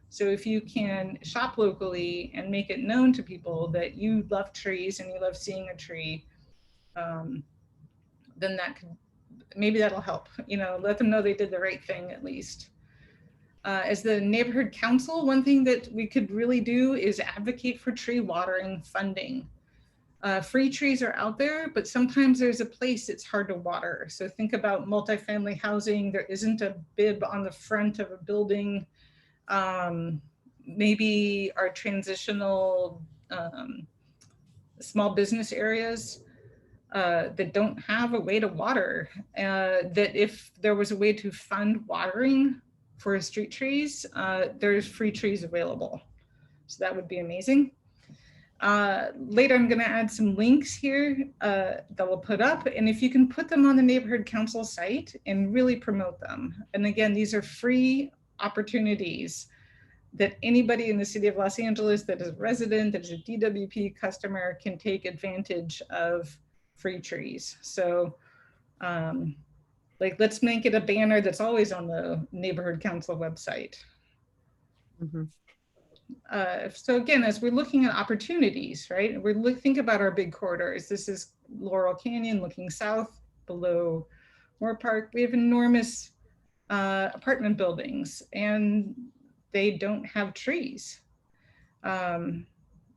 So if you can shop locally and make it known to people that you love trees and you love seeing a tree, then that could, maybe that'll help, you know, let them know they did the right thing at least. As the neighborhood council, one thing that we could really do is advocate for tree watering funding. Free trees are out there, but sometimes there's a place it's hard to water. So think about multifamily housing. There isn't a bib on the front of a building. Maybe our transitional small business areas that don't have a way to water, that if there was a way to fund watering for street trees, there's free trees available. So that would be amazing. Later, I'm going to add some links here that we'll put up. And if you can put them on the neighborhood council site and really promote them. And again, these are free opportunities that anybody in the city of Los Angeles that is a resident, that is a DWP customer, can take advantage of free trees. So like, let's make it a banner that's always on the neighborhood council website. So again, as we're looking at opportunities, right, think about our big corridors. This is Laurel Canyon looking south below Moore Park. We have enormous apartment buildings and they don't have trees. That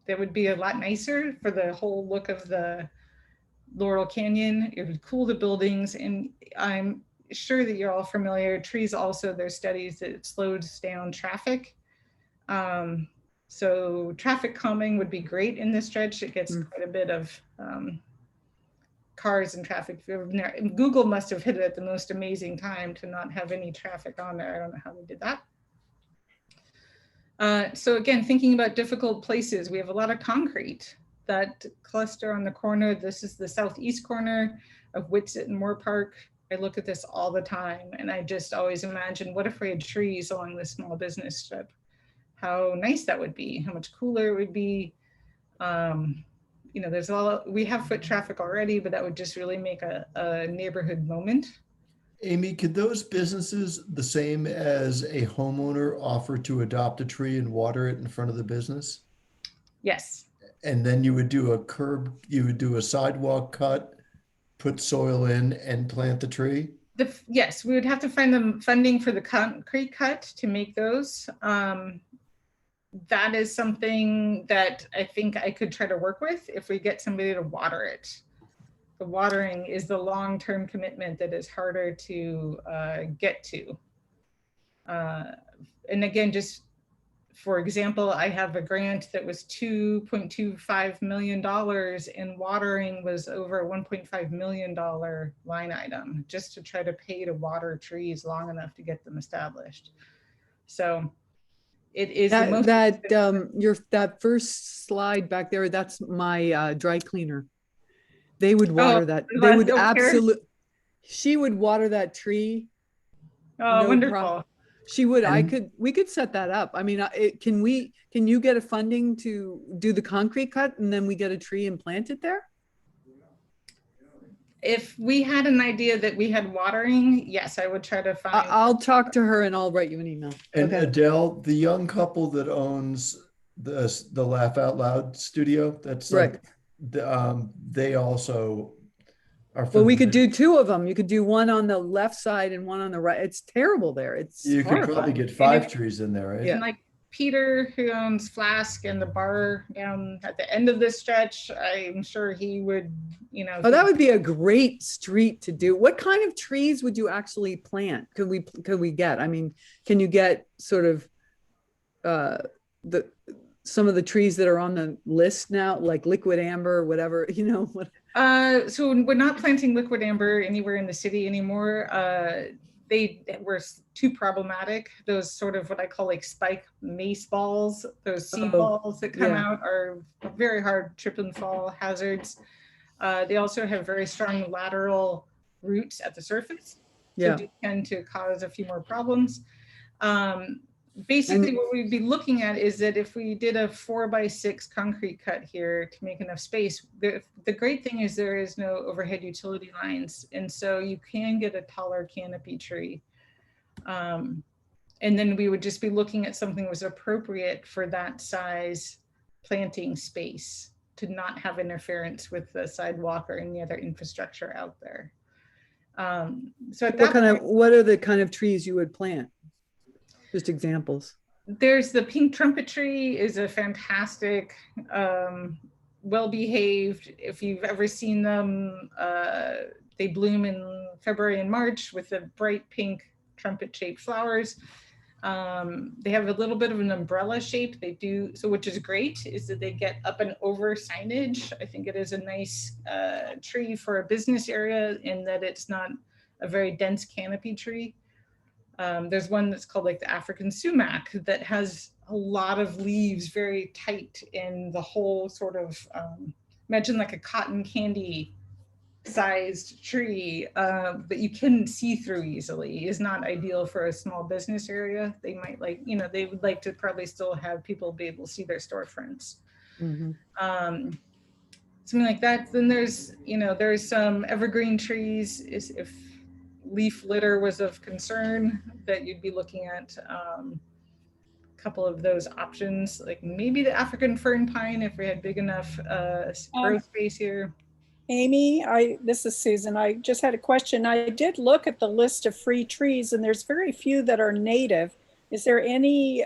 would be a lot nicer for the whole look of the Laurel Canyon. It would cool the buildings, and I'm sure that you're all familiar. Trees also, there's studies that it slows down traffic. So traffic calming would be great in this stretch. It gets quite a bit of cars and traffic. Google must have hit it at the most amazing time to not have any traffic on there. I don't know how they did that. So again, thinking about difficult places, we have a lot of concrete that cluster on the corner. This is the southeast corner of Whitsett and Moore Park. I look at this all the time and I just always imagine, what if we had trees along this small business strip? How nice that would be, how much cooler it would be. You know, we have foot traffic already, but that would just really make a neighborhood moment. Amy, could those businesses, the same as a homeowner, offer to adopt a tree and water it in front of the business? Yes. And then you would do a curb, you would do a sidewalk cut, put soil in and plant the tree? Yes, we would have to find the funding for the concrete cut to make those. That is something that I think I could try to work with if we get somebody to water it. The watering is the long-term commitment that is harder to get to. And again, just for example, I have a grant that was $2.25 million and watering was over a $1.5 million line item just to try to pay to water trees long enough to get them established. So it is that first slide back there, that's my dry cleaner. They would water that. They would absolutely, she would water that tree. Oh, no wonderful. Problem. She would, we could set that up. I mean, can you get a funding to do the concrete cut and then we get a tree and plant it there? If we had an idea that we had watering, yes, I would try to find. I'll talk to her and I'll write you an email. And okay. Adele, the young couple that owns the Laugh Out Loud studio, that's right. They also are. Well, we could do two of them. You could do one on the left side and one on the right. It's terrible there. It's you horrifying. Could probably get 5 trees in there, right? Yeah. And like Peter, who owns Flask and the bar down at the end of this stretch, I'm sure he would, you know. Oh, that would be a great street to do. What kind of trees would you actually plant? Could we get? I mean, can you get sort of some of the trees that are on the list now, like liquid amber, whatever, you know? So we're not planting liquid amber anywhere in the city anymore. They were too problematic. Those sort of what I call like spike mace balls, those seed balls that come out are very hard trip and fall hazards. They also have very strong lateral roots at the surface. So do tend to cause a few more problems. Basically, what we'd be looking at is that if we did a 4x6 concrete cut here to make enough space, the great thing is there is no overhead utility lines. And so you can get a taller canopy tree. And then we would just be looking at something that was appropriate for that size planting space to not have interference with the sidewalk or any other infrastructure out there. So at that point, what are the kind of trees you would plant? Just examples. There's the pink trumpet tree is a fantastic well behaved. If you've ever seen them, they bloom in February and March with the bright pink trumpet shaped flowers. They have a little bit of an umbrella shape. They do, so which is great, is that they get up and over signage. I think it is a nice tree for a business area in that it's not a very dense canopy tree. There's one that's called like the African sumac that has a lot of leaves very tight in the whole sort of, imagine like a cotton candy sized tree, but you can see through easily. Is not ideal for a small business area. They might like, you know, they would like to probably still have people be able to see their storefronts. Something like that. Then there's, you know, there's some evergreen trees. If leaf litter was of concern, that you'd be looking at a couple of those options, like maybe the African fern pine if we had big enough growth space here. Amy, this is Susan. I just had a question. I did look at the list of free trees and there's very few that are native. Is there any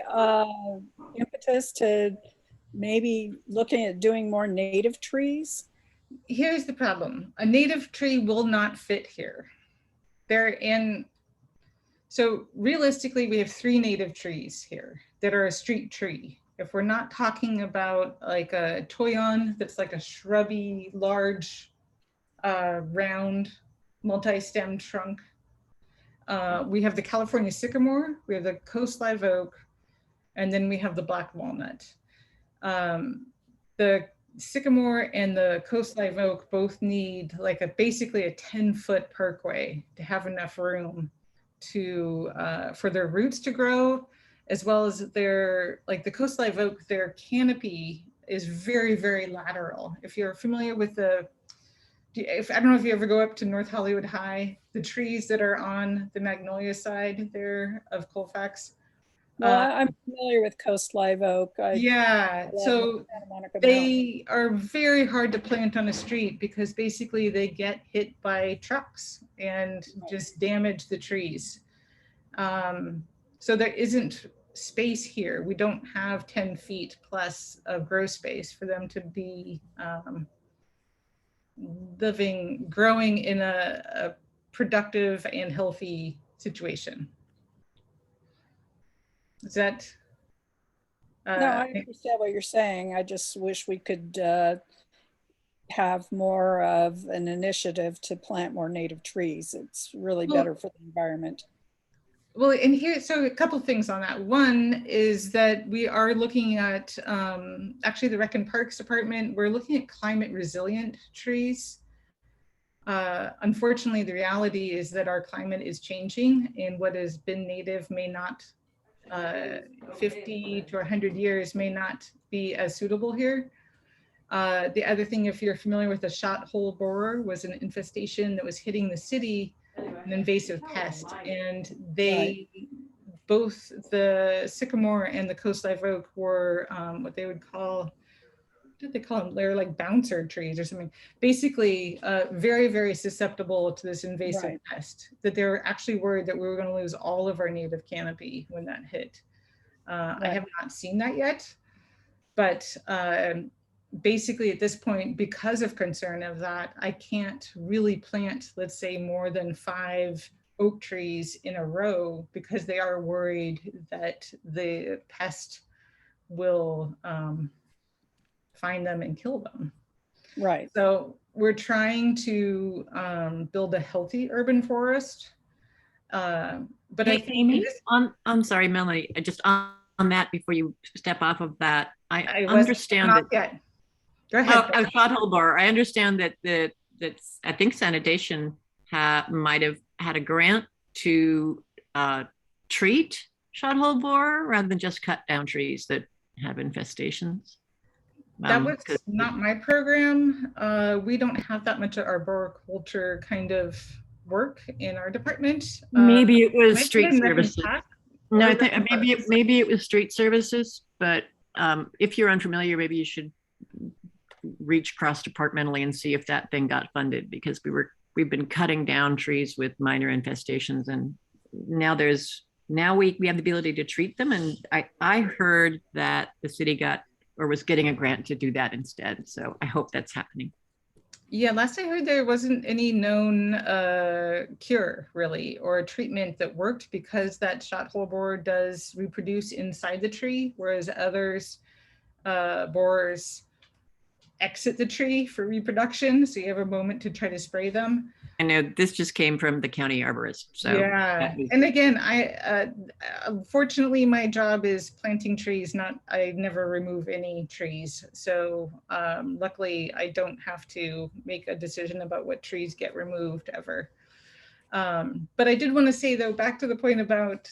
impetus to maybe looking at doing more native trees? Here's the problem. A native tree will not fit here. So realistically, we have 3 native trees here that are a street tree. If we're not talking about like a toyon that's like a shrubby, large, round, multi-stem trunk. We have the California sycamore, we have the coast live oak, and then we have the black walnut. The sycamore and the coast live oak both need like basically a 10-foot perkway to have enough room to for their roots to grow, as well as their, like the coast live oak, their canopy is very, very lateral. If you're familiar with I don't know if you ever go up to North Hollywood High, the trees that are on the Magnolia side there of Colfax. Well, I'm familiar with coast live oak. Yeah, so they are very hard to plant on a street because basically they get hit by trucks and just damage the trees. So there isn't space here. We don't have 10 feet plus of grow space for them to be growing in a productive and healthy situation. Is that? No, I understand what you're saying. I just wish we could have more of an initiative to plant more native trees. It's really better for the environment. Well, and here, so a couple things on that. One is that we are looking at, actually the Rec and Parks Department, we're looking at climate resilient trees. Unfortunately, the reality is that our climate is changing and what has been native may not, 50 to 100 years may not be as suitable here. The other thing, if you're familiar with the shot hole borer, was an infestation that was hitting the city, an invasive pest, and they, both the sycamore and the coast live oak were what they would call, what did they call them? They're like bouncer trees or something. Basically, very, very susceptible to this invasive pest, that they were actually worried that we were going to lose all of our native canopy when that hit. I have not seen that yet, but basically at this point, because of concern of that, I can't really plant, let's say, more than 5 oak trees in a row because they are worried that the pest will find them and kill them. Right. So we're trying to build a healthy urban forest. But I think Amy, I'm sorry, Melanie, just on that before you step off of that, I understand that. Yet. Go ahead. Shot hole borer. I understand that I think sanitation might have had a grant to treat shot hole borer rather than just cut down trees that have infestations. That was not my program. We don't have that much arboriculture kind of work in our department. Maybe it was street services. No, I think maybe it was street services, but if you're unfamiliar, maybe you should reach cross-departmentally and see if that thing got funded, because we've been cutting down trees with minor infestations, and now we have the ability to treat them. And I heard that the city got or was getting a grant to do that instead. So I hope that's happening. Yeah, last I heard there wasn't any known cure really, or treatment that worked, because that shot hole borer does reproduce inside the tree, whereas others borers exit the tree for reproduction. So you have a moment to try to spray them. I know this just came from the county arborist. So yeah, and again, unfortunately my job is planting trees, I never remove any trees. So luckily I don't have to make a decision about what trees get removed ever. But I did want to say though, back to the point about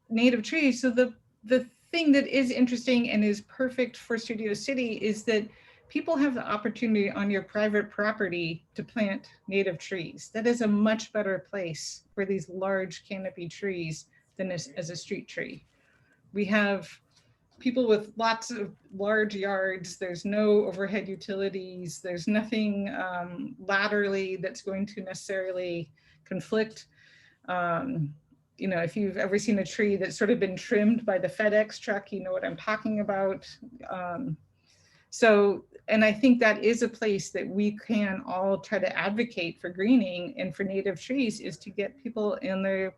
native trees. So the thing that is interesting and is perfect for Studio City is that people have the opportunity on your private property to plant native trees. That is a much better place for these large canopy trees than as a street tree. We have people with lots of large yards. There's no overhead utilities. There's nothing laterally that's going to necessarily conflict. You know, if you've ever seen a tree that's sort of been trimmed by the FedEx truck, you know what I'm talking about. And I think that is a place that we can all try to advocate for greening and for native trees, is to get people in their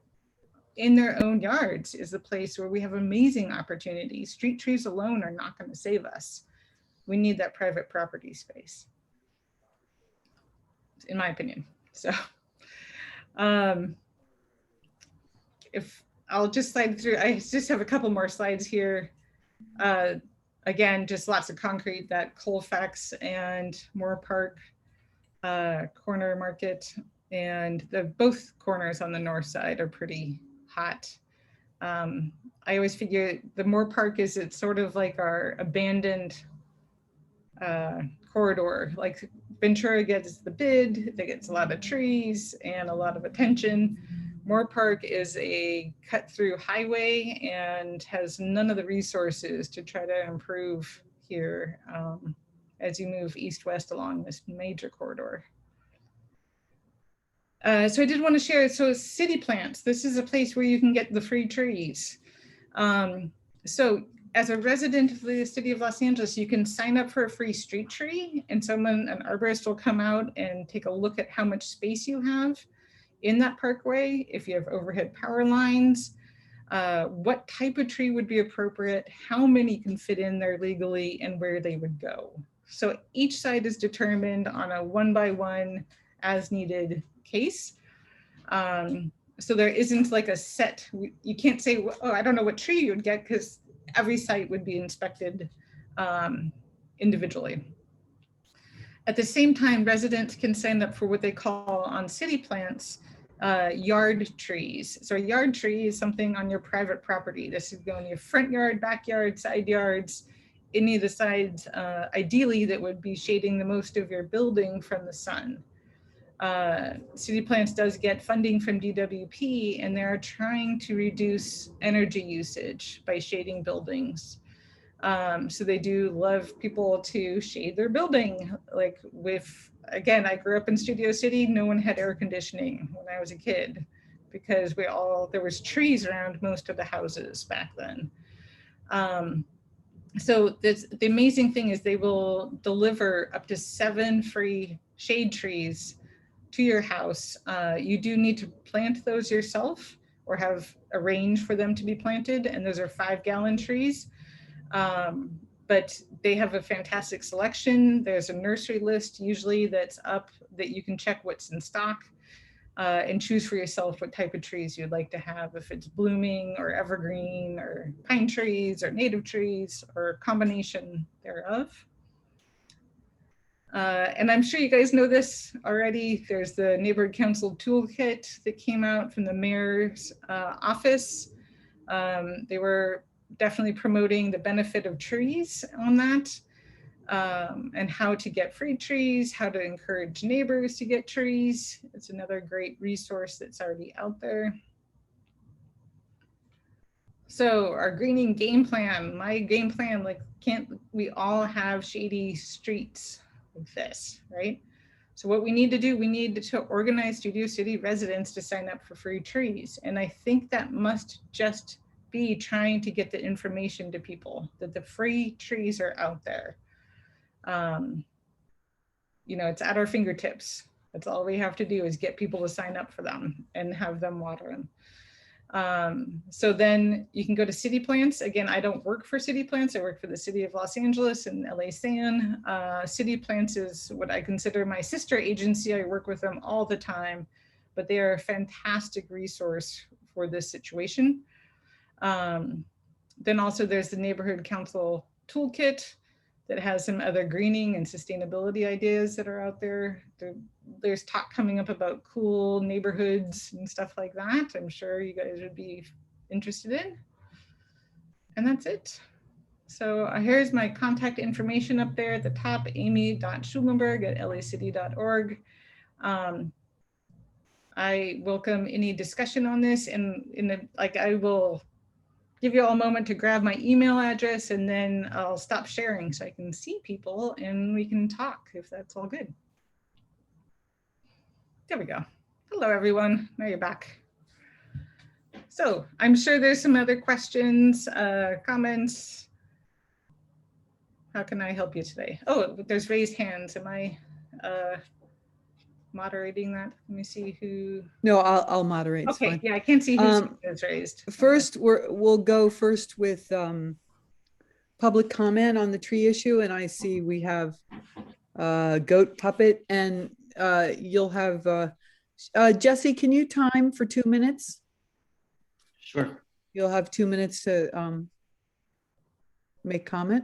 own yards is a place where we have amazing opportunities. Street trees alone are not going to save us. We need that private property space, in my opinion. So if I'll just slide through, I just have a couple more slides here. Again, just lots of concrete, that Colfax and Moore Park corner market, and both corners on the north side are pretty hot. I always figure the Moore Park it's sort of like our abandoned corridor. Like Ventura gets the bid, that gets a lot of trees and a lot of attention. Moore Park is a cut through highway and has none of the resources to try to improve here as you move east-west along this major corridor. So I did want to share, so City Plants, this is a place where you can get the free trees. So as a resident of the city of Los Angeles, you can sign up for a free street tree, and an arborist will come out and take a look at how much space you have in that parkway, if you have overhead power lines, what type of tree would be appropriate, how many can fit in there legally, and where they would go. So each site is determined on a 1-by-1 as needed case. So there isn't like a set, you can't say, oh, I don't know what tree you would get, because every site would be inspected individually. At the same time, residents can sign up for what they call on City Plants, yard trees. So a yard tree is something on your private property. This would go in your front yard, backyard, side yards, any of the sides, ideally that would be shading the most of your building from the sun. City Plants does get funding from DWP, and they're trying to reduce energy usage by shading buildings. So they do love people to shade their building. Like again, I grew up in Studio City, no one had air conditioning when I was a kid, because there was trees around most of the houses back then. So the amazing thing is they will deliver up to 7 free shade trees to your house. You do need to plant those yourself or have arranged for them to be planted, and those are 5-gallon trees. But they have a fantastic selection. There's a nursery list usually that's up that you can check what's in stock and choose for yourself what type of trees you'd like to have, if it's blooming or evergreen or pine trees or native trees or a combination thereof. And I'm sure you guys know this already. There's the Neighborhood Council Toolkit that came out from the mayor's office. They were definitely promoting the benefit of trees on that, and how to get free trees, how to encourage neighbors to get trees. It's another great resource that's already out there. So our greening game plan, my game plan, like, can't we all have shady streets with this, right? So what we need to do, we need to organize Studio City residents to sign up for free trees. And I think that must just B, trying to get the information to people that the free trees are out there. You know, it's at our fingertips. That's all we have to do is get people to sign up for them and have them water them. So then you can go to City Plants. Again, I don't work for City Plants. I work for the City of Los Angeles and LA SAN. City Plants is what I consider my sister agency. I work with them all the time, but they are a fantastic resource for this situation. Then also there's the Neighborhood Council Toolkit that has some other greening and sustainability ideas that are out there. There's talk coming up about cool neighborhoods and stuff like that. I'm sure you guys would be interested in. And that's it. So here's my contact information up there at the top, amy.schulenberg@lacity.org. I welcome any discussion on this, and I will give you all a moment to grab my email address, and then I'll stop sharing so I can see people and we can talk if that's all good. There we go. Hello, everyone. Now you're back. So I'm sure there's some other questions, comments. How can I help you today? Oh, there's raised hands. Am I moderating that? Let me see who. No, I'll moderate. It's Okay, fine. yeah, I can't see whose hand is raised. First, we'll go first with public comment on the tree issue, and I see we have Goat Puppet, and you'll have Jesse. Can you time for 2 minutes? Sure. You'll have 2 minutes to make comment.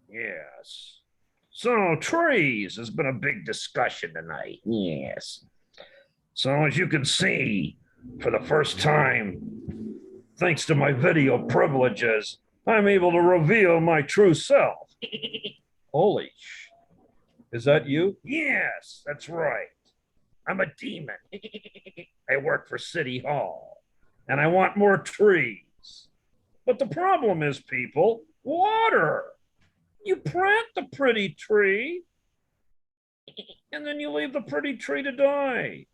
Yes. So trees has been a big discussion tonight. Yes. So as you can see, for the first time, thanks to my video privileges, I'm able to reveal my true self. Holy sh! Is that you? Yes, that's right. I'm a demon. I work for City Hall, and I want more trees. But the problem is, people, water. You plant the pretty tree, and then you leave the pretty tree to die.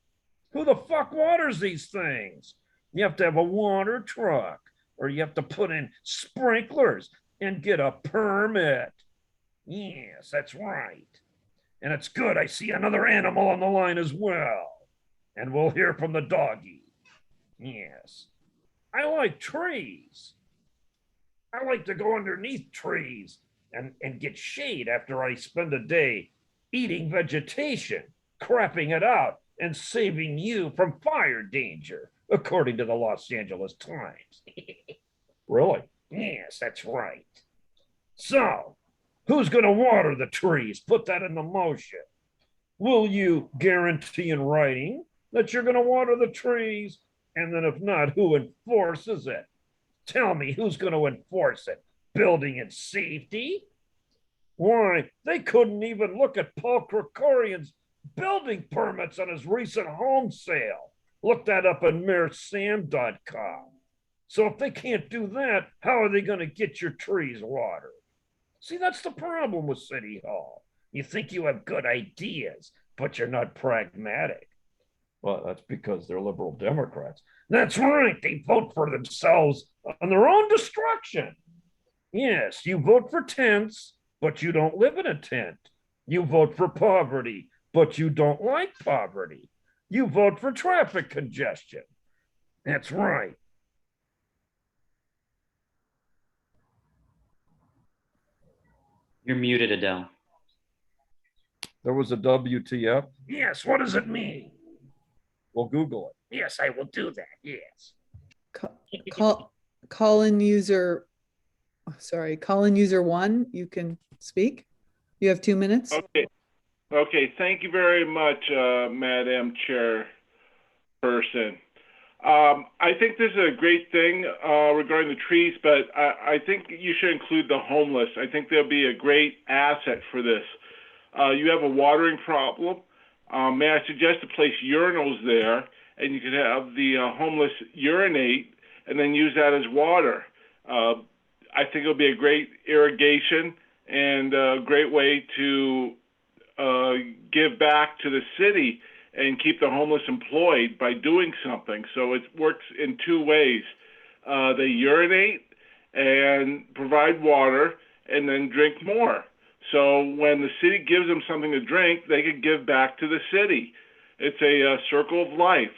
Who the fuck waters these things? You have to have a water truck, or you have to put in sprinklers and get a permit. Yes, that's right. And it's good I see another animal on the line as well. And we'll hear from the doggy. Yes. I like trees. I like to go underneath trees and get shade after I spend a day eating vegetation, crapping it out, and saving you from fire danger, according to the Los Angeles Times. Really? Yes, that's right. So, who's going to water the trees? Put that into motion. Will you guarantee in writing that you're going to water the trees? And then if not, who enforces it? Tell me who's going to enforce it. Building and safety? Why, they couldn't even look at Paul Krikorian's building permits on his recent home sale. Look that up on mayorsam.com. So if they can't do that, how are they going to get your trees watered? See, that's the problem with City Hall. You think you have good ideas, but you're not pragmatic. Well, that's because they're liberal Democrats. That's right. They vote for themselves on their own destruction. Yes, you vote for tents, but you don't live in a tent. You vote for poverty, but you don't like poverty. You vote for traffic congestion. That's right. You're muted, Adele. There was a WTF? Yes, what does it mean? Well, Google it. Yes, I will do that. Yes. Call-in user, call-in user 1, you can speak. You have 2 minutes. Okay, thank you very much, Madam Chairperson. I think this is a great thing regarding the trees, but I think you should include the homeless. I think they'll be a great asset for this. You have a watering problem. May I suggest to place urinals there, and you could have the homeless urinate and then use that as water. I think it'll be a great irrigation and a great way to give back to the city and keep the homeless employed by doing something. So it works in two ways. They urinate and provide water and then drink more. So when the city gives them something to drink, they could give back to the city. It's a circle of life,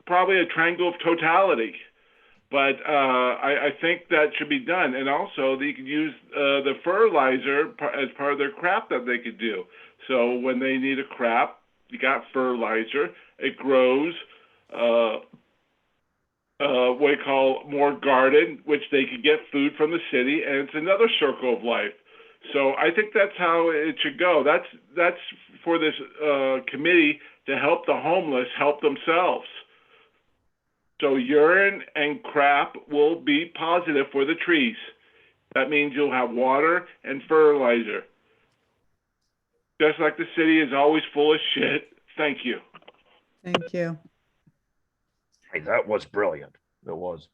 probably a triangle of totality. But I think that should be done. And also, they could use the fertilizer as part of their crap that they could do. So when they need a crap, you got fertilizer. It grows what we call more garden, which they could get food from the city, and it's another circle of life. So I think that's how it should go. That's for this committee to help the homeless help themselves. So urine and crap will be positive for the trees. That means you'll have water and fertilizer. Just like the city is always full of shit. Thank you. Thank you. Hey, that was brilliant. It was.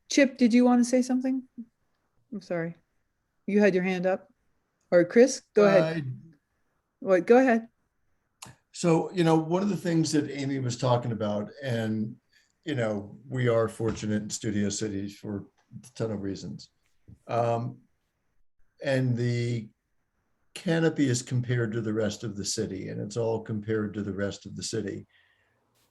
Chip, did you want to say something? I'm sorry. You had your hand up. Or Chris, go ahead. Wait, go ahead. So, one of the things that Amy was talking about, and, we are fortunate in Studio City for a ton of reasons. And the canopy is compared to the rest of the city, and it's all compared to the rest of the city.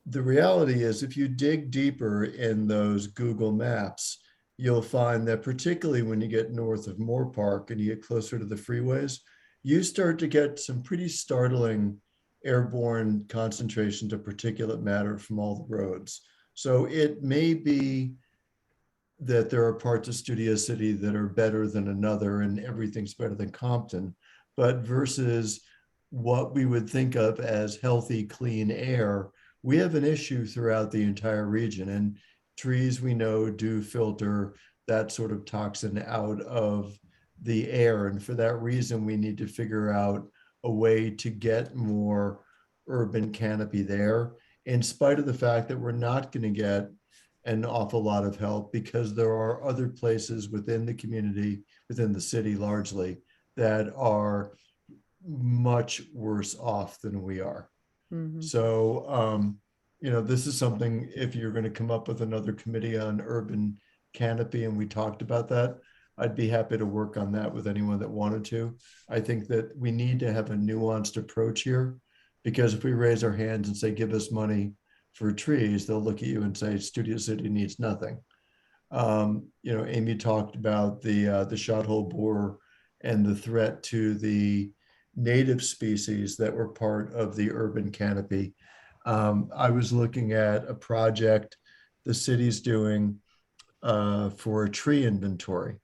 The reality is, if you dig deeper in those Google Maps, you'll find that particularly when you get north of Moore Park and you get closer to the freeways, you start to get some pretty startling airborne concentrations of particulate matter from all the roads. So it may be that there are parts of Studio City that are better than another and everything's better than Compton, but versus what we would think of as healthy, clean air, we have an issue throughout the entire region, and trees we know do filter that sort of toxin out of the air. And for that reason, we need to figure out a way to get more urban canopy there, in spite of the fact that we're not going to get an awful lot of help because there are other places within the community, within the city largely, that are much worse off than we are. So, this is something, if you're going to come up with another committee on urban canopy, and we talked about that, I'd be happy to work on that with anyone that wanted to. I think that we need to have a nuanced approach here, because if we raise our hands and say, give us money for trees, they'll look at you and say, Studio City needs nothing. Amy talked about the shot hole borer and the threat to the native species that were part of the urban canopy. I was looking at a project the city's doing for a tree inventory,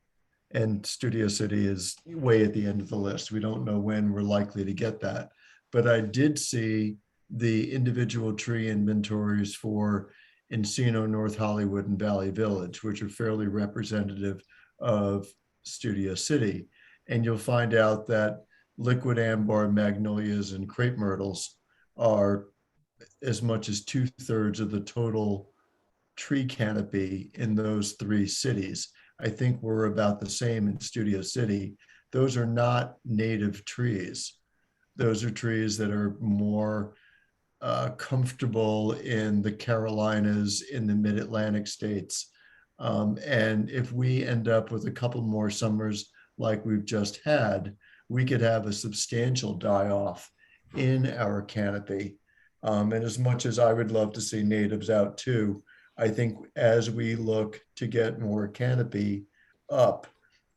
and Studio City is way at the end of the list. We don't know when we're likely to get that, but I did see the individual tree inventories for Encino, North Hollywood, and Valley Village, which are fairly representative of Studio City. And you'll find out that liquid ambar, magnolias, and crepe myrtles are as much as 2/3 of the total tree canopy in those three cities. I think we're about the same in Studio City. Those are not native trees. Those are trees that are more comfortable in the Carolinas, in the mid-Atlantic states. And if we end up with a couple more summers like we've just had, we could have a substantial die-off in our canopy. And as much as I would love to see natives out too, I think as we look to get more canopy up,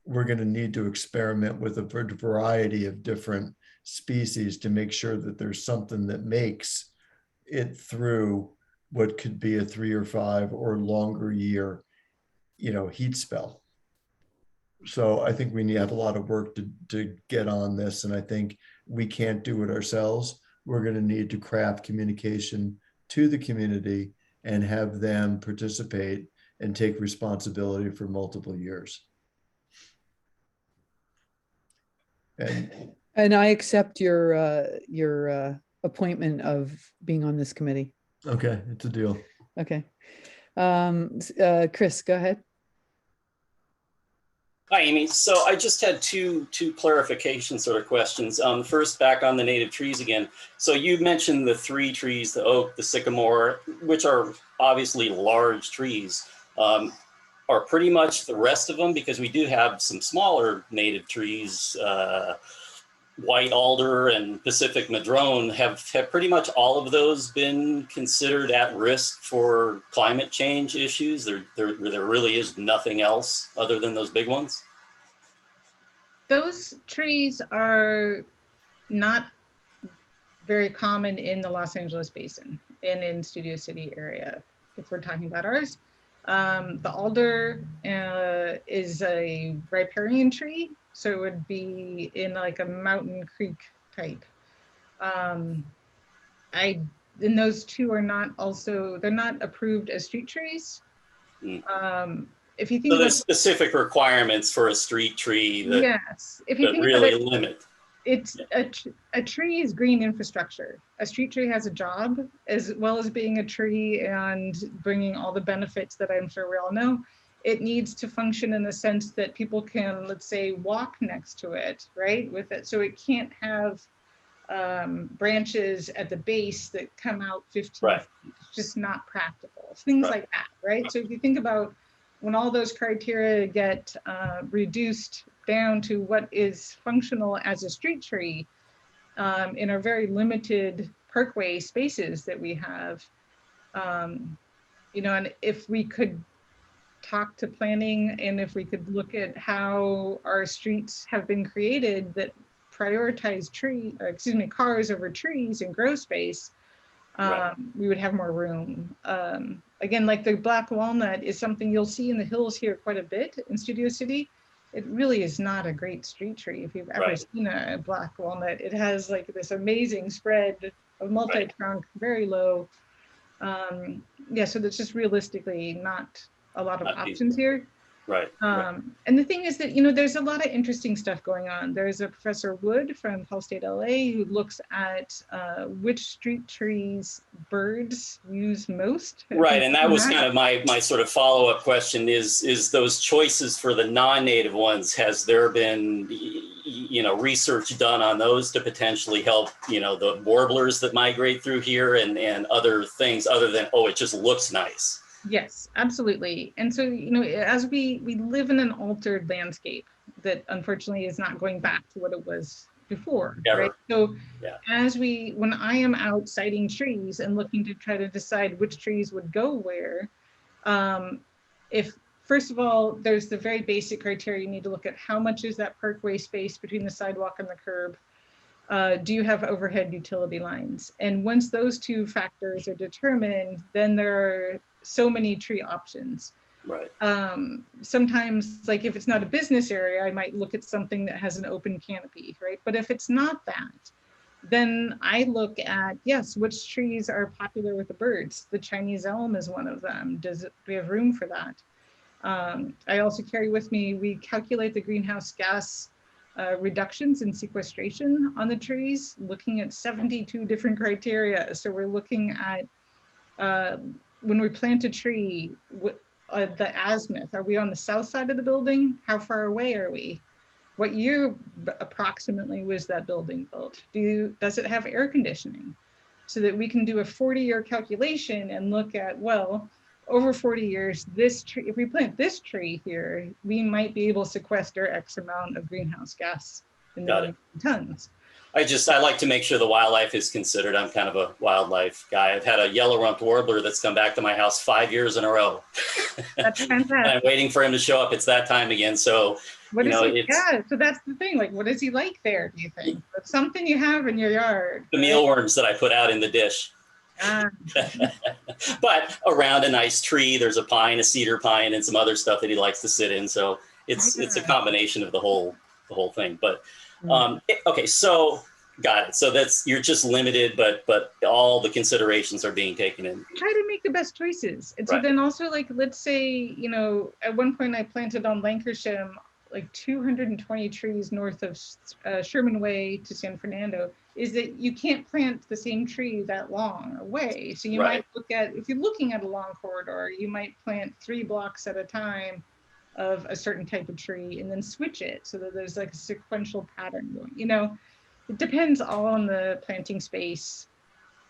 we're going to need to experiment with a variety of different species to make sure that there's something that makes it through what could be a 3 or 5 or longer year, heat spell. So I think we need to have a lot of work to get on this. And I think we can't do it ourselves. We're going to need to craft communication to the community and have them participate and take responsibility for multiple years. And I accept your appointment of being on this committee. Okay, it's a deal. Okay. Chris, go ahead. Hi, Amy. So I just had two clarification sort of questions. First, back on the native trees again. So you mentioned the 3 trees, the oak, the sycamore, which are obviously large trees. Are pretty much the rest of them, because we do have some smaller native trees, white alder and Pacific madrone, have pretty much all of those been considered at risk for climate change issues? There really is nothing else other than those big ones? Those trees are not very common in the Los Angeles basin and in Studio City area, if we're talking about ours. The alder is a riparian tree, so it would be in like a mountain creek type. And those two are not also, they're not approved as street trees. If you think So there's about, specific requirements for a street tree that, yes, if you that think really about it, limit. it's a tree is green infrastructure. A street tree has a job as well as being a tree and bringing all the benefits that I'm sure we all know. It needs to function in the sense that people can, let's say, walk next to it, right, with it. So it can't have branches at the base that come out 15 Right. feet. It's just not practical. Things Right. like that, right? So if you think about when all those criteria get reduced down to what is functional as a street tree in our very limited parkway spaces that we have, you know, and if we could talk to planning and if we could look at how our streets have been created that prioritize cars over trees and grow space, we would have more room. Again, like the black walnut is something you'll see in the hills here quite a bit in Studio City. It really is not a great street tree if you've ever seen a black walnut. It has like this amazing spread of multi-trunk, very low. Yeah, so there's just realistically not a lot of options here. Right. And the thing is that, you know, there's a lot of interesting stuff going on. There's a Professor Wood from Cal State LA who looks at which street trees birds use most. Right, and that was kind of my sort of follow-up question is those choices for the non-native ones, has there been, you know, research done on those to potentially help, you know, the warblers that migrate through here and other things other than, oh, it just looks nice? Yes, absolutely. And so, you know, as we live in an altered landscape that unfortunately is not going back to what it was before, Ever. right? So Yeah. when I am out sighting trees and looking to try to decide which trees would go where, if first of all, there's the very basic criteria, you need to look at how much is that parkway space between the sidewalk and the curb. Do you have overhead utility lines? And once those two factors are determined, then there are so many tree options. Right. Sometimes, like if it's not a business area, I might look at something that has an open canopy, right? But if it's not that, then I look at, yes, which trees are popular with the birds? The Chinese elm is one of them. Do we have room for that? I also carry with me, we calculate the greenhouse gas reductions and sequestration on the trees, looking at 72 different criteria. So we're looking at when we plant a tree, the azimuth, are we on the south side of the building? How far away are we? What year approximately was that building built? Does it have air conditioning? So that we can do a 40-year calculation and look at, well, over 40 years, this tree, if we plant this tree here, we might be able to sequester X amount of greenhouse gas in the tons. I like to make sure the wildlife is considered. I'm kind of a wildlife guy. I've had a yellow-rumped warbler that's come back to my house 5 years in a row. That's fantastic. I'm waiting for him to show up. It's that time again. So, What you is know, he? it's Yeah, so that's the thing. Like, what is he like there, do you think? It's something you have in your yard. the mealworms that I put out in the dish. But around a nice tree, there's a pine, a cedar pine, and some other stuff that he likes to sit in. So it's a combination of the whole thing. But okay, so got it. So you're just limited, but all the considerations are being taken in. Try to make the best choices. And so then also, like, let's say, you know, at one point I planted on Lankershim like 220 trees north of Sherman Way to San Fernando, is that you can't plant the same tree that long away. So you might look at, if you're looking at a long corridor, you might plant 3 blocks at a time of a certain type of tree and then switch it so that there's like a sequential pattern going, you know, it depends all on the planting space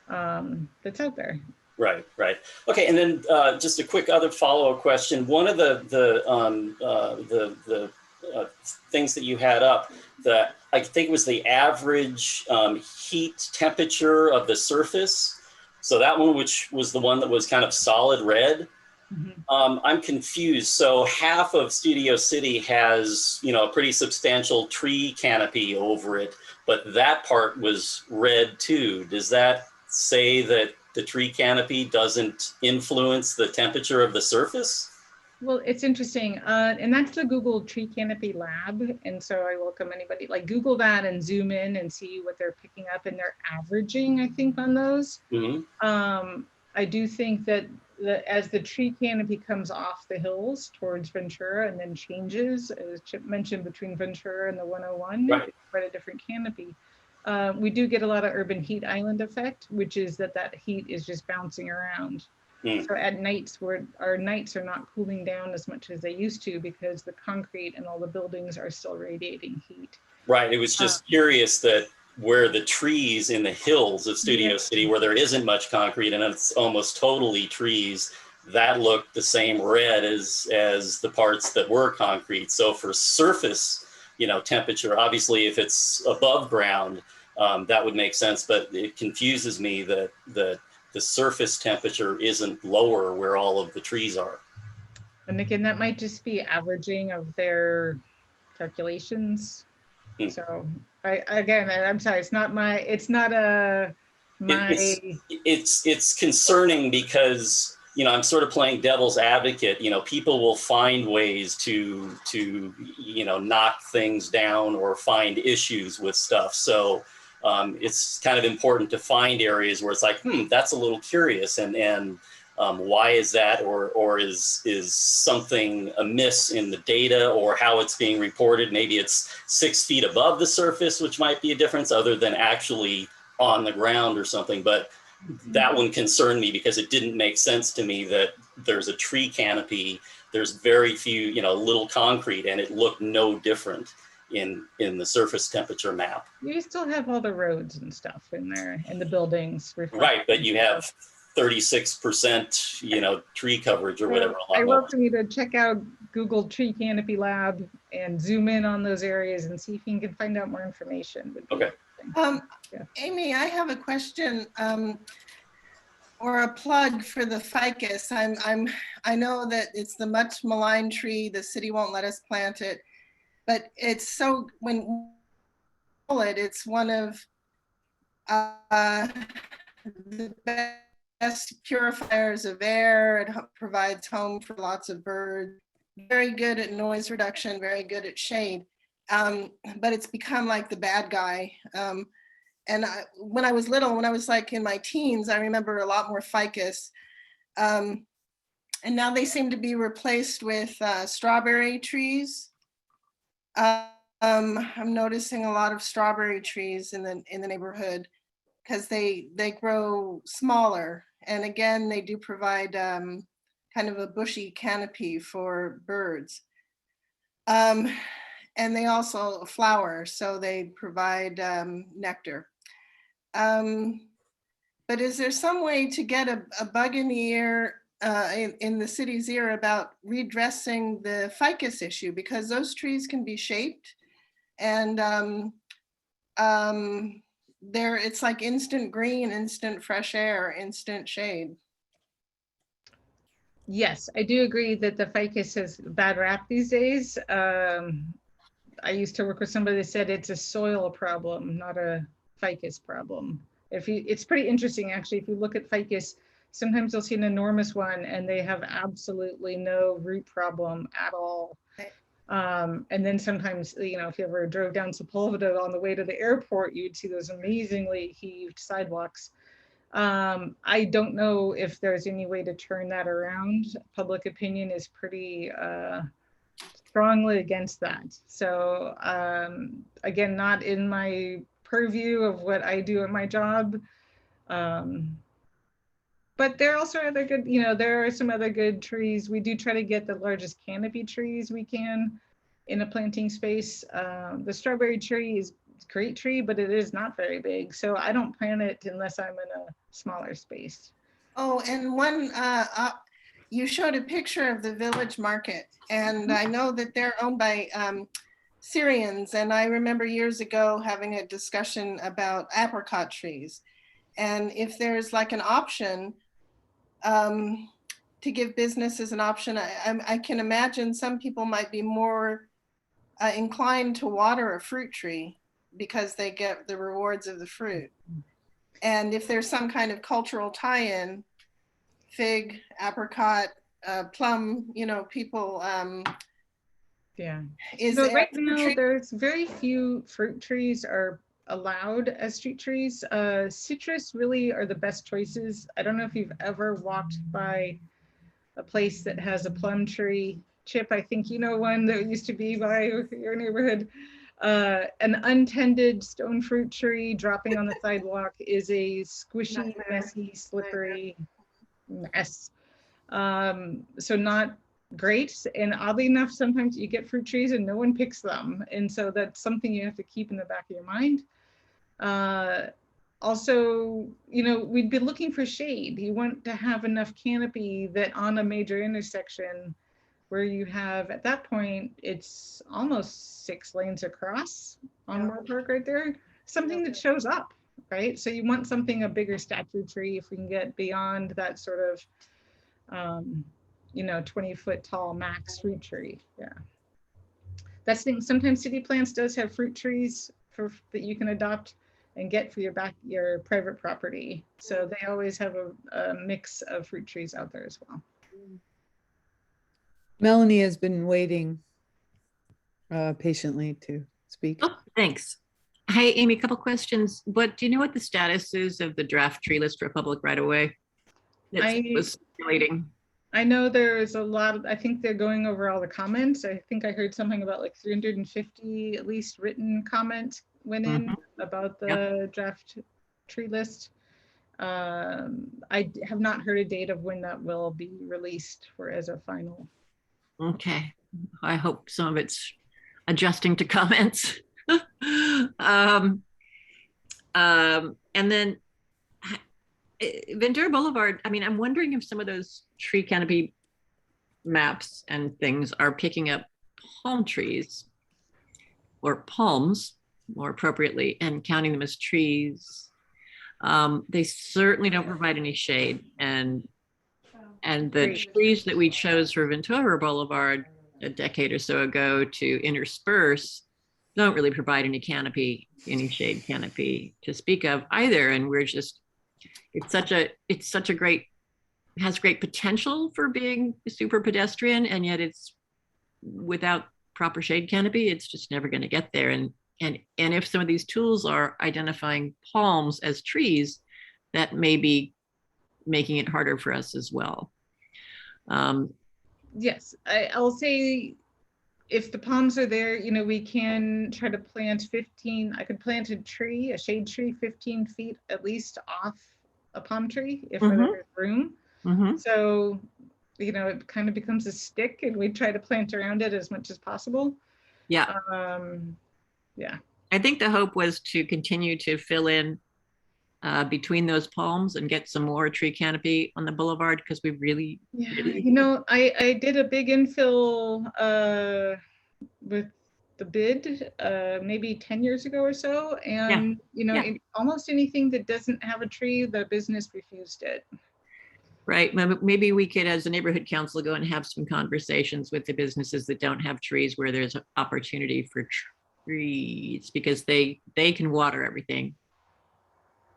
that's out there. Right, right. Okay, and then just a quick other follow-up question. One of the things that you had up, that I think it was the average heat temperature of the surface. So that one, which was the one that was kind of solid red. I'm confused. So half of Studio City has, you know, a pretty substantial tree canopy over it, but that part was red too. Does that say that the tree canopy doesn't influence the temperature of the surface? Well, it's interesting. And that's the Google Tree Canopy Lab. And so I welcome anybody, like Google that and zoom in and see what they're picking up, and they're averaging, I think, on those. I do think that as the tree canopy comes off the hills towards Ventura and then changes, as Chip mentioned, between Ventura and the 101, right, quite a different canopy. We do get a lot of urban heat island effect, which is that heat is just bouncing around. So at nights, our nights are not cooling down as much as they used to because the concrete and all the buildings are still radiating heat. Right. It was just curious that where the trees in the hills of Studio City, where there isn't much concrete and it's almost totally trees, that looked the same red as the parts that were concrete. So for surface, you know, temperature, obviously if it's above ground, that would make sense, but it confuses me that the surface temperature isn't lower where all of the trees are. And again, that might just be averaging of their calculations. So I'm sorry, it's not it's concerning because, you know, I'm sort of playing devil's advocate. You know, people will find ways to you know, knock things down or find issues with stuff. So it's kind of important to find areas where it's like, that's a little curious, and why is that, or is something amiss in the data or how it's being reported? Maybe it's 6 feet above the surface, which might be a difference other than actually on the ground or something. But that one concerned me because it didn't make sense to me that there's a tree canopy, there's very few, you know, little concrete, and it looked no different in the surface temperature map. You still have all the roads and stuff in there and the buildings. Right, but you have 36%, you know, tree coverage or whatever. I welcome you to check out Google Tree Canopy Lab and zoom in on those areas and see if you can find out more information. Okay. Amy, I have a question or a plug for the ficus. I know that it's the much maligned tree. The city won't let us plant it, but it's so, it's one of the best purifiers of air. It provides home for lots of birds. Very good at noise reduction, very good at shade. But it's become like the bad guy. And when I was little, when I was like in my teens, I remember a lot more ficus. And now they seem to be replaced with strawberry trees. I'm noticing a lot of strawberry trees in the neighborhood because they grow smaller. And again, they do provide kind of a bushy canopy for birds. And they also flower, so they provide nectar. But is there some way to get a bug in the ear, in the city's ear, about redressing the ficus issue? Because those trees can be shaped, and it's like instant green, instant fresh air, instant shade. Yes, I do agree that the ficus has a bad rap these days. I used to work with somebody that said it's a soil problem, not a ficus problem. It's pretty interesting, actually. If you look at ficus, sometimes you'll see an enormous one and they have absolutely no root problem at all. And then sometimes, you know, if you ever drove down Sepulveda on the way to the airport, you'd see those amazingly heaved sidewalks. I don't know if there's any way to turn that around. Public opinion is pretty strongly against that. So again, not in my purview of what I do at my job. But but there are also other good, there are some other good trees. We do try to get the largest canopy trees we can in a planting space. The strawberry tree is a great tree, but it is not very big. So I don't plant it unless I'm in a smaller space. Oh, and you showed a picture of the village market, and I know that they're owned by Syrians. And I remember years ago having a discussion about apricot trees. And if there's like an option to give businesses an option, I can imagine some people might be more inclined to water a fruit tree because they get the rewards of the fruit. And if there's some kind of cultural tie-in, fig, apricot, plum, people. Yeah. So right now, there's very few fruit trees are allowed as street trees. Citrus really are the best choices. I don't know if you've ever walked by a place that has a plum tree. Chip, I think you know one that used to be by your neighborhood. An untended stone fruit tree dropping on the sidewalk is a squishy, messy, slippery mess. So not great. And oddly enough, sometimes you get fruit trees and no one picks them. And so that's something you have to keep in the back of your mind. Also, we'd be looking for shade. You want to have enough canopy that on a major intersection where you have, at that point, it's almost 6 lanes across on Moore Park right there, something that shows up, right? So you want something, a bigger stature tree, if we can get beyond that sort of, 20-foot tall max fruit tree. Yeah. That's the thing. Sometimes City Plants does have fruit trees that you can adopt and get for your private property. So they always have a mix of fruit trees out there as well. Melanie has been waiting patiently to speak. Oh, thanks. Hi, Amy, a couple questions. But do you know what the status is of the draft tree list for public right away? Was circulating. I know there's a lot I think they're going over all the comments. I think I heard something about like 350 at least written comments went in about the draft tree list. I have not heard a date of when that will be released as a final. Okay, I hope some of it's adjusting to comments. And then Ventura Boulevard, I'm wondering if some of those tree canopy maps and things are picking up palm trees or palms more appropriately and counting them as trees. They certainly don't provide any shade, and the trees that we chose for Ventura Boulevard a decade or so ago to intersperse don't really provide any canopy, any shade canopy to speak of either. And we're just, has great potential for being super pedestrian, and yet it's without proper shade canopy, it's just never going to get there. And if some of these tools are identifying palms as trees, that may be making it harder for us as well. Yes, I'll say if the palms are there, we can try to plant 15. I could plant a shade tree 15 feet at least off a palm tree if there's room. So, it kind of becomes a stick, and we try to plant around it as much as possible. Yeah. Yeah. I think the hope was to continue to fill in between those palms and get some more tree canopy on the boulevard, because we really, I did a big infill with the bid maybe 10 years ago or so, and almost anything that doesn't have a tree, the business refused it. Right. Maybe we could, as a neighborhood council, go and have some conversations with the businesses that don't have trees, where there's an opportunity for trees, because they can water everything.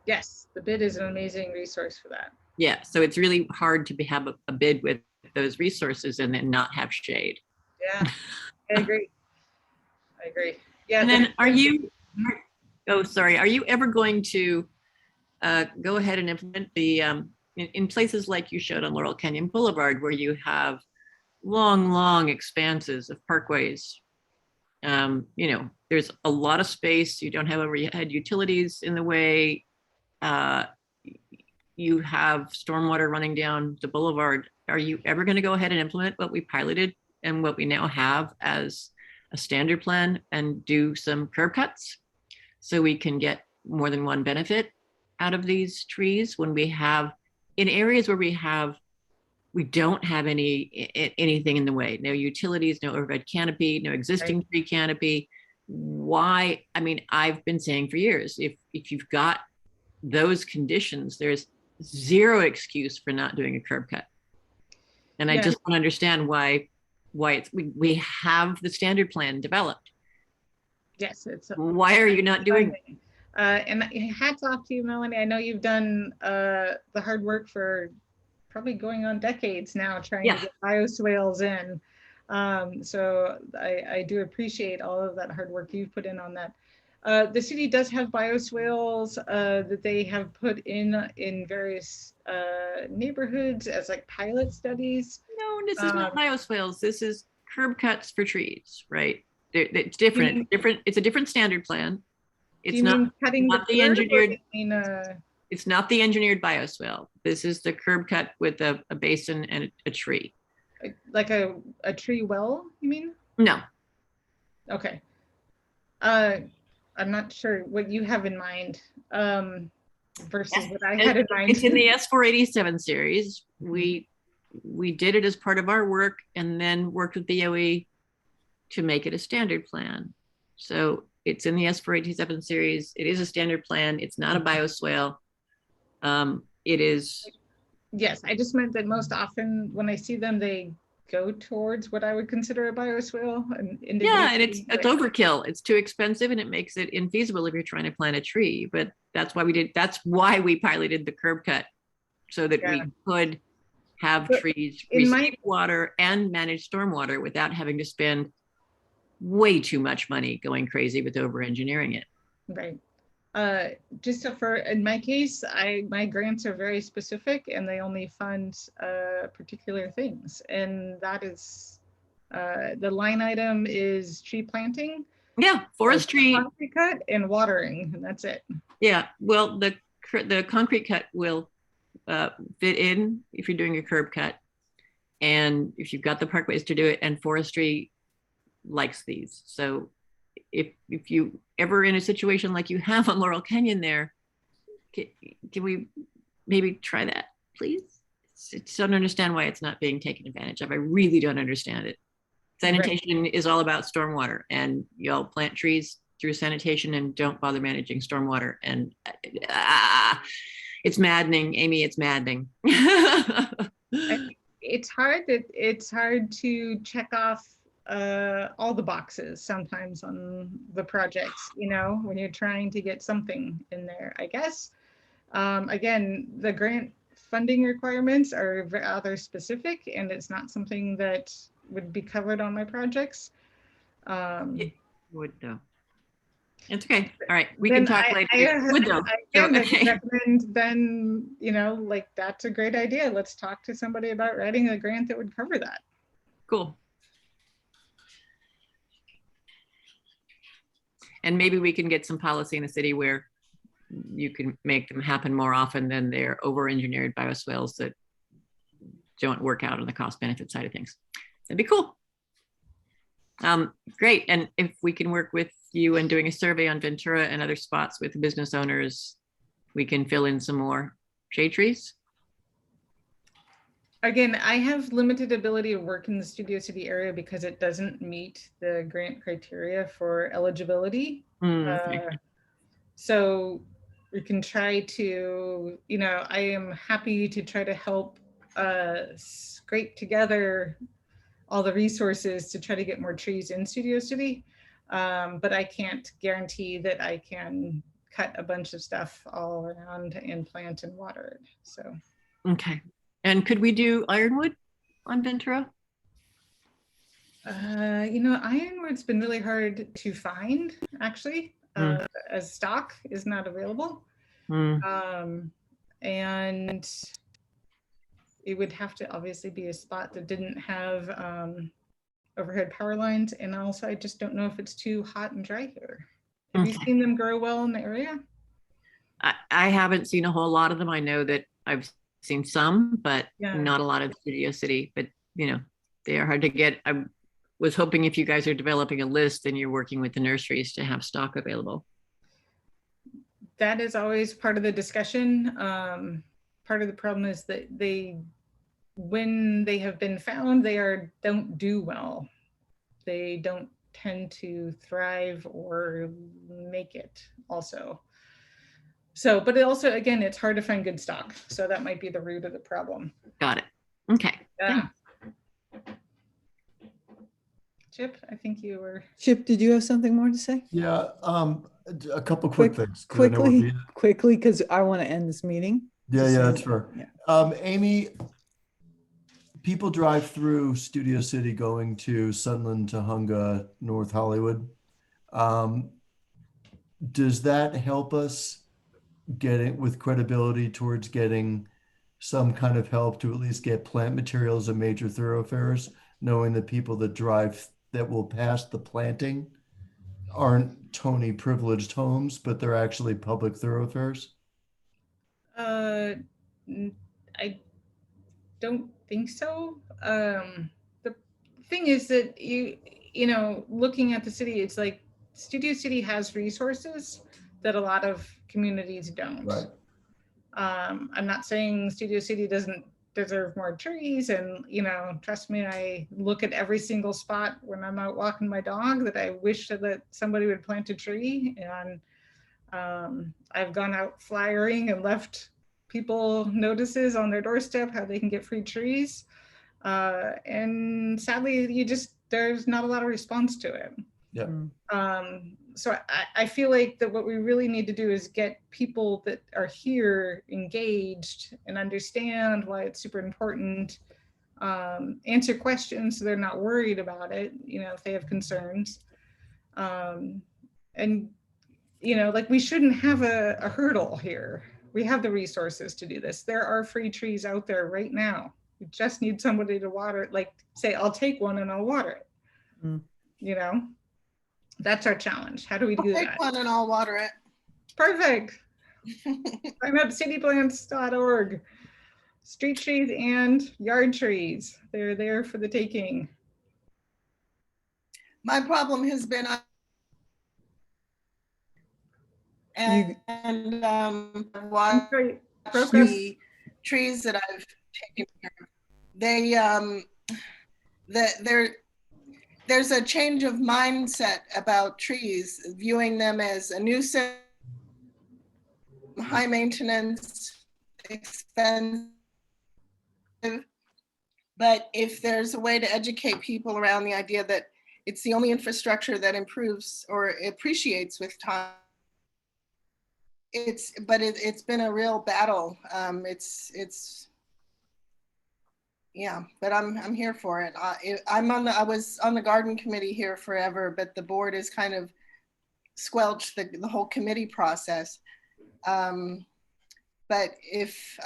Yes, the bid is an amazing resource for that. Yeah, so it's really hard to have a bid with those resources and then not have shade. Yeah, I agree. Yeah. And then are you ever going to go ahead and implement the, in places like you showed on Laurel Canyon Boulevard, where you have long expanses of parkways, there's a lot of space, you don't have overhead utilities in the way. you have stormwater running down the boulevard, are you ever going to go ahead and implement what we piloted and what we now have as a standard plan and do some curb cuts so we can get more than one benefit out of these trees when we have, in areas where we don't have anything in the way, no utilities, no overhead canopy, no existing tree canopy. Why? I mean, I've been saying for years, if you've got those conditions, there's zero excuse for not doing a curb cut. And I just don't understand why it's, we have the standard plan developed. Yes, it's. Why are you not doing it? And hats off to you, Melanie. I know you've done the hard work for probably going on decades now, trying to get bioswales in. So I do appreciate all of that hard work you've put in on that. The city does have bioswales that they have put in various neighborhoods as like pilot studies. No, this is not bioswales. This is curb cuts for trees, right? It's different. It's a different standard plan. It's not cutting the engineered. In it's not the engineered bioswale. This is the curb cut with a basin and a tree. Like a tree well, you mean? No. Okay. I'm not sure what you have in mind versus what I had in mind. It's in the S487 series. We did it as part of our work and then worked with BOE to make it a standard plan. So it's in the S487 series. It is a standard plan. It's not a bioswale. It is. Yes, I just meant that most often when I see them, they go towards what I would consider a bioswale. And it's overkill. It's too expensive and it makes it infeasible if you're trying to plant a tree. But that's why we piloted the curb cut, so that we could have trees receive water and manage stormwater without having to spend way too much money going crazy with over engineering it. Right. Just so for in my case, my grants are very specific and they only fund particular things, and that is the line item is tree planting. Yeah, forestry, concrete cut, and watering, and that's it. Yeah, well, the concrete cut will fit in if you're doing a curb cut, and if you've got the parkways to do it, and forestry likes these. So if you ever in a situation like you have on Laurel Canyon there, can we maybe try that, please? I just don't understand why it's not being taken advantage of. I really don't understand it. Sanitation is all about stormwater, and y'all plant trees through sanitation and don't bother managing stormwater. And it's maddening, Amy, it's maddening. It's hard to check off all the boxes sometimes on the projects, you know, when you're trying to get something in there, I guess. Again, the grant funding requirements are rather specific, and it's not something that would be covered on my projects. It would though. It's okay. All right, we can talk later. It would though. I recommend then, you know, like that's a great idea. Let's talk to somebody about writing a grant that would cover that. Cool. And maybe we can get some policy in the city where you can make them happen more often than they're over-engineered bioswales that don't work out on the cost benefit side of things. That'd be cool. Great. And if we can work with you and doing a survey on Ventura and other spots with business owners, we can fill in some more shade trees. Again, I have limited ability to work in the Studio City area because it doesn't meet the grant criteria for eligibility. So we can try to, you know, I am happy to try to help scrape together all the resources to try to get more trees in Studio City. But I can't guarantee that I can cut a bunch of stuff all around and plant and water it, so. Okay. And could we do ironwood on Ventura? You know, ironwood's been really hard to find, actually, as stock is not available. And it would have to obviously be a spot that didn't have overhead power lines. And also, I just don't know if it's too hot and dry here. Have you seen them grow well in the area? I haven't seen a whole lot of them. I know that I've seen some, but Yeah. not a lot of Studio City, but you know, they are hard to get. I was hoping if you guys are developing a list, then you're working with the nurseries to have stock available. That is always part of the discussion. Part of the problem is that when they have been found, don't do well. They don't tend to thrive or make it also. So, but it also, again, it's hard to find good stock. So that might be the root of the problem. Got it. Okay. Yeah. Chip, I think you were. Chip, did you have something more to say? Yeah, a couple quick things. 'cause I know we're Quickly, being- quickly, because I want to end this meeting. Yeah, Just yeah, saying. that's fair. Yeah. Amy, people drive through Studio City going to Sunland, Tahunga, North Hollywood. Does that help us get it with credibility towards getting some kind of help to at least get plant materials in major thoroughfares, knowing the people that will pass the planting aren't Tony privileged homes, but they're actually public thoroughfares? I don't think so. The thing is that you know, looking at the city, it's like Studio City has resources that a lot of communities don't. Right. I'm not saying Studio City doesn't deserve more trees, and you know, trust me, I look at every single spot when I'm out walking my dog that I wish that somebody would plant a tree. And I've gone out flyering and left people notices on their doorstep how they can get free trees. And sadly, there's not a lot of response to it. Yeah. So I feel like that what we really need to do is get people that are here engaged and understand why it's super important, answer questions so they're not worried about it, you know, if they have concerns. And, you know, like we shouldn't have a hurdle here. We have the resources to do this. There are free trees out there right now. We just need somebody to water it, like say, I'll take one and I'll water it. You know? That's our challenge. How do we do I'll take that? one and I'll water it. Perfect. Sign up cityplants.org. Street trees and yard trees. They're there for the taking. My problem has been and watch the trees that I've taken care of. There's a change of mindset about trees, viewing them as a nuisance, high maintenance, expensive. But if there's a way to educate people around the idea that it's the only infrastructure that improves or appreciates with time, it's been a real battle. Yeah, but I'm here for it. I was on the garden committee here forever, but the board has kind of squelched the whole committee process. But if,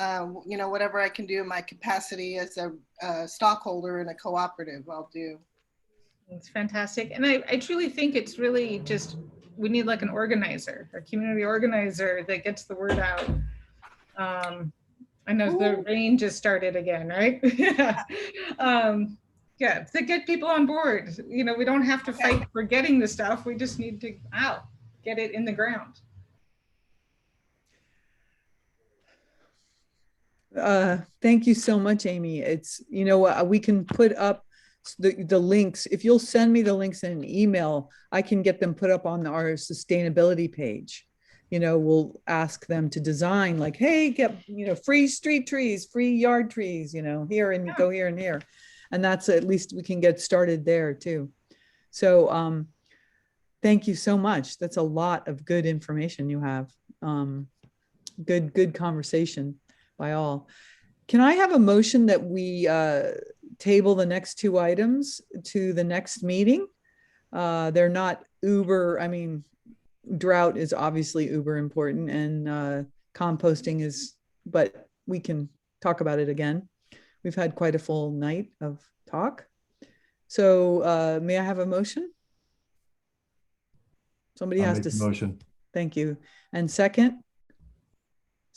you know, whatever I can do in my capacity as a stockholder in a cooperative, I'll do. It's fantastic. And I truly think it's really just, we need like an organizer, a community organizer that gets the word out. I know the rain just started again, right? Yeah, to get people on board. You know, we don't have to fight for getting the stuff. We just need to get it in the ground. Thank you so much, Amy. It's, you know, we can put up the links. If you'll send me the links in an email, I can get them put up on our sustainability page. You know, we'll ask them to design like, hey, get, you know, free street trees, free yard trees, you know, here and go here and here. And that's, at least we can get started there too. So thank you so much. That's a lot of good information you have. Good conversation by all. Can I have a motion that we table the next two items to the next meeting? They're not uber, I mean, drought is obviously uber important, and composting is, but we can talk about it again. We've had quite a full night of talk. So may I have a motion? Somebody I'll has make to. the motion. Thank you. And second?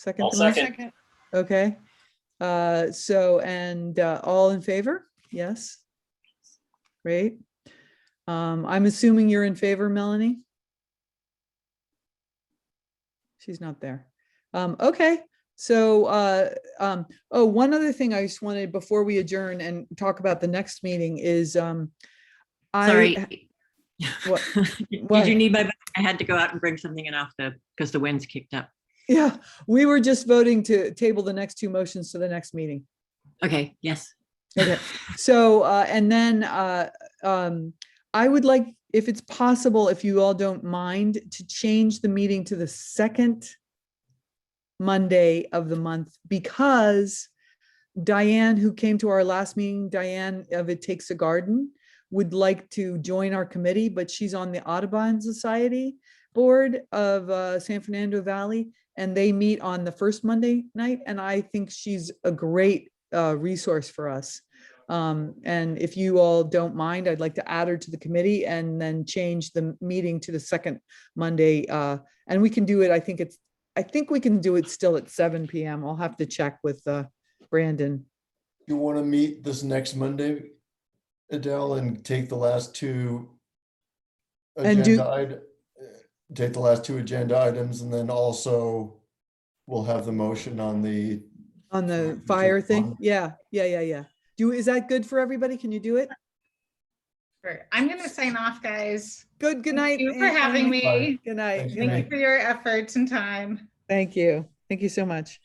I'll the motion? second. Okay. And all in favor? Yes. Great. I'm assuming you're in favor, Melanie? She's not there. Okay. So, oh, one other thing I just wanted before we adjourn and talk about the next meeting is, Sorry. What? Did you need my, I had to go out and bring something in because the wind's kicked up. Yeah, we were just voting to table the next two motions to the next meeting. Okay, yes. Okay, so, and then I would like, if it's possible, if you all don't mind, to change the meeting to the second Monday of the month, because Diane, who came to our last meeting, Diane of It Takes a Garden, would like to join our committee, but she's on the Audubon Society board of San Fernando Valley, and they meet on the first Monday night, and I think she's a great resource for us. And if you all don't mind, I'd like to add her to the committee and then change the meeting to the second Monday. And we can do it, I think we can do it still at 7 p.m. I'll have to check with Brandon. You want to meet this next Monday, Adele, and take the last two And do- take the last two agenda items, and then also we'll have the motion on the fire thing? Yeah. Is that good for everybody? Can you do it? Sure. I'm going to sign off, guys. Good night. Thank you for having me. Good night. Thank you for your efforts and time. Thank you. Thank you so much.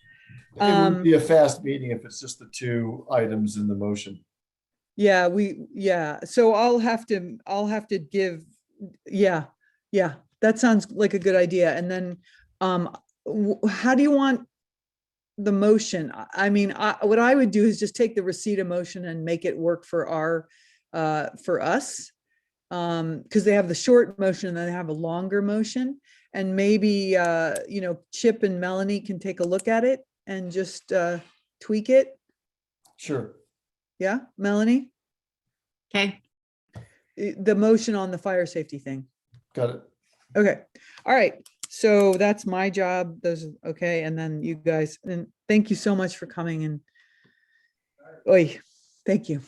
It would be a fast meeting if it's just the two items in the motion. Yeah, so I'll have to give, yeah, that sounds like a good idea. And then, how do you want the motion? I mean, what I would do is just take the receipt of motion and make it work for for us. Because they have the short motion and then they have a longer motion. And maybe, Chip and Melanie can take a look at it and just tweak it. Sure. Yeah, Melanie? Okay. The motion on the fire safety thing. Got it. Okay, all right. So that's my job. Those, okay, and then you guys, and thank you so much for coming and, thank you.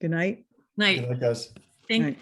Good night. Night. Good night, guys. Thank Night.